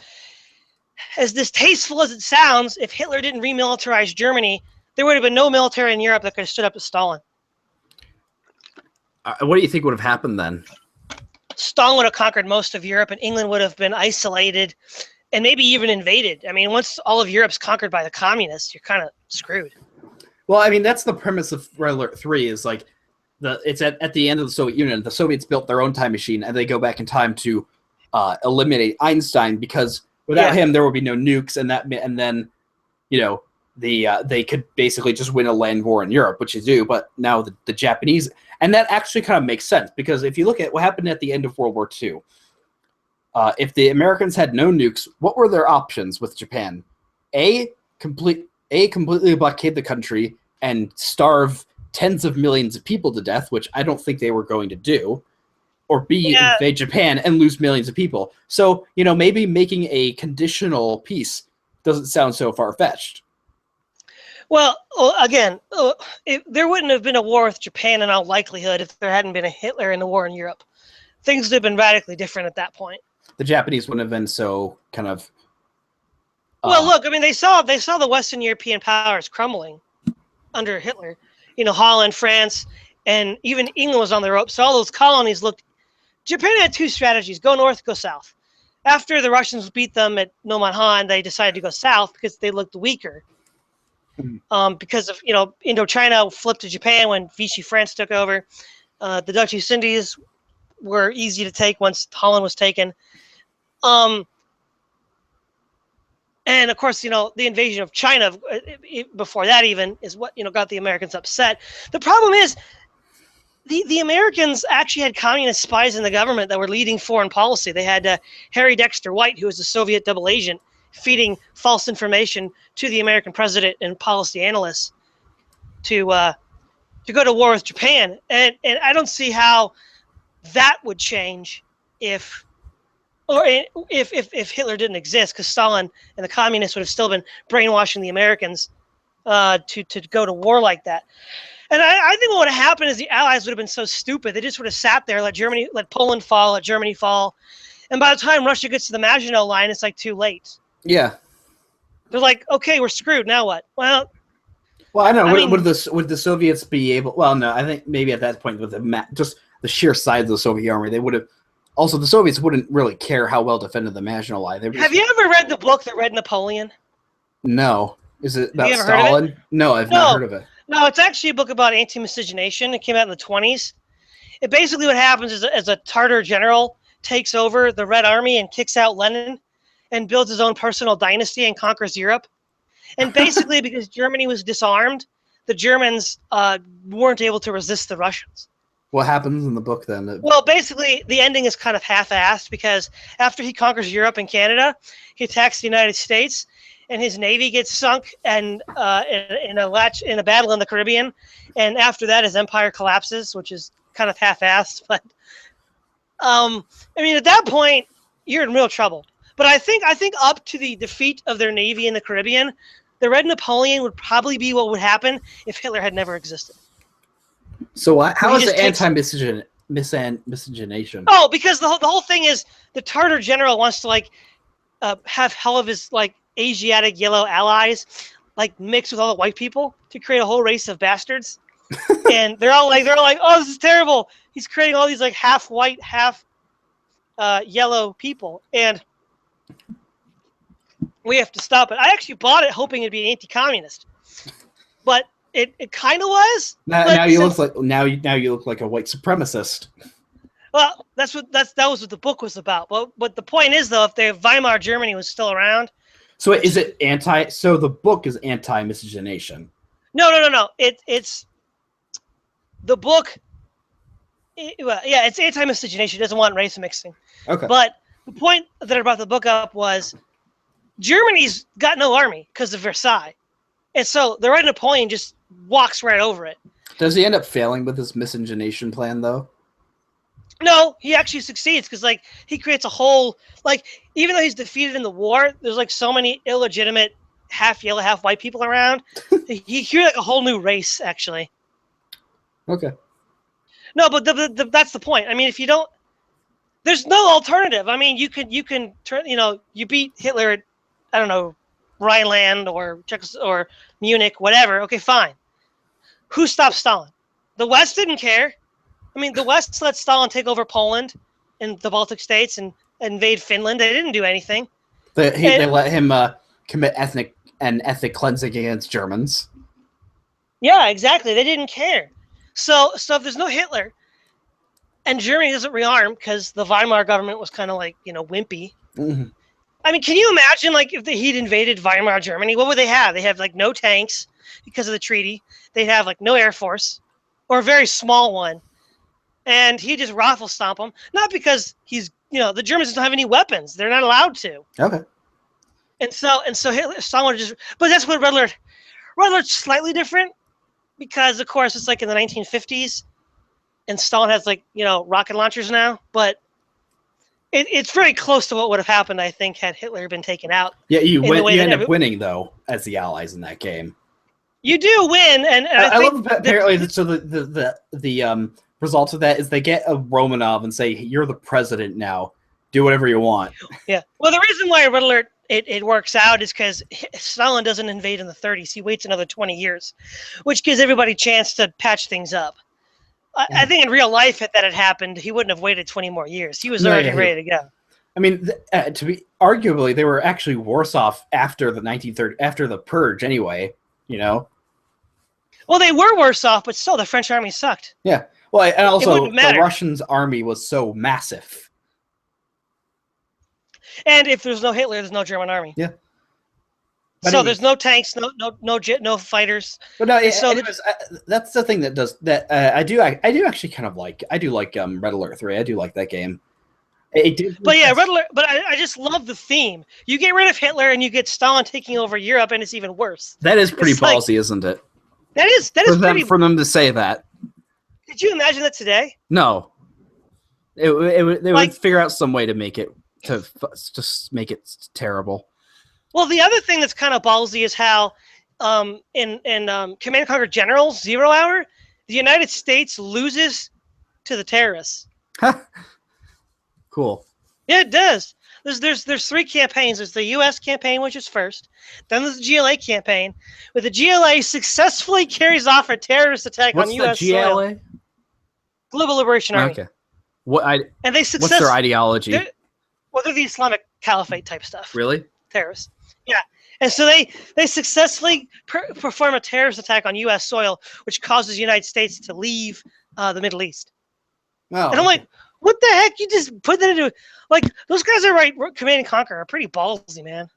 B: as distasteful as it sounds, if Hitler didn't remilitarize Germany, there would have been no military in Europe that could have stood up to Stalin.
A: What do you think would have happened then?
B: Stalin would have conquered most of Europe, and England would have been isolated and maybe even invaded. I mean, once all of Europe's conquered by the communists, you're kind of screwed.
A: Well, I mean, that's the premise of Red Alert 3 is like it's at the end of the Soviet Union. The Soviets built their own time machine, and they go back in time to eliminate Einstein, because without him there would be no nukes, and then they could basically just win a land war in Europe, which you do. But now the Japanese, and that actually kind of makes sense, because if you look at what happened at the end of World War II, if the Americans had no nukes, what were their options with Japan? Completely blockade the country and starve tens of millions of people to death, which I don't think they were going to do. Or B, invade Japan and lose millions of people. So, maybe making a conditional peace doesn't sound so far-fetched.
B: Well, again, there wouldn't have been a war with Japan in all likelihood if there hadn't been a Hitler in the war in Europe. Things would have been radically different at that point.
A: The Japanese wouldn't have been so kind of...
B: well, look, I mean, they saw the Western European powers crumbling under Hitler. Holland, France, and even England was on the ropes. So all those colonies looked... Japan had 2 strategies: go north, go south. After the Russians beat them at Nomonhan, they decided to go south because they looked weaker. Because of Indochina flipped to Japan when Vichy France took over. The Dutch East Indies were easy to take once Holland was taken. And of course, the invasion of China before that even is what got the Americans upset. The problem is the Americans actually had communist spies in the government that were leading foreign policy. They had Harry Dexter White, who was a Soviet double agent, feeding false information to the American president and policy analysts to go to war with Japan. And I don't see how that would change if Hitler didn't exist, because Stalin and the communists would have still been brainwashing the Americans to go to war like that. And I think what would have happened is the Allies would have been so stupid, they just would have sat there, let Poland fall, let Germany fall. And by the time Russia gets to the Maginot Line, it's like too late.
A: Yeah.
B: They're like, okay, we're screwed. Now what? Well,
A: I don't know.
B: I mean,
A: Would the Soviets be able? Well, no. I think maybe at that point, with just the sheer size of the Soviet army, they would have. Also, the Soviets wouldn't really care how well defended the Maginot Line.
B: Have you ever read the book that read Napoleon?
A: No. Is it about
B: Have you ever heard of
A: Stalin?
B: it?
A: No, I've not heard of it.
B: No, it's actually a book about anti-miscegenation. It came out in the 20s. It basically what happens is as a Tartar general takes over the Red Army and kicks out Lenin and builds his own personal dynasty and conquers Europe. And basically because Germany was disarmed, the Germans weren't able to resist the Russians.
A: What happens in the book then?
B: Well, basically the ending is kind of half-assed because after he conquers Europe and Canada, he attacks the United States and his navy gets sunk and in a battle in the Caribbean. And after that, his empire collapses, which is kind of half-assed. But I mean, at that point, you're in real trouble. But I think up to the defeat of their navy in the Caribbean, the Red Napoleon would probably be what would happen if Hitler had never existed.
A: So how is the anti-miscegenation?
B: Oh, because the whole thing is the Tartar general wants to have hell of his Asiatic yellow allies mix with all the white people to create a whole race of bastards. And they're all like, oh, this is terrible. He's creating all these half white, half yellow people, and we have to stop it. I actually bought it hoping it'd be anti-communist, but it kind of was.
A: Now you look like a white supremacist.
B: Well, that was what the book was about. But the point is, though, if the Weimar Germany was still around.
A: So is it anti? So the book is anti-miscegenation.
B: No. It's the book. It's anti-miscegenation. It doesn't want race mixing.
A: Okay.
B: But the point that I brought the book up was Germany's got no army because of Versailles, and so the Red Napoleon just walks right over it.
A: Does he end up failing with his miscegenation plan, though?
B: No, he actually succeeds because he creates a whole even though he's defeated in the war, there's so many illegitimate half yellow, half white people around. He created a whole new race actually.
A: Okay.
B: No, but that's the point. I mean, if you don't, there's no alternative. I mean, you can turn you beat Hitler at I don't know Rhineland or or Munich, whatever. Okay, fine. Who stopped Stalin? The West didn't care. I mean, the West let Stalin take over Poland and the Baltic states and invade Finland. They didn't do anything.
A: They let him commit ethnic cleansing against Germans.
B: Yeah, exactly. They didn't care. So if there's no Hitler and Germany doesn't rearm because the Weimar government was kind of wimpy.
A: Mm-hmm.
B: I mean, can you imagine if he'd invaded Weimar Germany? What would they have? They have no tanks because of the treaty. They'd have no air force or a very small one. And he just raffle stomp them, not because he's the Germans don't have any weapons; they're not allowed to.
A: Okay. And
B: so Hitler, Stalin just, but that's what Red Alert's slightly different, because of course it's in the 1950s, and Stalin has rocket launchers now, but it's very close to what would have happened, I think, had Hitler been taken out.
A: Yeah, you end up winning though as the Allies in that game.
B: You do win, and I think
A: love apparently. So the result of that is they get a Romanov and say, "You're the president now. Do whatever you want."
B: Yeah. Well, the reason why Red Alert it works out is because Stalin doesn't invade in the 30s. He waits another 20 years, which gives everybody a chance to patch things up. I think in real life, if that had happened, he wouldn't have waited 20 more years. He was already ready to go.
A: I mean, arguably, they were actually worse off after the 1930s, after the purge, anyway.
B: Well, they were worse off, but still, the French army sucked.
A: Yeah. Well, and also the Russians' army was so massive.
B: And if there's no Hitler, there's no German army.
A: Yeah.
B: But so there's no tanks, no fighters.
A: But no, anyways, that's the thing that I do actually kind of like. I do like Red Alert 3. I do like that game.
B: But yeah, Red Alert. But I just love the theme. You get rid of Hitler and you get Stalin taking over Europe, and it's even worse.
A: That is pretty ballsy, isn't it?
B: That is
A: for them to say that.
B: Did you imagine that today?
A: No. They would figure out some way to make it just make it terrible.
B: Well, the other thing that's kind of ballsy is how in Command and Conquer Generals 0 Hour, the United States loses to the terrorists.
A: Cool.
B: Yeah, it does. there's three campaigns. There's the U.S. campaign, which is first. Then there's the GLA campaign, where the GLA successfully carries off a terrorist attack on U.S.
A: GLA?
B: soil. Global Liberation Army.
A: Okay.
B: What's
A: their ideology?
B: They're the Islamic Caliphate type stuff.
A: Really?
B: Terrorists. Yeah. And so they successfully perform a terrorist attack on U.S. soil, which causes the United States to leave the Middle East.
A: Oh,
B: and I'm like, what the heck? You just put that into like those guys are right. Command and Conquer are pretty ballsy, man.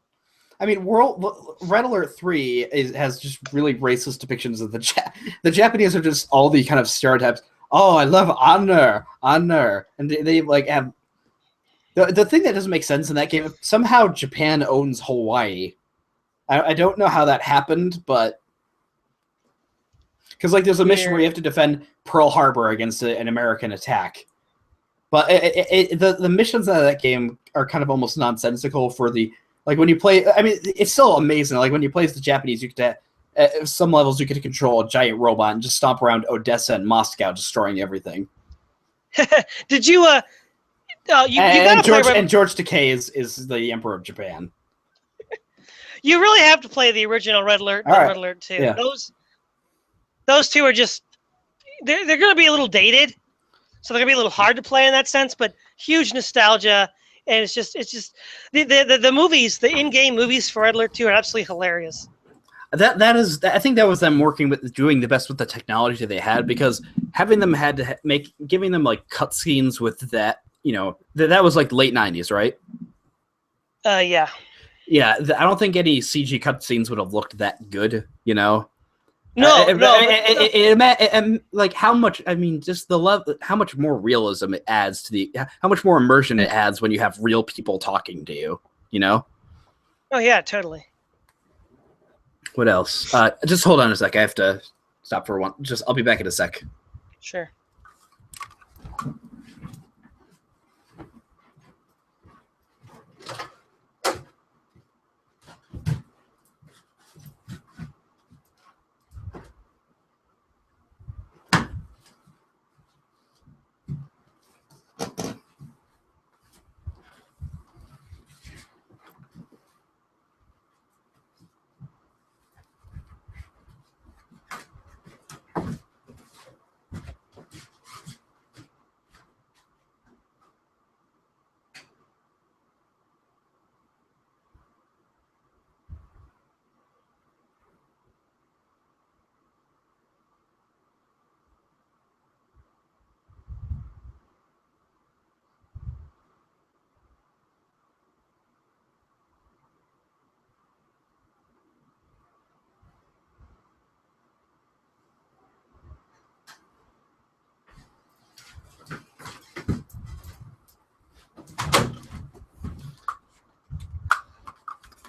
A: I mean, Red Alert 3 has just really racist depictions of the Japanese are just all the kind of stereotypes. Oh, I love honor, and they like have the thing that doesn't make sense in that game. Somehow Japan owns Hawaii. I don't know how that happened, but because like there's a mission where you have to defend Pearl Harbor against an American attack, but the missions of that game are kind of almost nonsensical for the like when you play. I mean, it's still amazing. Like when you play as the Japanese, you get at some levels you get to control a giant robot and just stomp around Odessa and Moscow, destroying everything.
B: Did you?
A: George Takei is the Emperor of Japan.
B: You really have to play the original Red Alert, Red Alert 2.
A: Yeah.
B: Those two are just they're going to be a little dated, so they're going to be a little hard to play in that sense. But huge nostalgia, and it's just the movies, the in-game movies for Red Alert 2 are absolutely hilarious.
A: I think that was them doing the best with the technology they had, because having them giving them like cutscenes with that, that was like late 90s, right?
B: Yeah.
A: Yeah, I don't think any CG cutscenes would have looked that good,
B: No,
A: like how much? I mean, just the love, how much more realism it adds to how much more immersion it adds when you have real people talking to you, Oh
B: yeah, totally.
A: What else? Just hold on a sec. I have to stop for one. I'll be back in a sec.
B: Sure.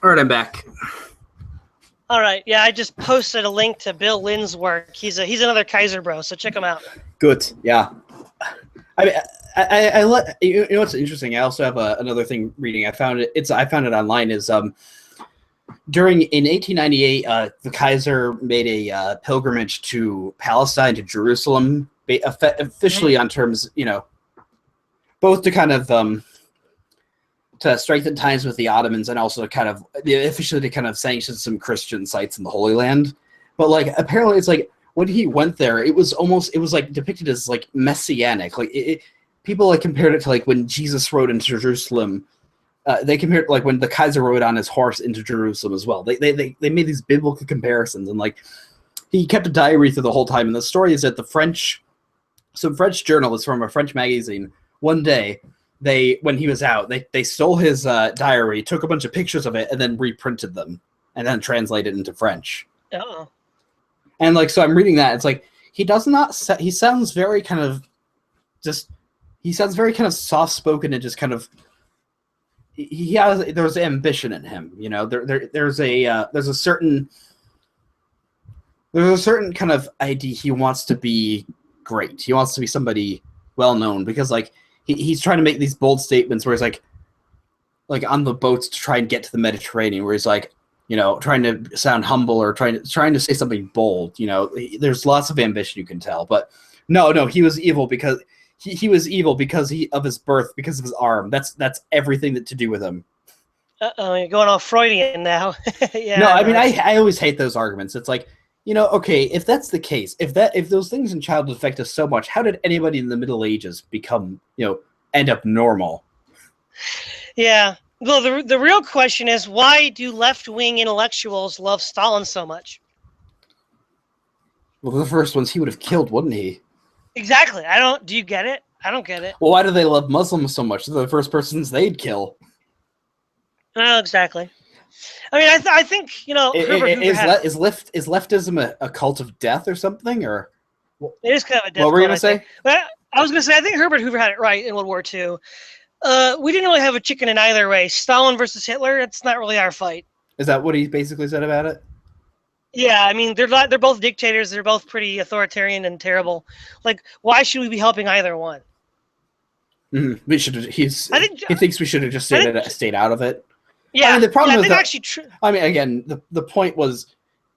A: All right, I'm back.
B: All right, yeah, I just posted a link to Bill Lynn's work. He's another Kaiser bro, so check him out.
A: Good, yeah. I mean, I what's interesting? I also have another thing reading. I found it online. Is in 1898, the Kaiser made a pilgrimage to Palestine, to Jerusalem, officially on terms, both to kind of to strengthen ties with the Ottomans, and also kind of officially to kind of sanction some Christian sites in the Holy Land. But like apparently, it's like when he went there, it was like depicted as like messianic. Like people like compared it to like when Jesus rode into Jerusalem. They compared it like when the Kaiser rode on his horse into Jerusalem as well. They made these biblical comparisons, and like he kept a diary through the whole time. And the story is that some French journalists from a French magazine one day, when he was out, they stole his diary, took a bunch of pictures of it, and then reprinted them, and then translated into French.
B: Oh.
A: And like, so I'm reading that. It's like he sounds very kind of soft spoken, and just kind of there's ambition in him. There's a certain kind of idea. He wants to be great. He wants to be somebody well known, because like he's trying to make these bold statements where he's like on the boats to try and get to the Mediterranean, where he's like, trying to sound humble or trying to say something bold. There's lots of ambition, you can tell. But no, he was evil because he was evil because of his birth, because of his arm. That's everything to do with him.
B: Uh-oh, you're going all Freudian now. Yeah.
A: No, I mean, I always hate those arguments. It's like, okay, if that's the case, if those things in childhood affect us so much, how did anybody in the Middle Ages become, end up normal?
B: Yeah. Well, the real question is, why do left-wing intellectuals love Stalin so much?
A: Well, the first ones he would have killed, wouldn't he?
B: Exactly. Do you get it? I don't get it.
A: Well, why do they love Muslims so much? They're the first persons they'd kill.
B: Oh, exactly. I mean, I think, Herbert Hoover
A: is leftism a cult of death or something? Or
B: it is kind of a death.
A: What were you going to say?
B: But I was going to say, I think Herbert Hoover had it right in World War II. We didn't really have a chicken in either race. Stalin versus Hitler, it's not really our fight.
A: Is that what he basically said about it?
B: Yeah, I mean, they're both dictators. They're both pretty authoritarian and terrible. Like, why should we be helping either one?
A: Mm-hmm. We should. He thinks we should have just stayed out of it.
B: Yeah,
A: I mean, the problem is
B: actually
A: I mean, again, the point was,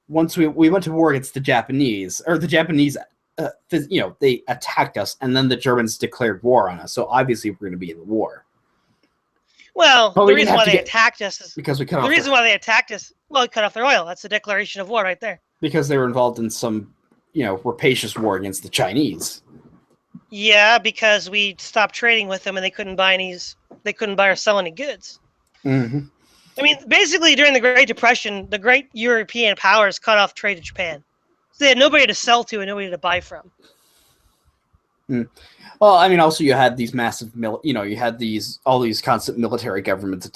A: once we went to war against the Japanese, they attacked us, and then the Germans declared war on us. So obviously, we're going to be in the war.
B: Well, the reason why they attacked us is
A: because we cut off.
B: The reason why they attacked us, we cut off their oil. That's the declaration of war right there.
A: Because they were involved in some, rapacious war against the Chinese.
B: Yeah, because we stopped trading with them, and they couldn't buy or sell any goods.
A: Mm-hmm.
B: I mean, basically, during the Great Depression, the great European powers cut off trade to Japan. So they had nobody to sell to and nobody to buy from.
A: Mm. Well, I mean, also you had these massive, you had all these constant military governments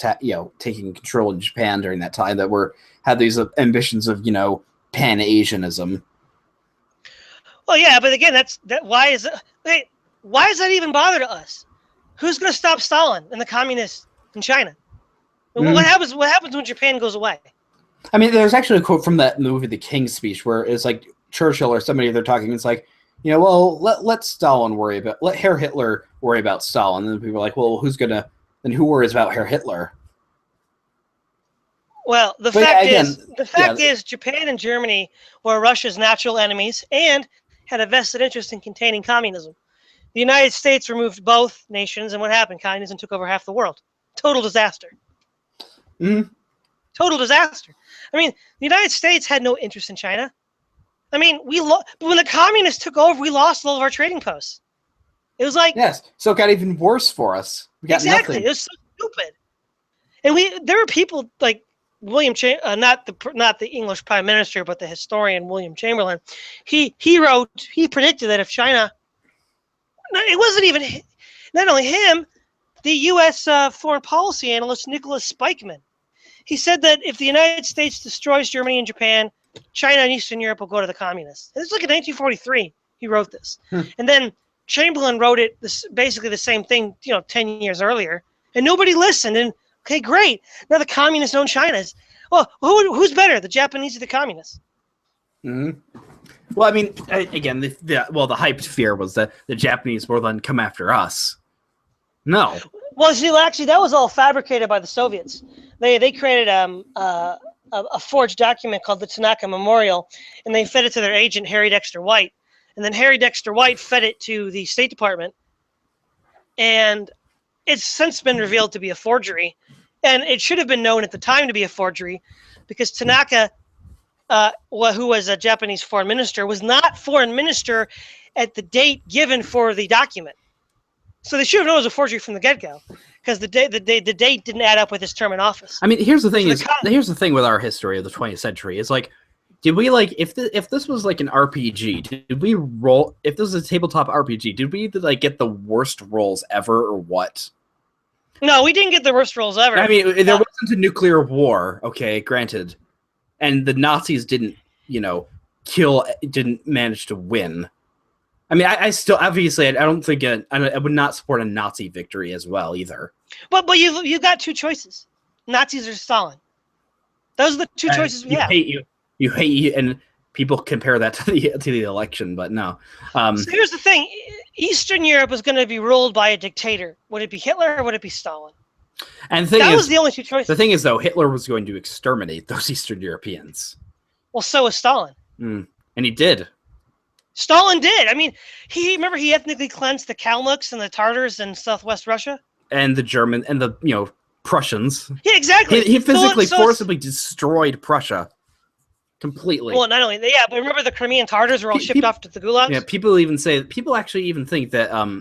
A: taking control in Japan during that time that had these ambitions of, Pan-Asianism.
B: Well, yeah, but again, why is that even bother to us? Who's going to stop Stalin and the communists in China? Mm-hmm. What happens when Japan goes away?
A: I mean, there's actually a quote from that movie, The King's Speech, where it's like Churchill or somebody, they're talking, it's like, let Stalin let Herr Hitler worry about Stalin. And then people are like, well, who worries about Herr Hitler?
B: Well, the fact is Japan and Germany were Russia's natural enemies and had a vested interest in containing communism. The United States removed both nations, and what happened? Communism took over half the world. Total disaster.
A: Mm-hmm.
B: Total disaster. I mean, the United States had no interest in China. I mean, but when the communists took over, we lost all of our trading posts. It was like,
A: yes, so it got even worse for us. We got
B: exactly.
A: Nothing.
B: It was so stupid. And there were people like William, not the English Prime Minister, but the historian William Chamberlain. He predicted that if China, it wasn't even not only him, the U.S. Foreign policy analyst Nicholas Spikeman. He said that if the United States destroys Germany and Japan, China and Eastern Europe will go to the communists. And this was like in 1943. He wrote this, and then Chamberlain wrote it basically the same thing, 10 years earlier, and nobody listened. And okay, great. Now the communists own China. Well, who's better, the Japanese or the communists?
A: Mm-hmm. Well, I mean, again, the hyped fear was that the Japanese will then come after us. No.
B: Well, see, actually, that was all fabricated by the Soviets. They created a forged document called the Tanaka Memorial, and they fed it to their agent, Harry Dexter White. And then Harry Dexter White fed it to the State Department. And it's since been revealed to be a forgery. And it should have been known at the time to be a forgery because Tanaka, who was a Japanese foreign minister, was not foreign minister at the date given for the document. So they should have known it was a forgery from the get-go, because the date didn't add up with his term in office.
A: I mean, here's the thing: here's the thing with our history of the 20th century. It's like, did we if this was like an RPG? Did we roll? If this was a tabletop RPG, did we get the worst rolls ever, or what?
B: No, we didn't get the worst rolls ever.
A: I mean, there wasn't a nuclear war. Okay, granted, and the Nazis didn't manage to win. I mean, I still, obviously, I don't think I would not support a Nazi victory as well either.
B: But you got two choices: Nazis or Stalin. Those are the two choices we have.
A: You hate, and people compare that to the election, but no.
B: So here's the thing: Eastern Europe is going to be ruled by a dictator. Would it be Hitler or would it be Stalin?
A: And
B: that was the only two choices.
A: The thing is, though, Hitler was going to exterminate those Eastern Europeans.
B: Well, so was Stalin.
A: And he did.
B: Stalin did. I mean, he ethnically cleansed the Kalmucks and the Tartars in southwest Russia.
A: And the German and the Prussians.
B: Yeah, exactly.
A: He physically forcibly destroyed Prussia completely.
B: Well, not only but remember the Crimean Tatars were all shipped off to the gulags.
A: Yeah, people actually even think that I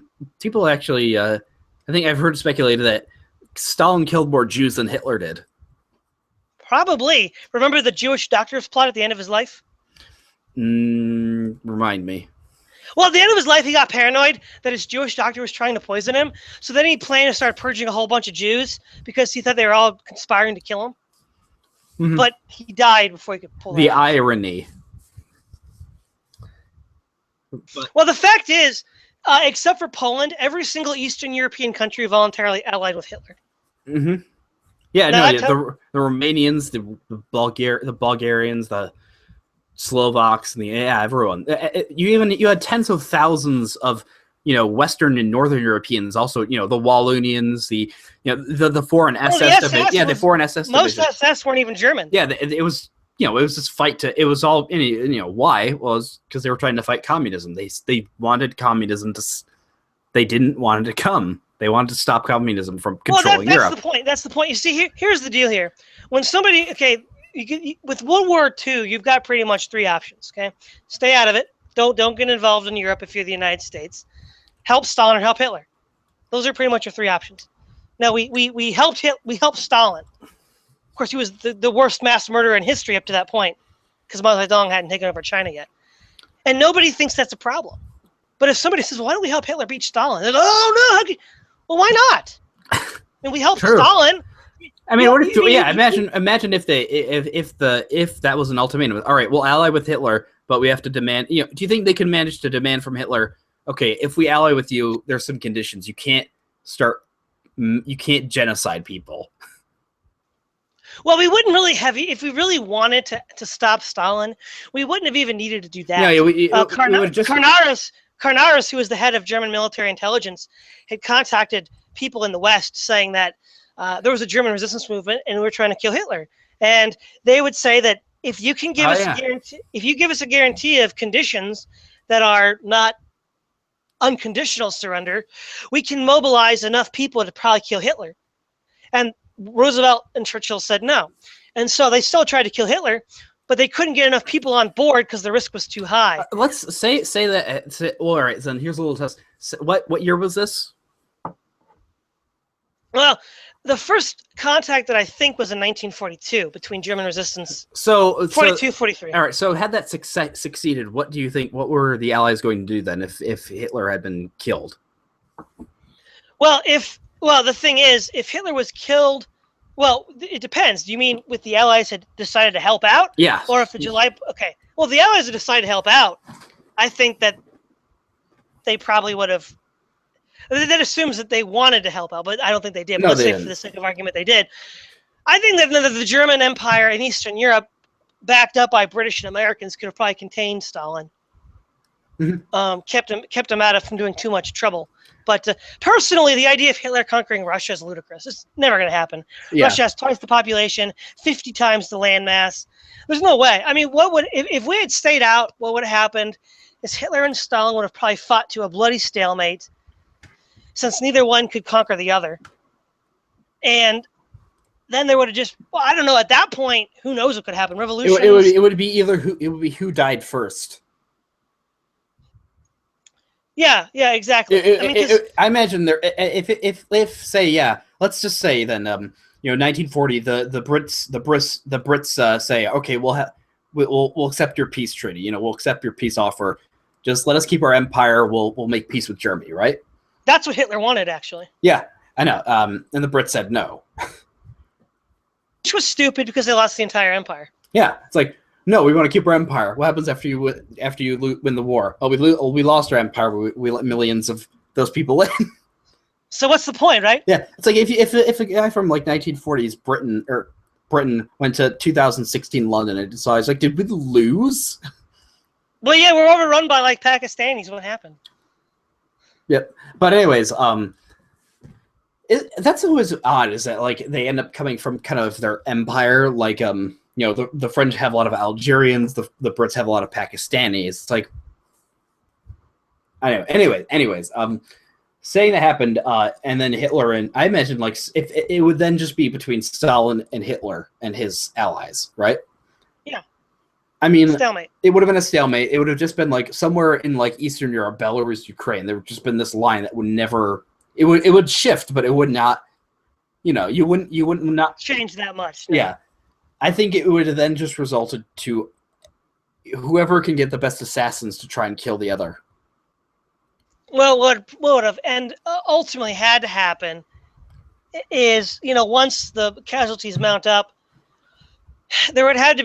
A: think I've heard speculated that Stalin killed more Jews than Hitler did.
B: Probably. Remember the Jewish doctor's plot at the end of his life?
A: Remind me.
B: Well, at the end of his life, he got paranoid that his Jewish doctor was trying to poison him. So then he planned to start purging a whole bunch of Jews because he thought they were all conspiring to kill him. Mm-hmm. But he died before he could pull
A: the irony.
B: Well, the fact is, except for Poland, every single Eastern European country voluntarily allied with Hitler.
A: Mm-hmm. Yeah, the Romanians, the Bulgarians, the Slovaks, and everyone. You had tens of thousands of Western and Northern Europeans, also the Wallonians, the foreign SS division. The foreign SS division.
B: Most SS weren't even German.
A: Yeah, it was it was this fight to. It was all why was because they were trying to fight communism. They wanted communism to. They didn't want it to come. They wanted to stop communism from controlling Europe.
B: That's the point. That's the point. You see, here's the deal here. When somebody, with World War II, you've got pretty much three options. Okay, stay out of it. Don't get involved in Europe if you're the United States. Help Stalin or help Hitler. Those are pretty much your three options. Now we helped Stalin. Of course, he was the worst mass murderer in history up to that point, because Mao Zedong hadn't taken over China yet, and nobody thinks that's a problem. But if somebody says, "Why don't we help Hitler beat Stalin?" They're like, "Oh no, well, why not?" And we helped Stalin.
A: I mean, imagine if that was an ultimatum. All right, we'll ally with Hitler, but we have to demand. Do you think they can manage to demand from Hitler? Okay, if we ally with you, there's some conditions. You can't genocide people.
B: Well, we wouldn't really have, if we really wanted to stop Stalin, we wouldn't have even needed to do that. Carnaris, who was the head of German military intelligence, had contacted people in the West saying that there was a German resistance movement and we were trying to kill Hitler. And they would say that if you can give us a guarantee, if you give us a guarantee of conditions that are not unconditional surrender, we can mobilize enough people to probably kill Hitler. And Roosevelt and Churchill said no. And so they still tried to kill Hitler, but they couldn't get enough people on board because the risk was too high.
A: Let's say that. Well, all right, then here's a little test. What year was this?
B: Well, the first contact that I think was in 1942 between German resistance. 43.
A: All right, so had that succeeded, what do you think? What were the Allies going to do then if Hitler had been killed?
B: Well, the thing is, if Hitler was killed, well, it depends. Do you mean with the Allies had decided to help out?
A: Yeah.
B: Or if the July... Okay. Well, the Allies had decided to help out. I think that they probably would have... That assumes that they wanted to help out, but I don't think they did. But let's say for the sake of argument they did. I think that the German Empire in Eastern Europe, backed up by British and Americans, could have probably contained Stalin. Mm-hmm. Kept him out of from doing too much trouble. But personally, the idea of Hitler conquering Russia is ludicrous. It's never going to happen. Yeah. Russia has twice the population, 50 times the landmass. There's no way. I mean, if we had stayed out, what would have happened is Hitler and Stalin would have probably fought to a bloody stalemate, since neither one could conquer the other. And then they would have just, well, I don't know, at that point, who knows what could happen? Revolution.
A: It would be who died first. Yeah, exactly. I imagine there. If say, yeah, let's just say then, 1940, the Brits say, okay, we'll accept your peace treaty. We'll accept your peace offer. Just let us keep our empire. We'll make peace with Germany, right?
B: That's what Hitler wanted, actually. Yeah,
A: I know. And the Brits said no,
B: which was stupid because they lost the entire empire.
A: Yeah, it's like, no, we want to keep our empire. What happens after you win the war? Oh, we lost our empire. We let millions of those people in.
B: So what's the point, right?
A: Yeah, it's like if a guy from like 1940s Britain went to 2016 London and decides, like, did we lose?
B: Well, yeah, we're overrun by like Pakistanis. What happened?
A: Yep. But anyways, that's always odd. Is that like they end up coming from kind of their empire, like the French have a lot of Algerians, the Brits have a lot of Pakistanis. It's like, Anyways, saying that happened, and then Hitler, and I imagine like if it would then just be between Stalin and Hitler and his allies, right?
B: Yeah.
A: I mean,
B: stalemate.
A: It would have been a stalemate. It would have just been like somewhere in like Eastern Europe, Belarus, Ukraine. There would just been this line that would never. It would shift, but it would not. You wouldn't not
B: change that much. No.
A: Yeah, I think it would have then just resulted to whoever can get the best assassins to try and kill the other.
B: Well, what would have and ultimately had to happen is, once the casualties mount up, there would have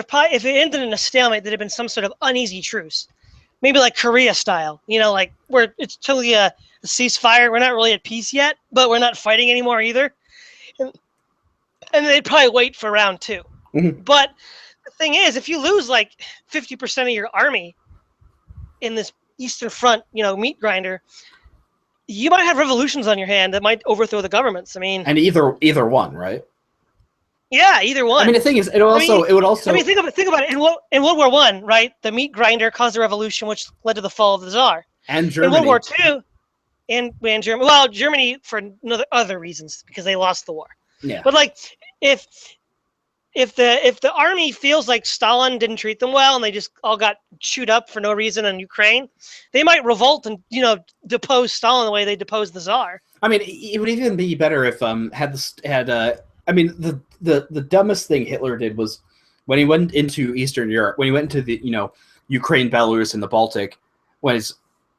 B: probably, if it ended in a stalemate, there'd have been some sort of uneasy truce, maybe like Korea style, like where it's totally a ceasefire. We're not really at peace yet, but we're not fighting anymore either, and they'd probably wait for round 2.
A: Mm-hmm.
B: But the thing is, if you lose like 50% of your army in this Eastern Front, meat grinder, you might have revolutions on your hand that might overthrow the governments. I mean,
A: and either one, right?
B: Yeah, either one.
A: I mean, the thing is, it would also.
B: I mean, think about it. In World War I, right? The meat grinder caused a revolution, which led to the fall of the Tsar.
A: And Germany.
B: In World War II, and Germany. Well, Germany for other reasons because they lost the war.
A: Yeah.
B: But like, if the army feels like Stalin didn't treat them well and they just all got chewed up for no reason in Ukraine, they might revolt and depose Stalin the way they deposed the Tsar.
A: I mean, it would even be better if I mean, the dumbest thing Hitler did was when he went into Eastern Europe, when he went into the Ukraine, Belarus, and the Baltic,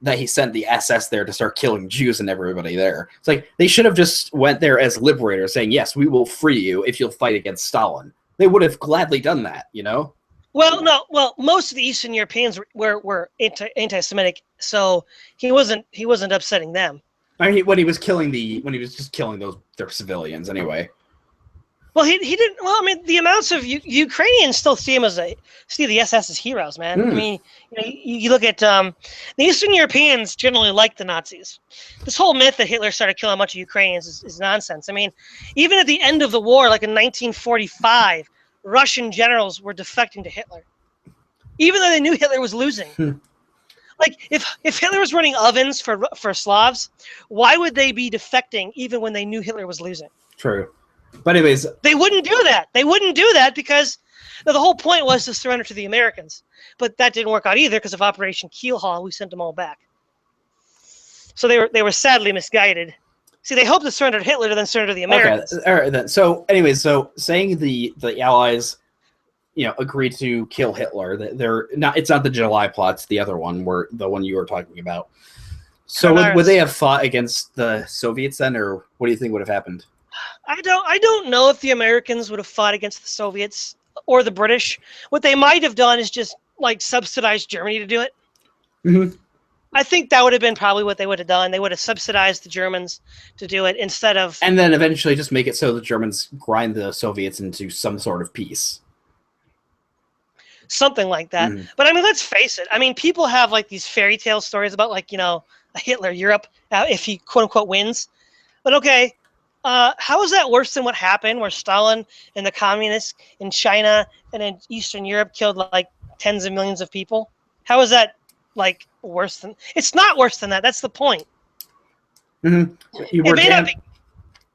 A: that he sent the SS there to start killing Jews and everybody there. It's like they should have just went there as liberators, saying, "Yes, we will free you if you'll fight against Stalin." They would have gladly done that,
B: Well, no. Well, most of the Eastern Europeans were anti-Semitic, so he wasn't upsetting them.
A: I mean, when he was just killing their civilians anyway.
B: Well, he didn't. Well, I mean, the amounts of Ukrainians still see the SS as heroes, man. I mean, you look at the Eastern Europeans generally like the Nazis. This whole myth that Hitler started killing a bunch of Ukrainians is nonsense. I mean, even at the end of the war, like in 1945, Russian generals were defecting to Hitler, even though they knew Hitler was losing. Like, if Hitler was running ovens for Slavs, why would they be defecting even when they knew Hitler was losing?
A: True. But anyways,
B: they wouldn't do that. They wouldn't do that because the whole point was to surrender to the Americans. But that didn't work out either because of Operation Keelhaul. We sent them all back. So they were sadly misguided. See, they hoped to surrender to Hitler to then surrender to the Americans.
A: Okay. All right then. So anyways, saying the Allies, agreed to kill Hitler. They're not. It's not the July plot. It's the other one, the one you were talking about. So would they have fought against the Soviets then, or what do you think would have happened?
B: I don't know if the Americans would have fought against the Soviets or the British. What they might have done is just like subsidize Germany to do it.
A: Mm-hmm.
B: I think that would have been probably what they would have done. They would have subsidized the Germans to do it instead of...
A: And then eventually just make it so the Germans grind the Soviets into some sort of peace.
B: Something like that. Mm. But I mean, let's face it. I mean, people have like these fairy tale stories about like, a Hitler Europe if he quote unquote wins. But okay, how is that worse than what happened where Stalin and the communists in China and in Eastern Europe killed like tens of millions of people? How is that like worse than? It's not worse than that. That's the point.
A: Mm-hmm.
B: It may not be.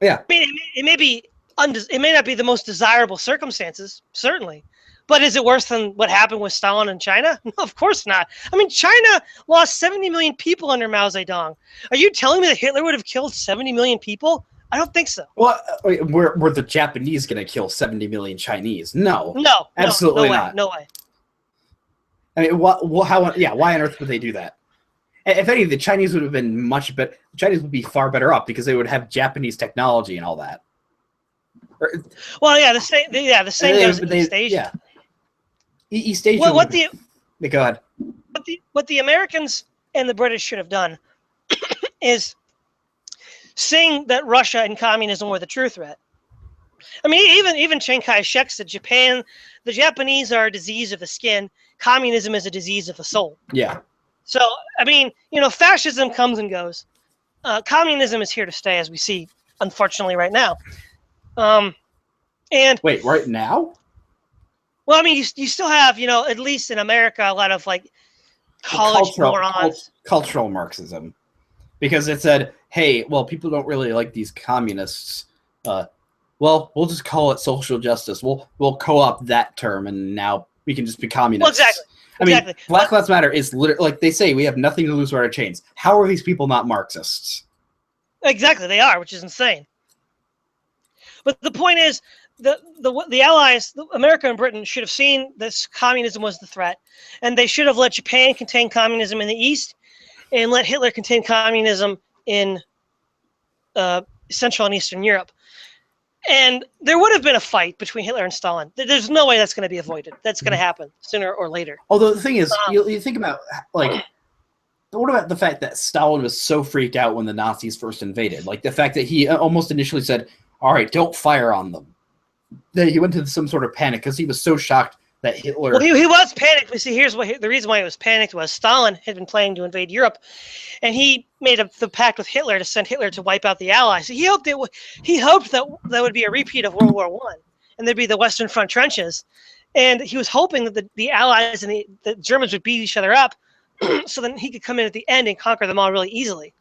A: Yeah.
B: It may not be the most desirable circumstances, certainly. But is it worse than what happened with Stalin in China? No, of course not. I mean, China lost 70 million people under Mao Zedong. Are you telling me that Hitler would have killed 70 million people? I don't think so.
A: Well, were the Japanese going to kill 70 million Chinese? No.
B: No.
A: Absolutely not.
B: No way.
A: I mean, why on earth would they do that? If anything, the Chinese would have been much better. The Chinese would be far better off because they would have Japanese technology and all that.
B: Well, yeah, the same goes with East Asia.
A: Yeah. East Asia.
B: Well,
A: go ahead.
B: What the Americans and the British should have done is saying that Russia and communism were the true threat. I mean, even Chiang Kai-shek said the Japanese are a disease of the skin. Communism is a disease of the soul.
A: Yeah.
B: So, I mean, fascism comes and goes. Communism is here to stay, as we see, unfortunately, right now. And
A: wait, right now?
B: Well, I mean, you still have, at least in America, a lot of like college morons.
A: Cultural Marxism, because it said, "Hey, well, people don't really like these communists. Well, we'll just call it social justice. We'll co-opt that term, and now we can just be communists."
B: Well, exactly.
A: I mean, Black Lives Matter is literally, like they say, we have nothing to lose by our chains. How are these people not Marxists?
B: Exactly, they are, which is insane. But the point is, the Allies, America and Britain, should have seen this communism was the threat, and they should have let Japan contain communism in the East, and let Hitler contain communism in Central and Eastern Europe. And there would have been a fight between Hitler and Stalin. There's no way that's going to be avoided. That's going to happen sooner or later.
A: Although the thing is, you think about, like, what about the fact that Stalin was so freaked out when the Nazis first invaded? Like, the fact that he almost initially said, all right, don't fire on them. That he went into some sort of panic because he was so shocked that Hitler...
B: Well, he was panicked. But see, here's what the reason why he was panicked was Stalin had been planning to invade Europe, and he made the pact with Hitler to send Hitler to wipe out the Allies. So he hoped that would be a repeat of World War I, and there'd be the Western Front trenches, and he was hoping that the Allies and the Germans would beat each other up, so then he could come in at the end and conquer them all really easily.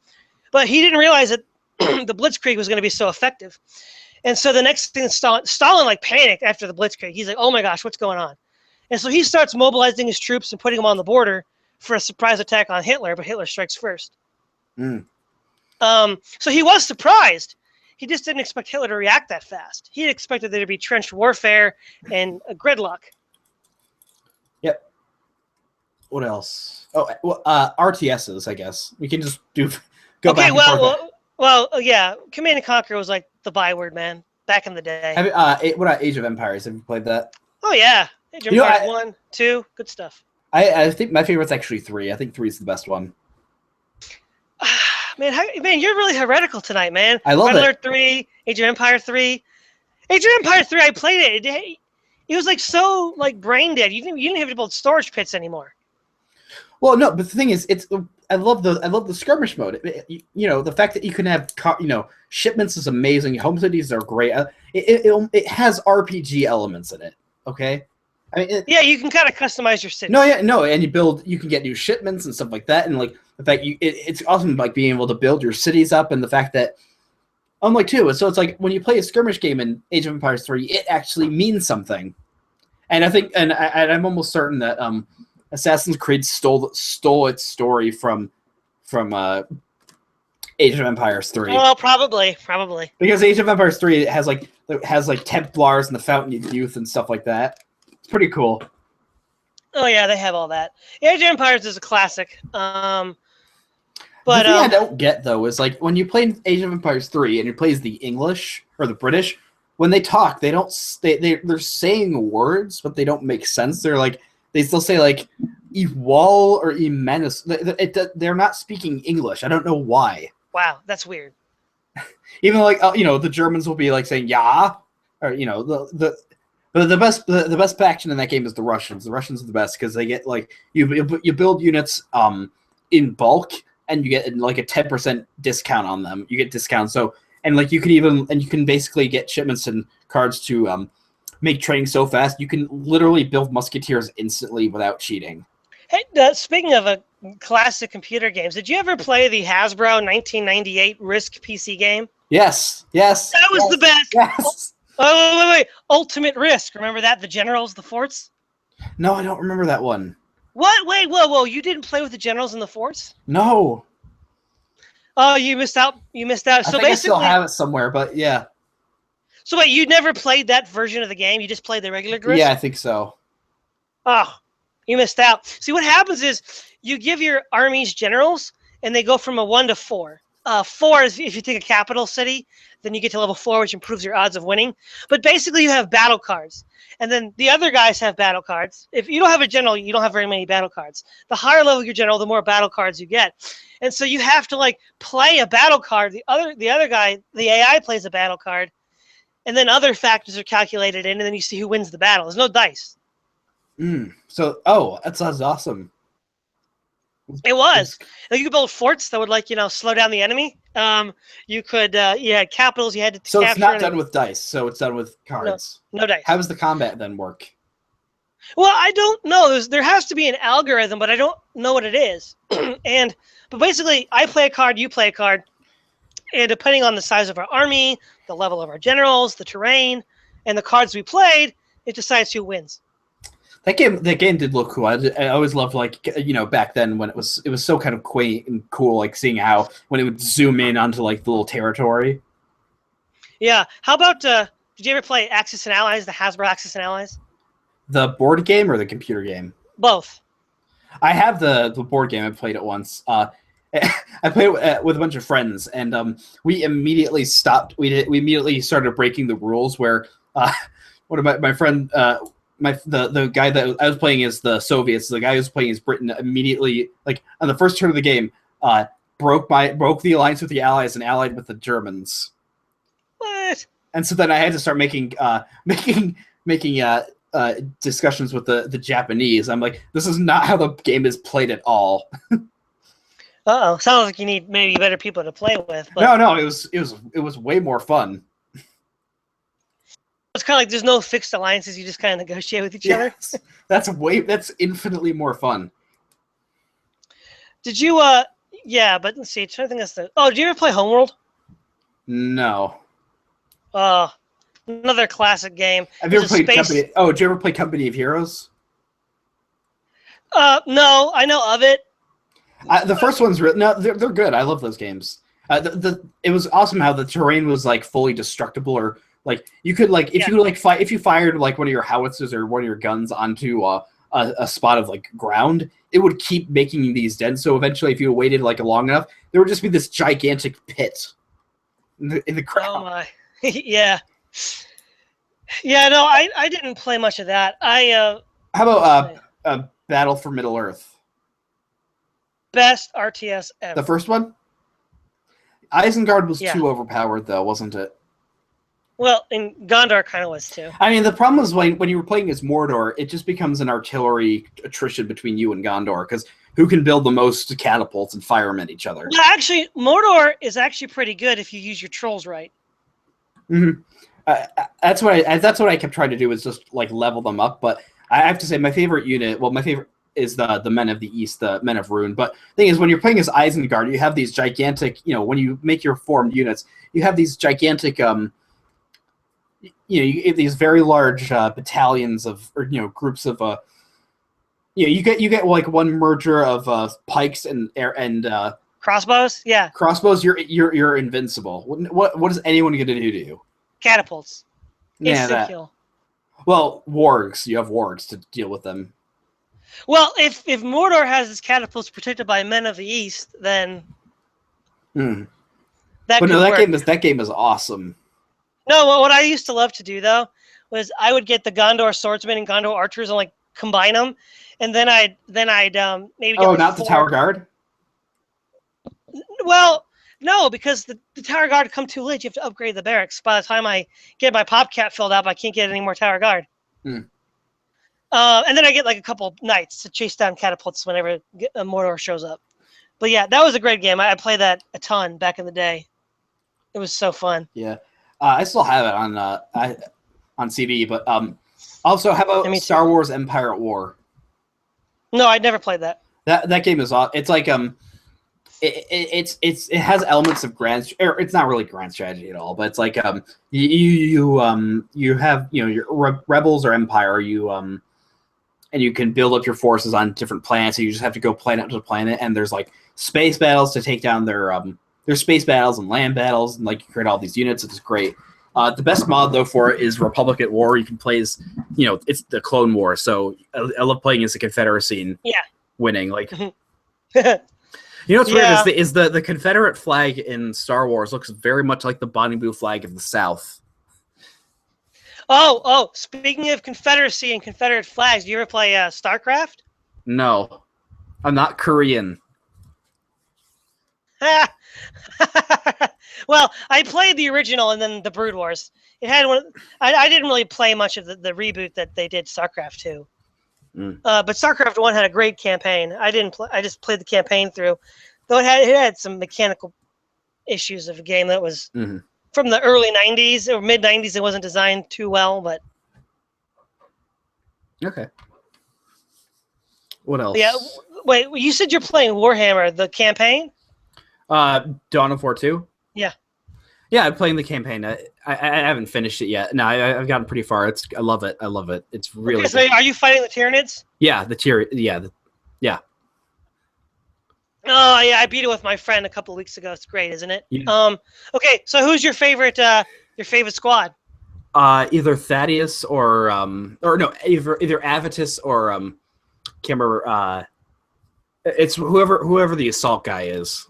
B: But he didn't realize that the Blitzkrieg was going to be so effective. And so the next thing, Stalin like panicked after the Blitzkrieg. He's like, oh my gosh, what's going on? And so he starts mobilizing his troops and putting them on the border for a surprise attack on Hitler, but Hitler strikes first. So he was surprised. He just didn't expect Hitler to react that fast. He expected there to be trench warfare and a gridlock.
A: Yep. What else? Oh, well, RTSs, I guess. We can just go back and forth.
B: Well, yeah. Command and Conquer was like the byword, man, back in the day.
A: What about Age of Empires? Have you played that?
B: Oh, yeah. Age of Empires 1, 2, good stuff.
A: I think my favorite's actually 3. I think 3 is the best one.
B: Man, you're really heretical tonight, man.
A: I love
B: Red Alert 3, Age of Empire 3. Age of Empire 3, I played it. It was like so like brain dead. You didn't have to build storage pits anymore.
A: Well, no, but the thing is, I love the skirmish mode. The fact that you can have shipments is amazing. Home cities are great. It has RPG elements in it. Okay. I mean,
B: you can kind of customize your city.
A: And you can get new shipments and stuff like that, and like the fact it's awesome, like being able to build your cities up, and the fact that unlike 2, so it's like when you play a skirmish game in Age of Empires 3, it actually means something. And I think, and I'm almost certain that Assassin's Creed stole its story from Age of Empires 3.
B: Well, probably
A: because Age of Empires 3 has like Templars and the Fountain of Youth and stuff like that. Pretty cool.
B: Oh yeah, they have all that. Age of Empires is a classic. But
A: the thing I don't get though is like when you play Age of Empires 3 and you play as the English or the British, when they talk, they're saying words, but they don't make sense. They still say like "Ewal" or "Emenis." They're not speaking English. I don't know why.
B: Wow, that's weird.
A: Even like the Germans will be like saying "Yeah," or But the best faction in that game is the Russians. The Russians are the best because they get like you build units in bulk and you get like a 10% discount on them. You get discounts. So and like you can basically get shipments and cards to make training so fast you can literally build musketeers instantly without cheating.
B: Hey, speaking of classic computer games, did you ever play the Hasbro 1998 Risk PC game?
A: Yes.
B: That was the best.
A: Yes.
B: Oh, wait. Ultimate Risk. Remember that? The generals, the forts?
A: No, I don't remember that one.
B: What? Wait, whoa. You didn't play with the generals and the forts?
A: No.
B: Oh, you missed out.
A: I think I still have it somewhere, but yeah.
B: So wait, you never played that version of the game? You just played the regular Risk?
A: Yeah, I think so.
B: Oh, you missed out. See, what happens is you give your armies generals, and they go from a 1 to 4. 4 is if you take a capital city, then you get to level 4, which improves your odds of winning. But basically, you have battle cards. And then the other guys have battle cards. If you don't have a general, you don't have very many battle cards. The higher level your general, the more battle cards you get. And so you have to like play a battle card. The other guy, the AI plays a battle card. And then other factors are calculated in, and then you see who wins the battle. There's no dice.
A: So, that sounds awesome.
B: It was. Like you could build forts that would slow down the enemy. You could you had capitals you had to
A: So
B: capture.
A: it's not done with dice. So it's done with cards.
B: No dice.
A: How does the combat then work?
B: Well, I don't know. There has to be an algorithm, but I don't know what it is. But basically, I play a card, you play a card, and depending on the size of our army, the level of our generals, the terrain, and the cards we played, it decides who wins.
A: That game did look cool. I always loved, like, back then when it was so kind of quaint and cool, like seeing how when it would zoom in onto like the little territory.
B: Yeah. How about did you ever play Axis and Allies, the Hasbro Axis and Allies?
A: The board game or the computer game?
B: Both.
A: I have the board game. I played it once. I played it with a bunch of friends, and we immediately stopped. We immediately started breaking the rules. Where one of my friend, the guy that I was playing as the Soviets, the guy who was playing as Britain, immediately, like on the first turn of the game, broke the alliance with the Allies and allied with the Germans.
B: What?
A: And so then I had to start making discussions with the Japanese. I'm like, this is not how the game is played at all.
B: Uh-oh. Sounds like you need maybe better people to play with. But
A: No, it was way more fun.
B: it's kind of like there's no fixed alliances. You just kind of negotiate with each other.
A: That's infinitely more fun.
B: Did you yeah, but let's see. I'm trying to think that's the. Oh, did you ever play Homeworld?
A: No.
B: Another classic game.
A: Have you ever played Company? Oh, did you ever play Company of Heroes?
B: No, I know of it.
A: The first one's they're good. I love those games. It was awesome how the terrain was like fully destructible, or like you could like if you fired like one of your howitzers or one of your guns onto a spot of like ground, it would keep making these dents. So eventually, if you waited like long enough, there would just be this gigantic pit in the ground.
B: Oh my, yeah. Yeah, no, I didn't play much of that.
A: How about Battle for Middle Earth?
B: Best RTS ever.
A: The first one? Isengard was too overpowered, though, wasn't it?
B: Well, and Gondor kind of was, too.
A: I mean, the problem was when you were playing as Mordor, it just becomes an artillery attrition between you and Gondor, because who can build the most catapults and fire them at each other?
B: Well, actually, Mordor is actually pretty good if you use your trolls right.
A: Mm-hmm. That's what I kept trying to do, is just like level them up. But I have to say, my favorite unit, my favorite is the Men of the East, the Men of Rune. But the thing is, when you're playing as Isengard, you have these gigantic, when you make your formed units, you have these gigantic, you have these very large battalions of, or groups of, you get like one merger of pikes and
B: crossbows. Yeah,
A: crossbows. You're invincible. What is anyone going to do to you?
B: Catapults.
A: Yeah,
B: kill.
A: Well, wargs. You have wargs to deal with them.
B: Well, if Mordor has its catapults protected by Men of the East, then that
A: game is awesome.
B: No, what I used to love to do though was I would get the Gondor swordsmen and Gondor archers and like combine them, and then I'd maybe get
A: not the Tower Guard.
B: Well, no, because the Tower Guard come too late. You have to upgrade the barracks. By the time I get my PopCap filled up, I can't get any more Tower Guard. And then I get like a couple knights to chase down catapults whenever Mordor shows up. But yeah, that was a great game. I played that a ton back in the day. It was so fun.
A: Yeah, I still have it on CD. But also, how about Star Wars Empire at War? No,
B: I'd never played that.
A: That game is awesome. It's like it has elements of it's not really grand strategy at all, but it's like you have your rebels or empire, and you can build up your forces on different planets. So you just have to go planet to planet, and there's like space battles to take down their space battles and land battles, and like you create all these units. It's great. The best mod though for it is Republic at War. You can play as it's the Clone War, so I love playing as the Confederacy and winning. Like what's weird is the Confederate flag in Star Wars looks very much like the Bonnie Blue flag of the South.
B: Oh! Speaking of Confederacy and Confederate flags, do you ever play StarCraft?
A: No, I'm not Korean.
B: Well, I played the original and then the Brood Wars. It had one. I didn't really play much of the reboot that they did StarCraft 2. But StarCraft 1 had a great campaign. I didn't play. I just played the campaign through. Though it had some mechanical issues of a game that was from the early 90s or mid 90s. It wasn't designed too well, but
A: okay. What else?
B: Yeah. Wait, you said you're playing Warhammer, the campaign?
A: Dawn of War 2?
B: Yeah.
A: Yeah, I'm playing the campaign. I haven't finished it yet. No, I've gotten pretty far. I love it. I love it. It's really
B: okay, so are you fighting the Tyranids?
A: Yeah, yeah.
B: Oh yeah, I beat it with my friend a couple of weeks ago. It's great, isn't it?
A: Yeah.
B: Okay, so who's your favorite squad?
A: Either Thaddeus or no, either Avitus or can't remember. It's whoever the assault guy is.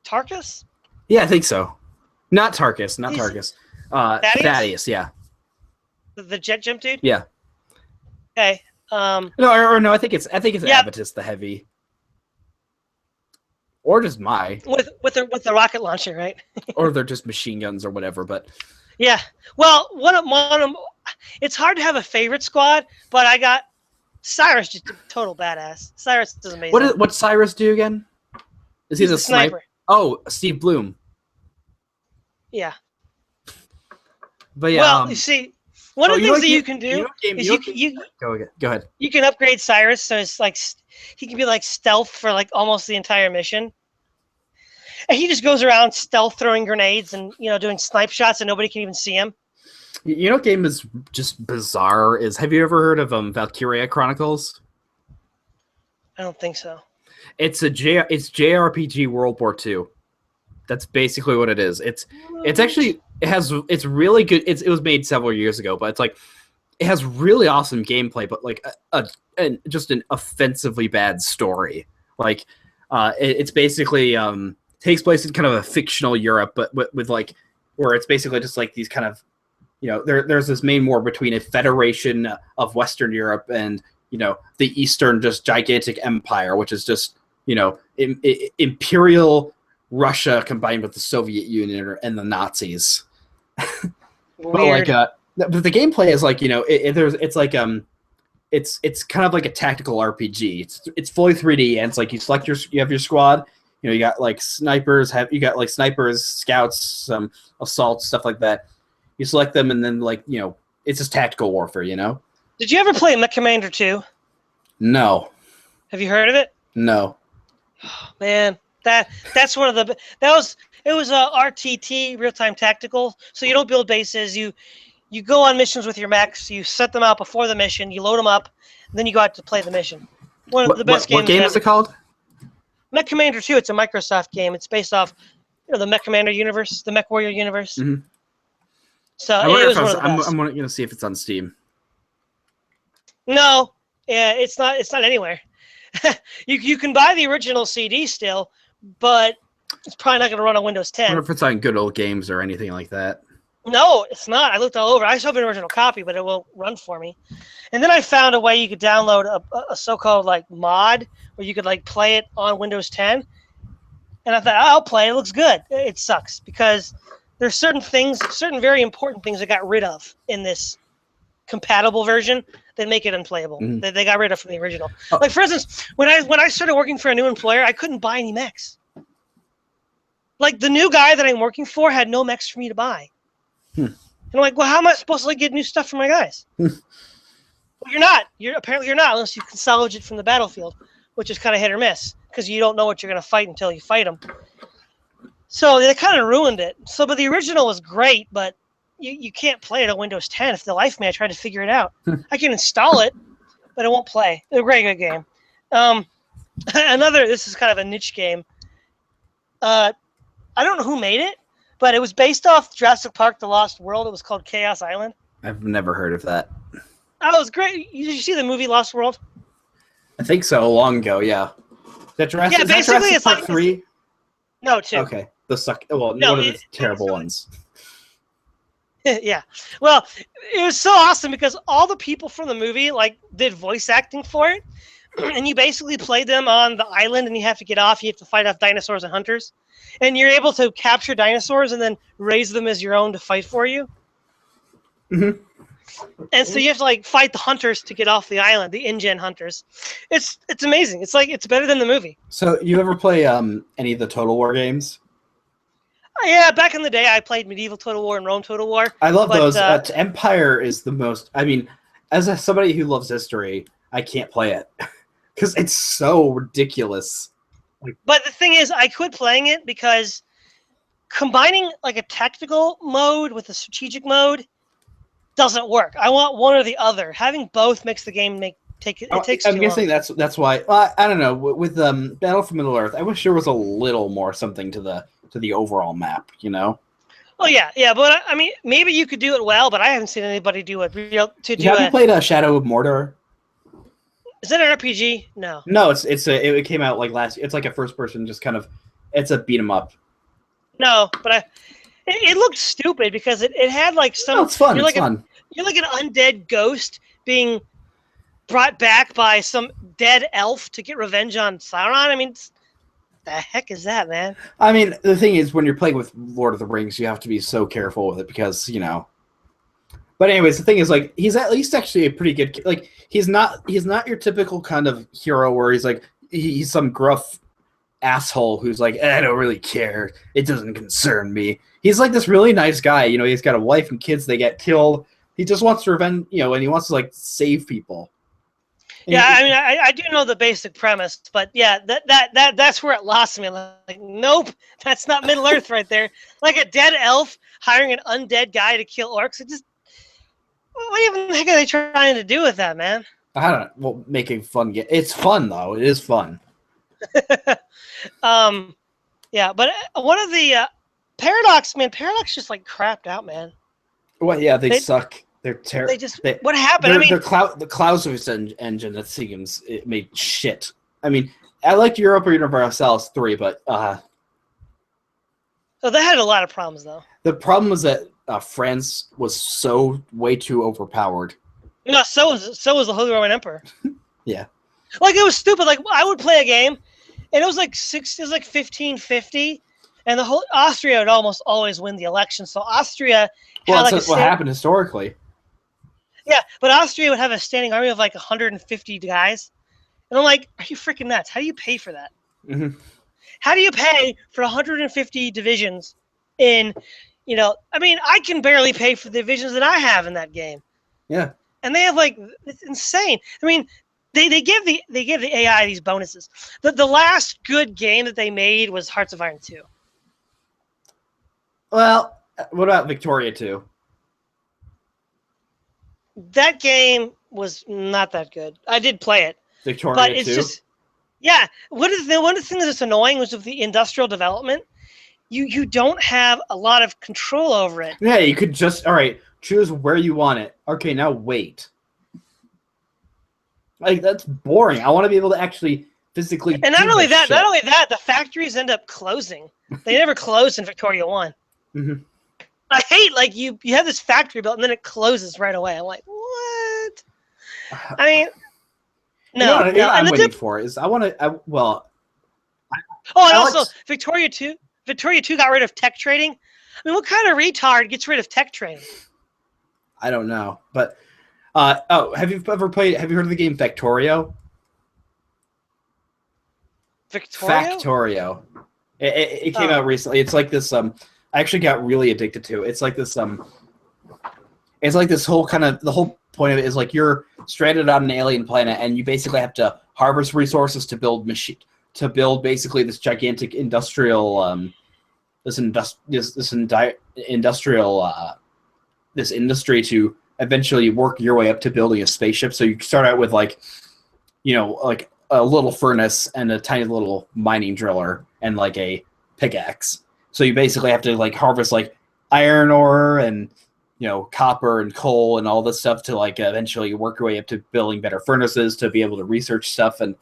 B: Tarkus?
A: Yeah, I think so. Not Tarkus. Thaddeus, yeah.
B: The jet jump dude?
A: Yeah.
B: Okay.
A: No, I think it's Avitus the heavy. Or just
B: with the rocket launcher, right?
A: or they're just machine guns or whatever, but
B: yeah. Well, one of them, it's hard to have a favorite squad, but I got Cyrus, just a total badass. Cyrus is amazing.
A: What's Cyrus do again? Is he the sniper? Oh, Steve Bloom.
B: Yeah.
A: But yeah.
B: Well, you see, one of the things that you can do is
A: go ahead.
B: You can upgrade Cyrus, so it's like he can be like stealth for like almost the entire mission. And he just goes around stealth throwing grenades and doing snipe shots, and nobody can even see him.
A: You know what game is just bizarre is, have you ever heard of Valkyria Chronicles?
B: I don't think so.
A: It's JRPG World War II. That's basically what it is. It's really good. It was made several years ago, but it has really awesome gameplay, but like just an offensively bad story. Like it's basically takes place in kind of a fictional Europe, but with like where it's basically just like these kind of there's this main war between a federation of Western Europe and the Eastern just gigantic empire, which is just Imperial Russia combined with the Soviet Union and the Nazis.
B: Weird.
A: But the gameplay is like it's kind of like a tactical RPG. It's fully 3D, and it's like you have your squad. You got like snipers, scouts, some assaults, stuff like that. You select them, and then it's just tactical warfare.
B: Did you ever play Mech Commander 2?
A: No.
B: Have you heard of it?
A: No.
B: Oh, man, that's one of the it was a RTT, real time tactical. So you don't build bases. You go on missions with your mechs. You set them out before the mission. You load them up, and then you go out to play the mission. One of the best games.
A: What game is it called?
B: Mech Commander 2. It's a Microsoft game. It's based off the Mech Commander universe, the Mech Warrior universe.
A: Mm-hmm.
B: So I'm
A: going to see if it's on Steam.
B: No, yeah, it's not anywhere. you can buy the original CD still, but it's probably not going to run on Windows 10.
A: I wonder if it's on Good Old Games or anything like that.
B: No, it's not. I looked all over. I saw an original copy, but it won't run for me. And then I found a way you could download a so-called mod where you could play it on Windows 10. And I thought, I'll play it. It looks good. It sucks because there's certain very important things that got rid of in this compatible version that make it unplayable.
A: Mm-hmm.
B: They got rid of from the original. Like for instance, when I started working for a new employer, I couldn't buy any mechs. Like the new guy that I'm working for had no mechs for me to buy. And I'm like, well, how am I supposed to get new stuff for my guys? Well, you're not. Apparently you're not, unless you can salvage it from the battlefield, which is kind of hit or miss because you don't know what you're going to fight until you fight them. So they kind of ruined it. But the original was great, but you can't play it on Windows 10. If the life of me, I tried to figure it out. I can install it, but it won't play. It's a very good game. This is kind of a niche game. I don't know who made it, but it was based off Jurassic Park: The Lost World. It was called Chaos Island.
A: I've never heard of that.
B: Oh, it was great. Did you see the movie Lost World?
A: I think so, long ago, yeah.
B: Basically, it's
A: Park 3?
B: No, 2.
A: Okay. One of the terrible ones.
B: Yeah. Well, it was so awesome because all the people from the movie did voice acting for it. And you basically play them on the island and you have to get off. You have to fight off dinosaurs and hunters. And you're able to capture dinosaurs and then raise them as your own to fight for you.
A: Mm-hmm.
B: And so you have to fight the hunters to get off the island, the InGen hunters. It's amazing. It's better than the movie.
A: So you ever play any of the Total War games?
B: Yeah, back in the day, I played Medieval Total War and Rome Total War.
A: I love those. Empire is the most. I mean, as somebody who loves history, I can't play it because it's so ridiculous.
B: But the thing is, I quit playing it because combining like a tactical mode with a strategic mode doesn't work. I want one or the other. Having both makes the game takes too long.
A: I'm guessing that's why. I don't know. With Battle for Middle Earth, I wish there was a little more something to the overall map. You know.
B: Oh yeah, but I mean, maybe you could do it well, but I haven't seen anybody do it. Have you
A: played Shadow of Mordor?
B: Is that an RPG? No.
A: No, it came out like last. It's like a first person, just kind of. It's a beat 'em up.
B: No, but it looked stupid because it had like some.
A: No, it's fun. It's fun.
B: You're like an undead ghost being brought back by some dead elf to get revenge on Sauron. I mean, the heck is that, man? I
A: mean, the thing is, when you're playing with Lord of the Rings, you have to be so careful with it because, you know. But anyways, the thing is, like, he's at least actually a pretty good. Like, he's not your typical kind of hero where he's like he's some gruff asshole who's like, I don't really care. It doesn't concern me. He's like this really nice guy. You know, he's got a wife and kids. They get killed. He just wants to revenge. You know, and he wants to like save people. And
B: yeah, I mean, I do know the basic premise, but yeah, that's where it lost me. Like, nope, that's not Middle Earth right there. Like a dead elf hiring an undead guy to kill orcs. It just, what even the heck are they trying to do with that, man?
A: I don't know. Well, making fun. It's fun though. It is fun.
B: Yeah, but one of the Paradox just like crapped out, man.
A: Well, yeah, they suck. They're terrible.
B: What happened? I mean,
A: the Clausewitz engine, it seems, it made shit. I mean, I liked Europa Universalis 3, but
B: oh, that had a lot of problems though.
A: The problem was that France was way too overpowered.
B: No, so was the Holy Roman Empire.
A: Yeah.
B: Like, it was stupid. Like, I would play a game, and it was like 15-50, and the whole Austria would almost always win the election. So Austria
A: had that's what happened historically.
B: Yeah, but Austria would have a standing army of like 150 guys, and I'm like, are you freaking nuts? How do you pay for that?
A: Mm-hmm.
B: How do you pay for 150 divisions in, you know? I mean, I can barely pay for the divisions that I have in that game.
A: Yeah.
B: And they have like, it's insane. I mean, they give the AI these bonuses. The last good game that they made was Hearts of Iron 2.
A: Well, what about Victoria 2?
B: That game was not that good. I did play it.
A: Victoria 2?
B: But it's just, yeah. One of the things that's annoying was with the industrial development, you don't have a lot of control over it.
A: Yeah, you could just, all right, choose where you want it. Okay, now wait. Like, that's boring. I want to be able to actually physically.
B: And not only that, the factories end up closing. They never closed in Victoria 1.
A: Mm-hmm.
B: I hate, like, you have this factory built and then it closes right away. I'm like, what? I mean, no.
A: You know what I'm waiting for is I want to. And
B: also Victoria 2 got rid of tech trading. I mean, what kind of retard gets rid of tech trading?
A: I don't know, but have you heard of the game Factorio?
B: Victorio?
A: Factorio. It came out recently. It's like this. I actually got really addicted to it. It's like this. It's like this whole kind of, the whole point of it is like you're stranded on an alien planet and you basically have to harvest resources to build basically this gigantic industrial this industry to eventually work your way up to building a spaceship. So you start out with like a little furnace and a tiny little mining driller and like a pickaxe. So you basically have to like harvest like iron ore and copper and coal and all this stuff to like eventually work your way up to building better furnaces to be able to research stuff and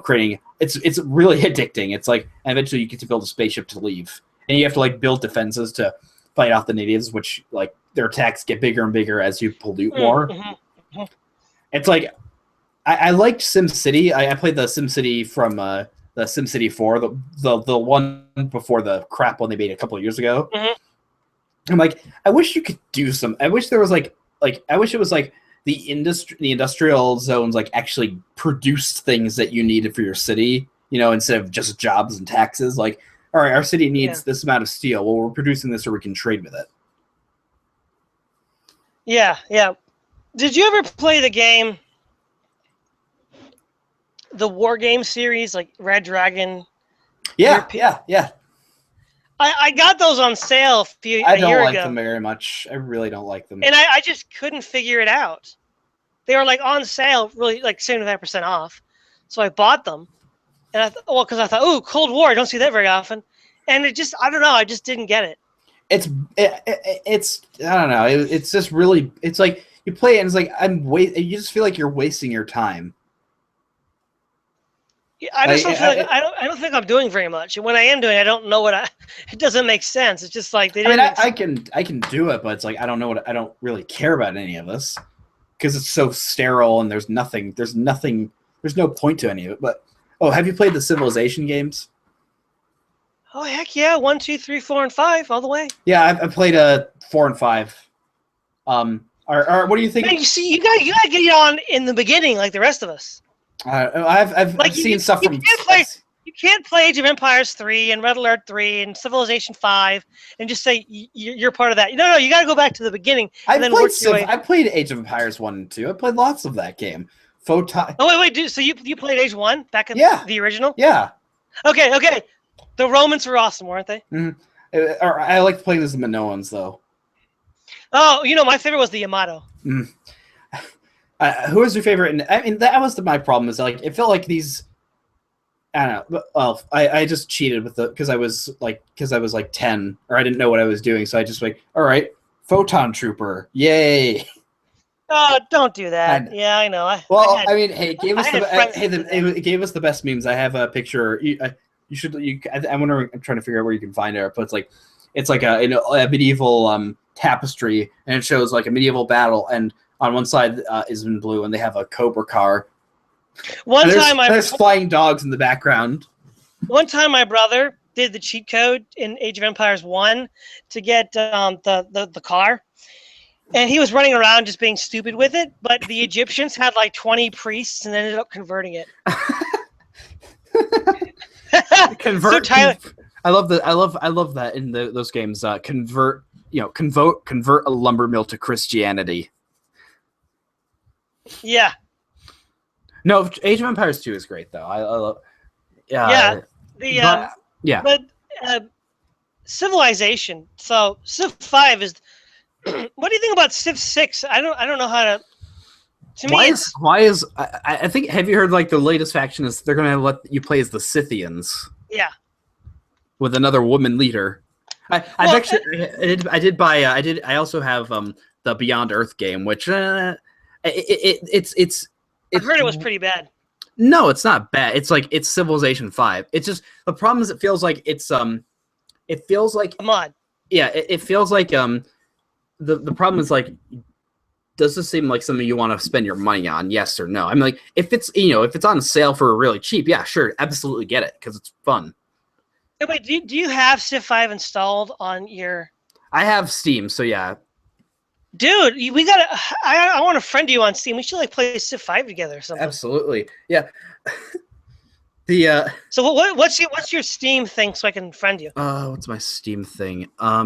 A: creating. It's really addicting. It's like eventually you get to build a spaceship to leave, and you have to like build defenses to fight off the natives, which like their attacks get bigger and bigger as you pollute more.
B: Mm-hmm.
A: It's like I liked SimCity. I played the SimCity from the SimCity 4, the one before the crap one they made a couple of years ago.
B: Mm-hmm.
A: I'm like, I wish you could do some. I wish there was like I wish it was like the industrial zones like actually produced things that you needed for your city, instead of just jobs and taxes. Like, all right, our city needs this amount of steel. Well, we're producing this so we can trade with it.
B: Yeah. Did you ever play the game the war game series, like Red Dragon.
A: Yeah.
B: I got those on sale a year ago.
A: I don't like them very much. I really don't like them.
B: And I just couldn't figure it out. They were like on sale, really like 75% off. So I bought them. And I thought, because I thought, oh, Cold War, I don't see that very often. And it just, I don't know, I just didn't get it.
A: It's I don't know. It's just really, it's like you play it and it's like you just feel like you're wasting your time.
B: I just don't feel like I don't think I'm doing very much, and when I am doing, I don't know what it doesn't make sense. It's just like they didn't.
A: I can do it, but it's like I don't really care about any of this because it's so sterile and there's no point to any of it. But have you played the Civilization games?
B: Oh heck yeah! 1, 2, 3, 4, and 5 all the way.
A: Yeah, I played 4 and 5. Or what do you think?
B: Man, you see, you gotta get it on in the beginning, like the rest of us.
A: I've seen stuff from.
B: You can't play Age of Empires 3 and Red Alert 3 and Civilization 5 and just say you're part of that. No, you got to go back to the beginning.
A: I played Age of Empires 1 and 2. I played lots of that game. Photon.
B: Oh wait, so you played Age 1 back in the original?
A: Yeah.
B: Okay. The Romans were awesome, weren't they?
A: Mm-hmm. I like playing as the Minoans though.
B: Oh, my favorite was the Yamato.
A: Mm. Who was your favorite? And I mean, that was my problem. Is like it felt like these. I don't know. Well, I just cheated with because I was like 10 or I didn't know what I was doing, so I just like, all right, Photon Trooper, yay!
B: Oh, don't do that. Yeah, I know.
A: It gave us it gave us the best memes. I have a picture. I'm trying to figure out where you can find it, but it's like a medieval tapestry, and it shows like a medieval battle, and on one side is in blue, and they have a Cobra car. There's flying dogs in the background.
B: One time, my brother did the cheat code in Age of Empires 1 to get the car, and he was running around just being stupid with it. But the Egyptians had like 20 priests and ended up converting it.
A: Convert. So Tyler, I love that in those games. Convert a lumber mill to Christianity.
B: Yeah.
A: No, Age of Empires 2 is great though. I love.
B: But Civilization. So Civ 5 is. What do you think about Civ 6? I don't know how to.
A: Why is I think, have you heard like the latest faction is they're gonna let you play as the Scythians?
B: Yeah. With
A: another woman leader. I also have the Beyond Earth game, which it's
B: I've heard it was pretty bad.
A: No, it's not bad. It's Civilization 5. It's just the problem is it feels like it feels like
B: a mod.
A: Yeah, it feels like the problem is like, does this seem like something you want to spend your money on? Yes or no? I mean, like if it's on sale for really cheap, yeah, sure, absolutely get it because it's fun.
B: Hey, wait, do you have Civ 5 installed on your?
A: I have Steam, so yeah.
B: Dude, we gotta. I want to friend you on Steam. We should play Civ 5 together or something.
A: Absolutely, yeah.
B: So what's your Steam thing so I can friend you?
A: What's my Steam thing? I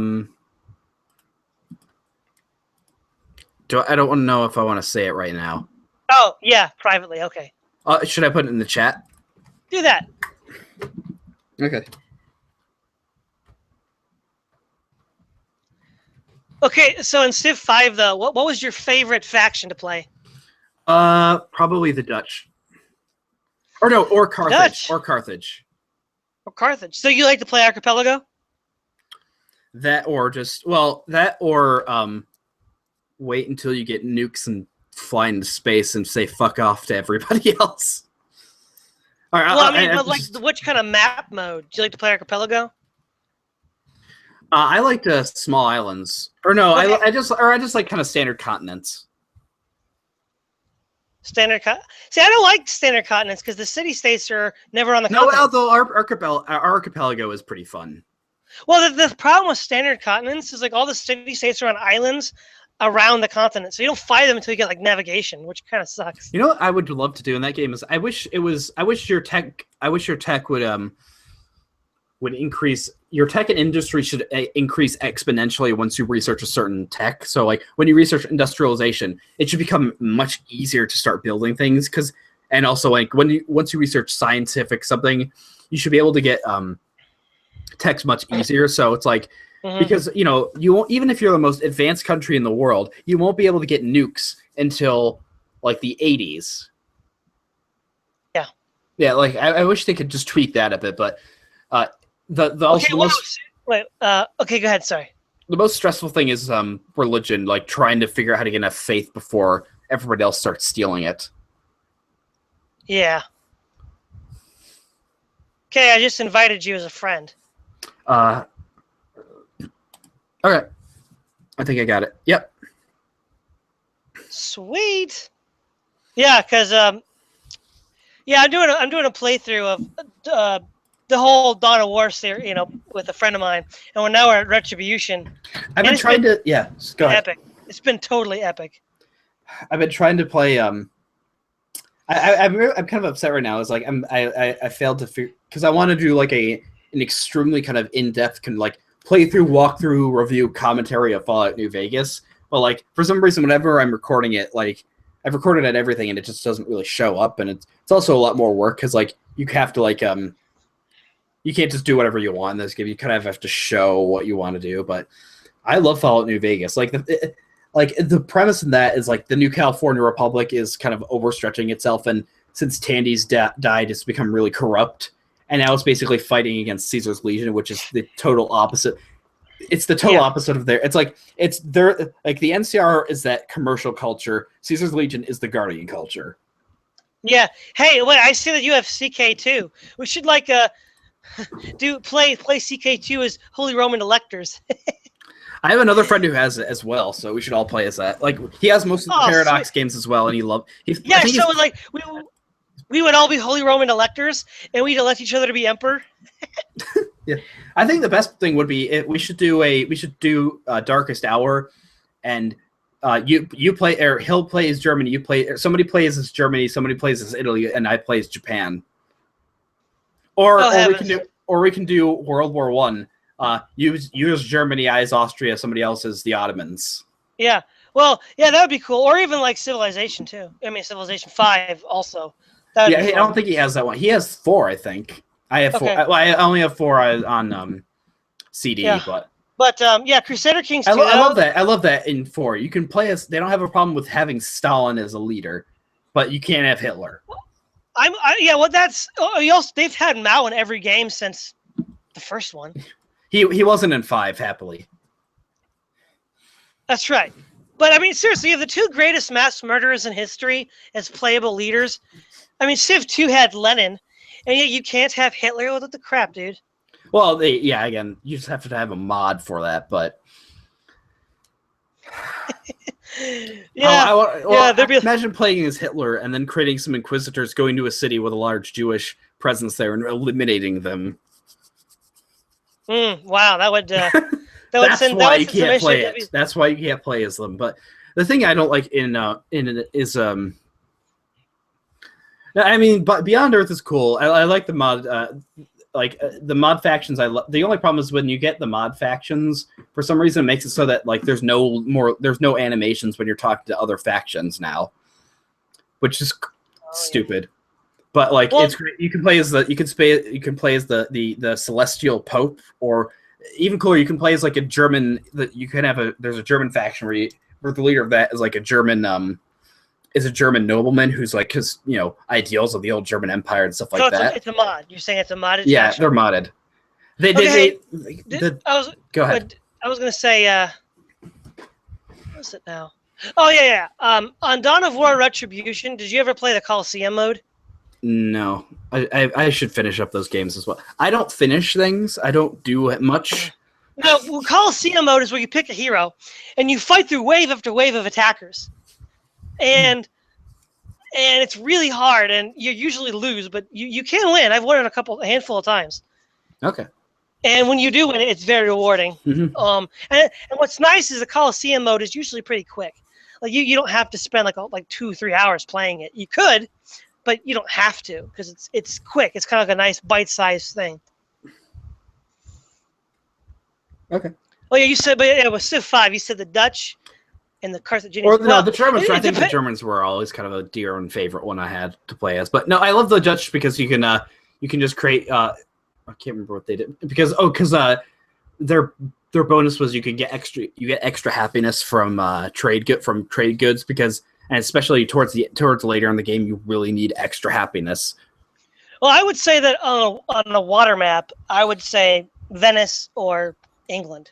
A: don't want to know if I want to say it right now.
B: Oh yeah, privately. Okay.
A: Should I put it in the chat?
B: Do that.
A: Okay.
B: Okay, so in Civ 5, though, what was your favorite faction to play?
A: Probably the Dutch. Or Carthage.
B: Dutch.
A: Or Carthage.
B: Or Carthage. So you like to play Archipelago?
A: Wait until you get nukes and fly into space and say fuck off to everybody else.
B: All right, which kind of map mode? Do you like to play Archipelago?
A: I like the small islands. I just like kind of standard continents.
B: See, I don't like standard continents because the city-states are never on the continent.
A: No, although our archipelago is pretty fun.
B: Well, the problem with standard continents is like all the city-states are on islands around the continent, so you don't fight them until you get like navigation, which kind of sucks.
A: You know what I would love to do in that game is I wish your tech would increase. Your tech and industry should increase exponentially once you research a certain tech. So like when you research industrialization, it should become much easier to start building things because And also, like once you research scientific something, you should be able to get text much easier. So it's like because you won't, even if you're the most advanced country in the world, you won't be able to get nukes until like the 80s. Yeah, like I wish they could just tweak that a bit, but okay,
B: go ahead. Sorry.
A: The most stressful thing is religion, like trying to figure out how to get enough faith before everybody else starts stealing it.
B: Yeah. Okay, I just invited you as a friend.
A: Okay. I think I got it. Yep.
B: Sweet. Yeah, because I'm doing a playthrough of the whole Dawn of War series, with a friend of mine, and now we're at Retribution.
A: I've been trying to go ahead.
B: Epic. It's been totally epic.
A: I've been trying to play. I'm kind of upset right now. It's like I failed to figure because I want to do like an extremely kind of in-depth playthrough, walkthrough, review, commentary of Fallout New Vegas. But like for some reason, whenever I'm recording it, like I've recorded at everything, and it just doesn't really show up. And it's also a lot more work because like you have to like you can't just do whatever you want in this game. You kind of have to show what you want to do. But I love Fallout New Vegas. Like the premise in that is like the New California Republic is kind of overstretching itself, and since Tandy's died, it's become really corrupt, and now it's basically fighting against Caesar's Legion, which is the total opposite. It's the total opposite of their. It's like the NCR is that commercial culture. Caesar's Legion is the Guardian culture.
B: Yeah. Hey, wait! I see that you have CK2. We should like play CK2 as Holy Roman electors.
A: I have another friend who has it as well, so we should all play as that. Like he has most of the Paradox games as well, and he loves.
B: Yeah, so like we would all be Holy Roman electors, and we'd elect each other to be emperor.
A: Yeah, I think the best thing would be we should do Darkest Hour, and you play, or he'll play as Germany. You play, or somebody plays as Germany, somebody plays as Italy, and I play as Japan. Or we can do World War One. Use Germany, I as Austria, somebody else as the Ottomans.
B: Yeah, well, yeah, that would be cool. Or even like Civilization too. I mean, Civilization 5 also.
A: Yeah, I don't think he has that one. He has 4, I think. I have 4. I only have 4 on CD,
B: but yeah, Crusader Kings 2.
A: I love that. I love that in 4. You can play as. They don't have a problem with having Stalin as a leader, but you can't have Hitler.
B: They've had Mao in every game since the first one.
A: He wasn't in 5, happily.
B: That's right. But I mean, seriously, you have the 2 greatest mass murderers in history as playable leaders. I mean, Civ 2 had Lenin, and yet you can't have Hitler. What the crap, dude?
A: Well, again, you just have to have a mod for that, but imagine playing as Hitler and then creating some inquisitors, going to a city with a large Jewish presence there and eliminating them.
B: Wow, that would
A: That's why you can't play it. That's why you can't play as them. But the thing I don't like in it is I mean, but Beyond Earth is cool. I like the mod, the mod factions. The only problem is when you get the mod factions, for some reason, it makes it so that like there's no animations when you're talking to other factions now, which is stupid. But like it's great. You can play as the Celestial Pope, or even cooler, you can play as like a German. There's a German faction where the leader of that is like a German nobleman who's like his ideals of the old German Empire and stuff like that.
B: It's a mod. You're saying it's a modded?
A: Yeah,
B: faction?
A: they're modded. Go ahead.
B: I was gonna say, what's it now? Oh yeah. On Dawn of War Retribution, did you ever play the Coliseum mode?
A: No, I should finish up those games as well. I don't finish things. I don't do much.
B: No, well, Coliseum mode is where you pick a hero and you fight through wave after wave of attackers, and it's really hard, and you usually lose, but you can win. I've won it a handful of times. Okay. And when you do win, it's very rewarding. Mm-hmm. And what's nice is the Coliseum mode is usually pretty quick. Like you don't have to spend like 2-3 hours playing it. You could, but you don't have to because it's quick. It's kind of like a nice bite-sized thing.
A: Okay.
B: Oh yeah, you said, but it was Civ 5. You said the Dutch. and the Carthaginians.
A: Or no, the Germans. I think the Germans were always kind of a dear and favorite one I had to play as. But no, I love the Dutch because you can just create. I can't remember what they did because their bonus was you get extra happiness from trade goods because, and especially towards later in the game, you really need extra happiness.
B: Well, I would say that on a water map, I would say Venice or England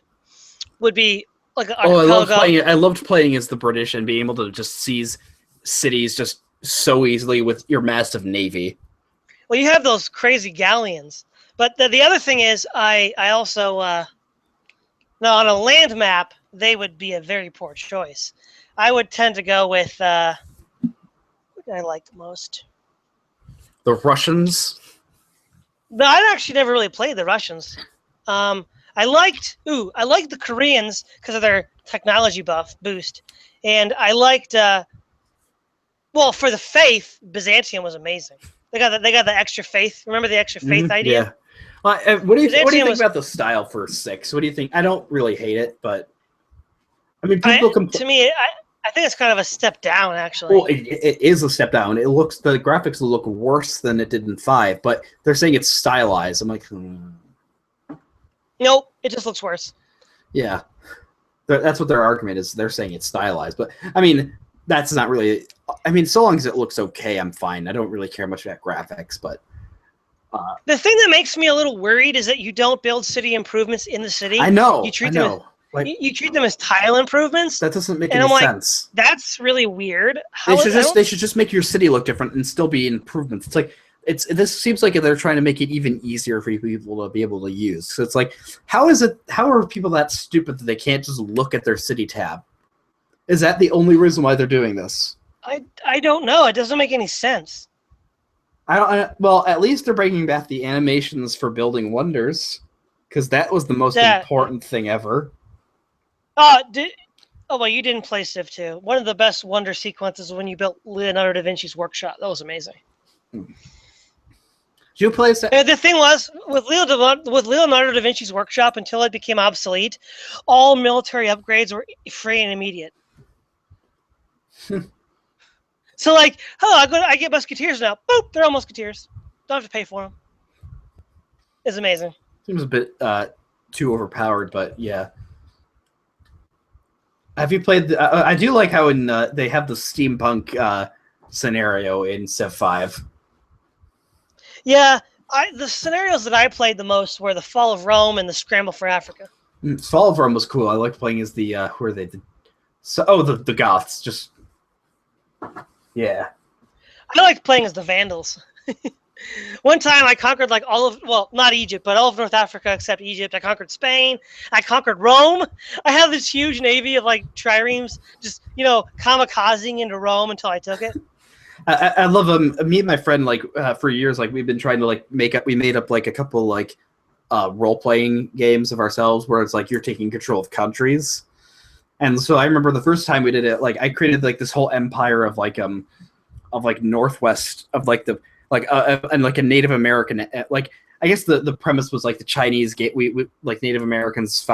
B: would be like an archipelago.
A: I loved playing as the British and being able to just seize cities just so easily with your massive navy.
B: Well, you have those crazy galleons. But the other thing is, I also now on a land map, they would be a very poor choice. I would tend to go with who did I like the most?
A: The Russians?
B: No, I actually never really played the Russians. I liked the Koreans because of their technology boost, and I liked for the faith, Byzantium was amazing. They got the extra faith. Remember the extra faith idea?
A: Yeah. What do you think about the style for 6? What do you think? I don't really hate it, but I mean,
B: to me, I think it's kind of a step down, actually.
A: Well, it is a step down. The graphics look worse than it did in 5, but they're saying it's stylized. I'm like,
B: Nope, it just looks worse.
A: Yeah, that's what their argument is. They're saying it's stylized, but I mean, that's not really. I mean, so long as it looks okay, I'm fine. I don't really care much about graphics, but.
B: The thing that makes me a little worried is that you don't build city improvements in the city.
A: I know.
B: You treat them as tile improvements.
A: That doesn't make any sense.
B: That's really weird.
A: They should just make your city look different and still be improvements. It's like this seems like they're trying to make it even easier for people to be able to use. So it's like, how are people that stupid that they can't just look at their city tab? Is that the only reason why they're doing this?
B: I don't know. It doesn't make any sense.
A: Well, at least they're bringing back the animations for building wonders, because that was the most important thing ever.
B: Well, you didn't play Civ 2. One of the best wonder sequences was when you built Leonardo da Vinci's workshop. That was amazing.
A: Did you play Civ?
B: The thing was, with Leonardo da Vinci's workshop, until it became obsolete, all military upgrades were free and immediate. So, like, I get musketeers now. Boop, they're all musketeers. Don't have to pay for them. It's amazing.
A: Seems a bit too overpowered, but yeah. Have you played? I do like how they have the steampunk scenario in Civ 5.
B: Yeah, the scenarios that I played the most were the Fall of Rome and the Scramble for Africa.
A: Fall of Rome was cool. I liked playing as the who are they? The Goths. Just. Yeah.
B: I liked playing as the Vandals. One time I conquered not Egypt, but all of North Africa except Egypt. I conquered Spain. I conquered Rome. I had this huge navy of triremes just, kamikazing into Rome until I took it.
A: I love me and my friend for years we've been trying to we made up a couple role-playing games of ourselves where it's you're taking control of countries. And so I remember the first time we did it, I created this whole empire of Northwest of and a Native American I guess the premise was the Chinese we Native Americans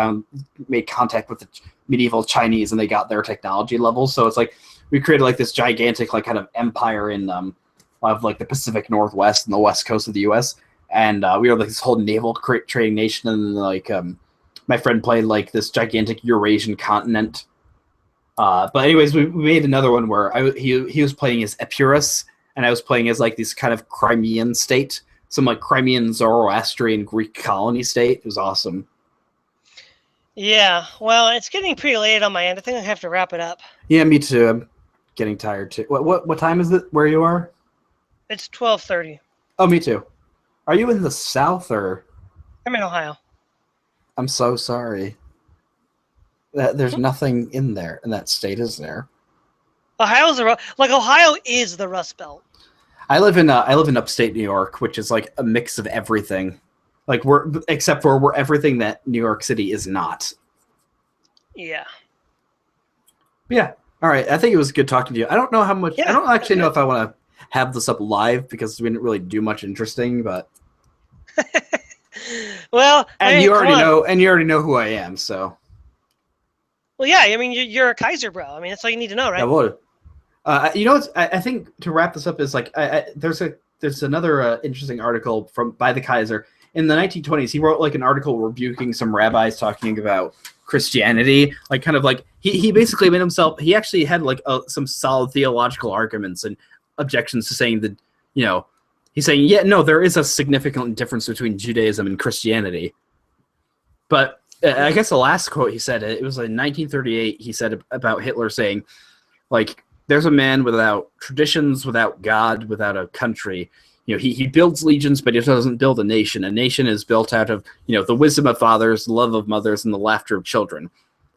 A: made contact with the medieval Chinese and they got their technology levels. So it's we created this gigantic kind of empire in of the Pacific Northwest and the west coast of the U.S. And we were this whole naval trading nation and my friend played this gigantic Eurasian continent. But anyways, we made another one where he was playing as Epirus, and I was playing as this kind of Crimean state, some Crimean Zoroastrian Greek colony state. It was awesome.
B: Yeah, well, it's getting pretty late on my end. I think I have to wrap it up.
A: Yeah, me too. I'm getting tired too. What time is it where you are?
B: It's 12:30.
A: Oh, me too. Are you in the South or?
B: I'm in Ohio.
A: I'm so sorry. There's nothing in that state, is there?
B: Ohio is the Rust Belt.
A: I live in upstate New York, which is a mix of everything. Except for we're everything that New York City is not.
B: Yeah.
A: Yeah. All right. I think it was good talking to you. I don't know how much. Yeah, I don't actually know if I want to have this up live because we didn't really do much interesting, but.
B: Well,
A: you already know who I am, so.
B: Well, yeah. I mean, you're a Kaiser, bro. I mean, that's all you need to know, right?
A: Jawohl. You know, I think to wrap this up is like there's another interesting article by the Kaiser in the 1920s. He wrote like an article rebuking some rabbis talking about Christianity, like kind of like he basically made himself. He actually had like some solid theological arguments and objections to saying that, you know, he's saying, yeah, no, there is a significant difference between Judaism and Christianity. But I guess the last quote he said, it was in 1938. He said about Hitler saying, like, there's a man without traditions, without God, without a country. You know, he builds legions, but he doesn't build a nation. A nation is built out of, you know, the wisdom of fathers, the love of mothers, and the laughter of children.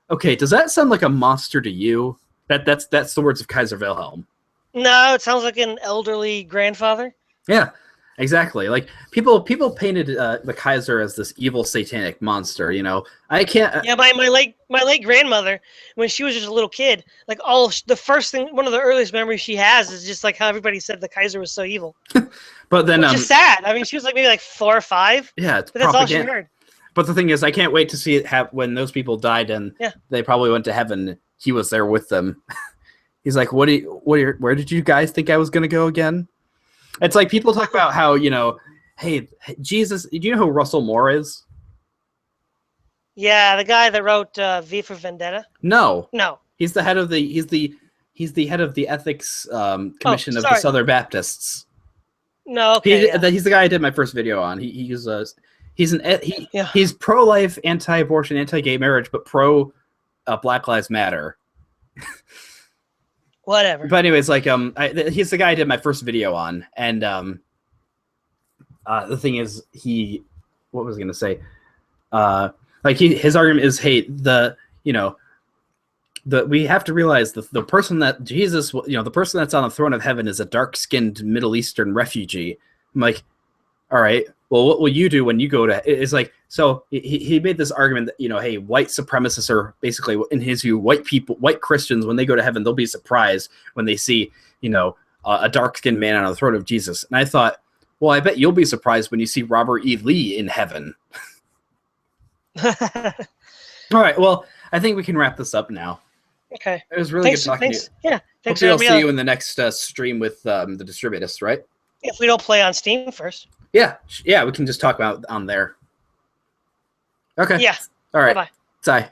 A: Okay, does that sound like a monster to you? That's the words of Kaiser Wilhelm.
B: No, it sounds like an elderly grandfather.
A: Yeah, exactly. Like people painted the Kaiser as this evil satanic monster. You know, I can't.
B: Yeah, my late grandmother, when she was just a little kid, like the first thing, one of the earliest memories she has is just like how everybody said the Kaiser was so evil.
A: But then,
B: which is sad. I mean, she was like maybe like 4 or 5.
A: Yeah, it's
B: but that's all she heard.
A: But the thing is, I can't wait to see it when those people died and they probably went to heaven. He was there with them. He's like, where did you guys think I was going to go again? It's like people talk about how, you know, hey, Jesus, do you know who Russell Moore is?
B: Yeah, the guy that wrote V for Vendetta.
A: No.
B: He's
A: the head of the head of the ethics commission of the Southern Baptists.
B: No, okay.
A: He's the guy I did my first video on. He's pro-life, anti-abortion, anti-gay marriage, but pro Black Lives Matter.
B: Whatever.
A: But anyways, like he's the guy I did my first video on, and the thing is, what was I gonna say? Like his argument is, hey, we have to realize the person that Jesus, you know, the person that's on the throne of heaven is a dark-skinned Middle Eastern refugee. I'm like, all right, well, what will you do when you go to? It's like, so he made this argument that, you know, hey, white supremacists are basically, in his view, white Christians, when they go to heaven, they'll be surprised when they see, you know, a dark-skinned man on the throne of Jesus. And I thought, well, I bet you'll be surprised when you see Robert E. Lee in heaven. All right, well, I think we can wrap this up now.
B: Okay.
A: It was really good talking to you.
B: Yeah. Thanks.
A: Hopefully I'll see you in the next stream with the Distributists, right?
B: If we don't play on Steam first.
A: Yeah, we can just talk about on there. Okay.
B: Yeah.
A: All right.
B: Bye-bye.
A: Bye.